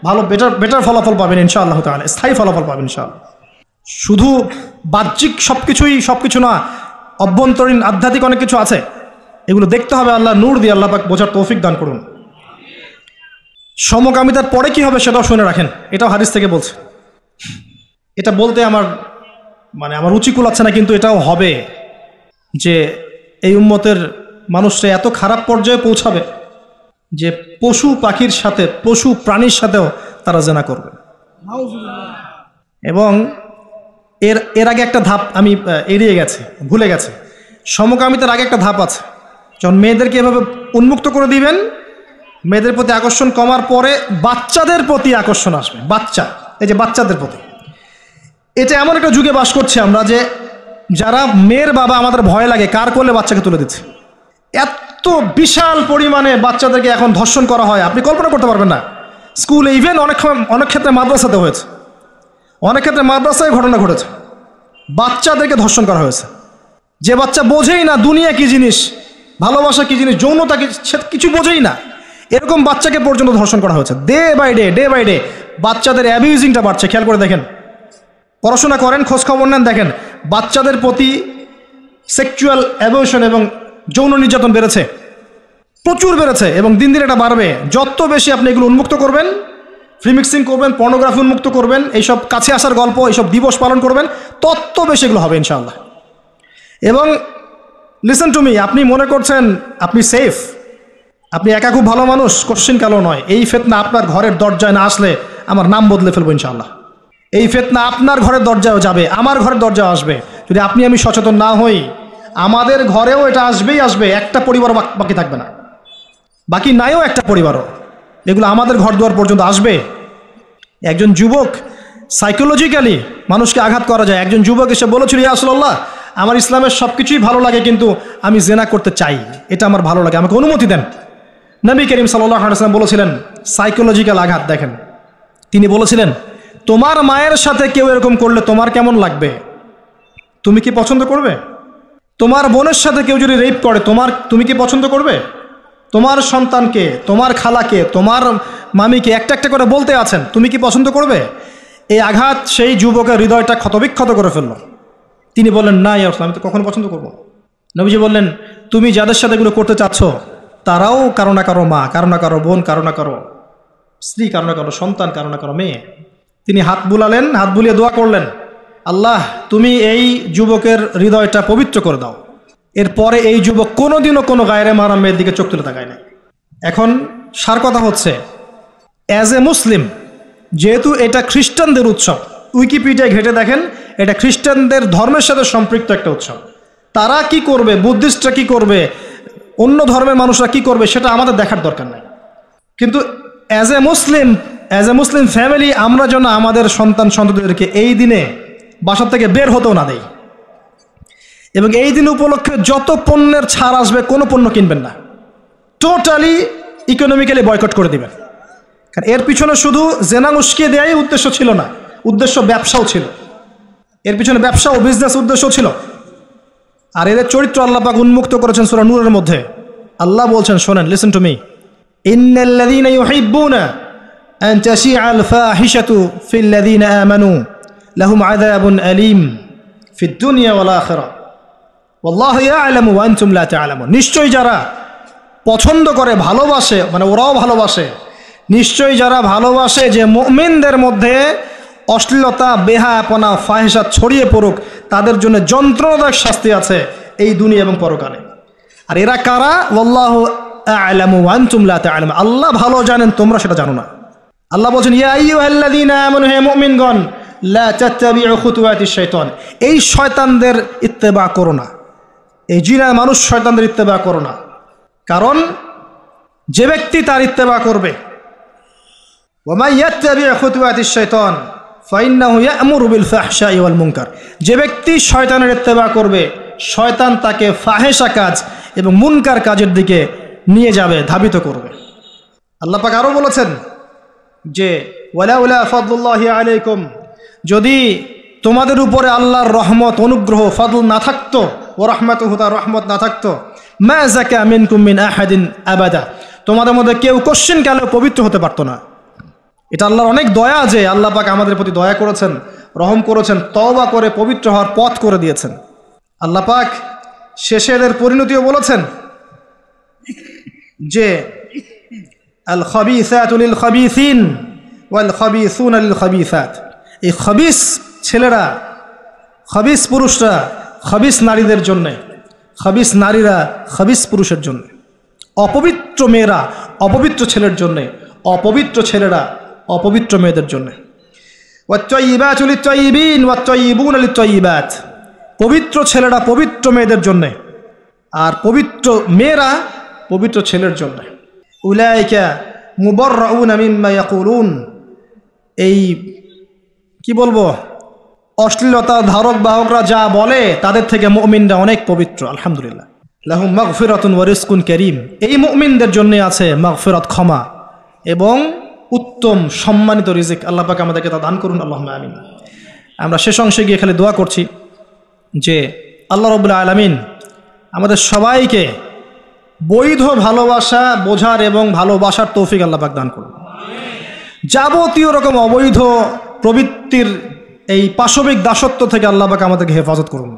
ভালো বেটার ফলাফল পাবেন ইনশাআল্লাহ তাআলা, স্থায়ী ফলাফল পাবেন ইনশাআল্লাহ। শুধু বাহ্যিক সবকিছু না, অভ্যন্তরীণ আধ্যাত্মিক অনেক কিছু আছে, এগুলো দেখতে হবে। আল্লাহ নূর দিয়ে আল্লাহ পাক বোঝার তৌফিক দান করুন। সমকামিতার পরে কি হবে সেটাও শুনে রাখেন, এটাও হাদিস থেকে বলছে। এটা বলতে আমার রুচি কুলাচ্ছে না, কিন্তু এটাও হবে যে এই উম্মতের মানুষরা এত খারাপ পর্যায়ে পৌঁছাবে যে পশু পাখির সাথে, পশু প্রাণীর সাথেও তারা জেনা করবে। এবং এর আগে একটা ধাপ আমি এড়িয়ে গেছি, ভুলে গেছি। সমকামিতার আগে একটা ধাপ আছে, যখন মেয়েদেরকে এভাবে উন্মুক্ত করে দিবেন, মেয়েদের প্রতি আকর্ষণ কমার পরে বাচ্চাদের প্রতি আকর্ষণ আসবে। এই যে বাচ্চাদের প্রতি, এটা এমন একটা যুগে বাস করছি আমরা যে যারা মেয়ের বাবা আমাদের ভয় লাগে কার করলে বাচ্চাকে তুলে দিচ্ছে। এত বিশাল পরিমাণে বাচ্চাদেরকে এখন ধর্ষণ করা হয়, আপনি কল্পনা করতে পারবেন না। স্কুলে, ইভেন অনেক ক্ষেত্রে মাদ্রাসাতে হয়েছে, অনেক ক্ষেত্রে মাদ্রাসায় ঘটনা ঘটেছে, বাচ্চাদেরকে ধর্ষণ করা হয়েছে। যে বাচ্চা বোঝেই না দুনিয়া কি জিনিস, ভালোবাসা কি জিনিস, যৌনতা কি, সে কিছু বোঝেই না, এরকম বাচ্চাকে পর্যন্ত ধর্ষণ করা হয়েছে। ডে বাই ডে বাচ্চাদের অ্যাবিউজিংটা বাড়ছে। খেয়াল করে দেখেন, পড়াশোনা করেন, খোঁজখবর নেন, দেখেন বাচ্চাদের প্রতি সেক্সুয়াল অ্যাবিউশন এবং যৌন নির্যাতন বেড়েছে, প্রচুর বেড়েছে, এবং দিন দিন এটা বাড়বে। যত বেশি আপনি এগুলো উন্মুক্ত করবেন, ফ্রি মিক্সিং করবেন, পর্নোগ্রাফি উন্মুক্ত করবেন, এইসব কাছে আসার গল্প, এইসব দিবস পালন করবেন, তত বেশি এগুলো হবে ইনশাআল্লাহ। এবং লিসেন টু মি, আপনি মনে করছেন আপনি সেফ, আপনি একা খুব ভালো মানুষ, কোশ্চিন কালো নয়। এই ফিতনা আপনার ঘরের দরজায় না আসলে আমার নাম বদলে ফেলবো ইনশাআল্লাহ। এই ফিতনা আপনার ঘরের দরজায়ও যাবে, আমার ঘরের দরজায় আসবে। যদি আমি সচেতন না হই, আমাদের ঘরেও এটা আসবে। একটা পরিবার বাকি থাকবে না, বাকি নাইও একটা পরিবারও। এগুলো আমাদের ঘর দুয়ার পর্যন্ত আসবে। একজন যুবক, সাইকোলজিক্যালি মানুষকে আঘাত করা যায়। একজন যুবক এসে বলেছিল, ইয়া রাসূলুল্লাহ, আমার ইসলামের সব কিছুই ভালো লাগে, কিন্তু আমি জেনা করতে চাই, এটা আমার ভালো লাগে, আমাকে অনুমতি দেন। নবী করিম সাল্লাল্লাহু আলাইহি ওয়াসাল্লাম বলেছিলেন, সাইকোলজিক্যাল আঘাত দেখেন, তিনি বলেছিলেন, তোমার মায়ের সাথে কেউ এরকম করলে তোমার কেমন লাগবে? তুমি কি পছন্দ করবে? তোমার বোনের সাথে কেউ যদি রেপ করে, তুমি কি পছন্দ করবে? তোমার সন্তানকে, তোমার খালাকে, তোমার মামিকে একটা একটা করে বলতে আছেন, তুমি কি পছন্দ করবে? এই আঘাত সেই যুবকের হৃদয়টা ক্ষতবিক্ষত করে ফেলল। তিনি বললেন, না ইয়া রাসূলুল্লাহ, আমি তো কখনো পছন্দ করবো। নবীজি বললেন, তুমি যাদের সাথে এগুলো করতে চাচ্ছ তারাও কারো না কারো মা, কারো না কারো বোন, কারো না কারো স্ত্রী, কারো না কারো সন্তান, কারো না কারো মেয়ে। তিনি হাত বুলালেন, হাত বুলিয়ে দোয়া করলেন, আল্লাহ তুমি এই যুবকের হৃদয়টা পবিত্র করে দাও। এরপরে এই যুবক কোনোদিনও কোনো গায়রে মাহরাম মেয়ের দিকে চোখ তুলে তাকায় না। এখন সার কথা হচ্ছে, অ্যাজ এ মুসলিম, যেহেতু এটা খ্রিস্টানদের উৎসব, উইকিপিডিয়ায় ঘেটে দেখেন, এটা খ্রিস্টানদের ধর্মের সাথে সম্পৃক্ত একটা উৎসব। তারা কি করবে, বুদ্ধিস্টরা কি করবে, অন্য ধর্মের মানুষরা কি করবে, সেটা আমাদের দেখার দরকার নাই। কিন্তু অ্যাজ এ মুসলিম ফ্যামিলি, আমরা যেন আমাদের সন্তানদেরকে এই দিনে বাসা থেকে বের হতেও না দেই। এবং এই দিন উপলক্ষে যত পণ্যের ছাড় আসবে, কোনো পণ্য কিনবেন না, টোটালি ইকোনমিক্যালি বয়কট করে দিবেন। কারণ এর পিছনে শুধু জেনা উস্কিয়ে দেওয়াই উদ্দেশ্য ছিল না, উদ্দেশ্য ব্যবসাও ছিল। এর পিছনে ব্যবসা ও বিজনেস উদ্দেশ্য ছিল। আর এদের চরিত্র আল্লাহ পাক উন্মুক্ত করেছেন সূরা নূরের মধ্যে। আল্লাহ বলছেন, শোনেন, লিসেন টু মি, ইন্নাল্লাযীনা ইউহিব্বুনা আন তাশিআল ফাহিশাতু ফিল্লাযীনা আমানু লাহুম আযাবুন আলীম ফিদ দুনিয়া ওয়াল আখিরাহ ওয়াল্লাহু ইয়া'লামু ওয়া আনতুম লা তা'লামুন। নিশ্চয়ই যারা পছন্দ করে, ভালোবাসে, ওরাও ভালোবাসে, নিশ্চয়ই যারা ভালোবাসে যে মুমিনদের মধ্যে অশ্লীলতা, বেহায়াপনা, ফাহিশা ছড়িয়ে পড়ুক, তাদের জন্য যন্ত্রণাদায়ক শাস্তি আছে এই দুনিয়া এবং পরকালে। আর এরা কারা? ওয়াল্লাহু আ'লামু ওয়া আনতুম লা তা'লামুন। আল্লাহ ভালো জানেন, তোমরা সেটা জানো না। আল্লাহ বলছেন, ইয়া আইয়ুহাল্লাযীনা আমানু, হে মুমিনগণ, লা তাত্তাবিউ খুতুওয়াতিশ শাইতান, এই শয়তানদের ইত্তেবা করো না, এই জিনা মানুষ শয়তানদের ইত্তেবা করো না। কারণ যে ব্যক্তি তার ইত্তেবা করবে, ওয়া মান ইয়াত্তাবিউ খুতুওয়াতিশ শাইতান ফাইন্নাহু ইয়া'মুরু বিল ফাহশাই ওয়াল মুনকার, যে ব্যক্তি শয়তানের ইত্তেবা করবে, শয়তান তাকে ফাহেশা কাজ এবং মুনকার কাজের দিকে নিয়ে যাবে, ধাবিত করবে। আল্লাহ পাক আরও বলেছেন যে ওয়ালাউলা ফাদলুল্লাহি আলাইকুম, যদি তোমাদের উপরে আল্লাহর রহমত, অনুগ্রহ, ফজল না থাকতো, ও রাহমাতুহু, তার রহমত না থাকতো, মা যাকা মিনকুম মিন আহাদিন আবাদা, তোমাদের মধ্যে কেউ কোশ্চিন কালেও পবিত্র হতে পারতো না। এটা আল্লাহর অনেক দয়া যে আল্লাহ পাক আমাদের প্রতি দয়া করেছেন, রহম করেছেন, তওবা করে পবিত্র হওয়ার পথ করে দিয়েছেন। আল্লাহ পাক শেষে এদের পরিণতিও বলেছেন যে আল খাবিসাতু লিল খাবিসিন ওয়াল খাবিসুনা লিল খাবিসাত। এই খাবিস ছেলেরা, খাবিস পুরুষরা খাবিস নারীদের জন্যে, খাবিস নারীরা খাবিস পুরুষের জন্য, অপবিত্র মেয়েরা অপবিত্র ছেলের জন্যে, অপবিত্র ছেলেরা অপবিত্র মেয়েদের জন্যে। ওয়াত-তাইয়িবাতু লিত-তাইয়িবিন ওয়াত-তাইয়িবুনা লিত-তাইয়িবাত। পবিত্র ছেলেরা পবিত্র মেয়েদের জন্যে, আর পবিত্র মেয়েরা পবিত্র ছেলের জন্যে। উলাইকা মুবাররাউনা মিম্মা ইয়াকুলুন। এই কি বলবো, অশ্লীলতা ধারক বাহকরা যা বলে তাদের থেকে মুমিনরা অনেক পবিত্র। আলহামদুলিল্লাহ। লাহুম মাগফিরাতুন ওয়া রিজকুন কারীম। এই মুমিনদের জন্য আছে মাগফিরাত, ক্ষমা এবং উত্তম সম্মানিত রিজিক। আল্লাহ পাক আমাদেরকে তা দান করুন, আল্লাহুম্মা আমিন। আমরা শেষ অংশে গিয়ে খালি দোয়া করছি যে আল্লাহ রাব্বুল আলামিন আমাদের সবাইকে বৈধ ভালোবাসা বোঝার এবং ভালোবাসার তৌফিক আল্লাহ পাক দান করুন। যাবতীয় রকম অবৈধ প্রবৃত্তির এই পাশবিক দাসত্ব থেকে আল্লাহ পাক আমাদেরকে হেফাজত করুন।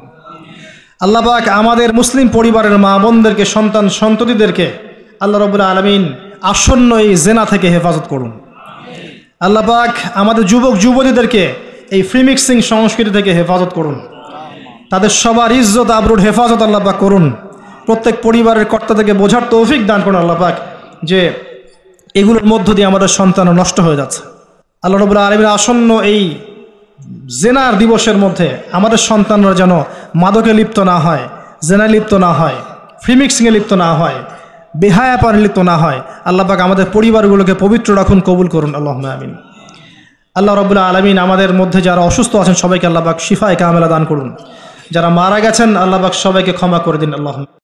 আল্লাহ পাক আমাদের মুসলিম পরিবারের মা বোনদেরকে, সন্তান সন্ততিদেরকে আল্লাহ রাব্বুল আলামিন আসন্ন এই জেনা থেকে হেফাজত করুন। আল্লাহ পাক আমাদের যুবক যুবতীদেরকে এই ফ্রি মিক্সিং সংস্কৃতি থেকে হেফাজত করুন। তাদের সবার ইজ্জত আবরুর হেফাজত আল্লাহ পাক করুন। প্রত্যেক পরিবারের কর্তা থেকে বোঝার তৌফিক দান করুন আল্লাহ পাক যে এগুলোর মধ্য দিয়ে আমাদের সন্তান নষ্ট হয়ে যাচ্ছে। আল্লাহ রাব্বুল আলামিন আসন্ন এই জেনার দিবসের মধ্যে আমাদের সন্তানরা যেন মাদকে লিপ্ত না হয়, জেনায় লিপ্ত না হয়, ফ্রি মিক্সিংয়ে লিপ্ত না হয়, বেহায়াপনে লিপ্ত না হয়। আল্লাহ পাক আমাদের পরিবারগুলোকে পবিত্র রাখুন, কবুল করুন, আল্লাহুম্মা আমিন। আল্লাহ রাব্বুল আলামিন আমাদের মধ্যে যারা অসুস্থ আছেন সবাইকে আল্লাহ পাক শিফায়ে কামেলা দান করুন। যারা মারা গেছেন আল্লাহ পাক সবাইকে ক্ষমা করে দিন, আল্লাহুম্মা।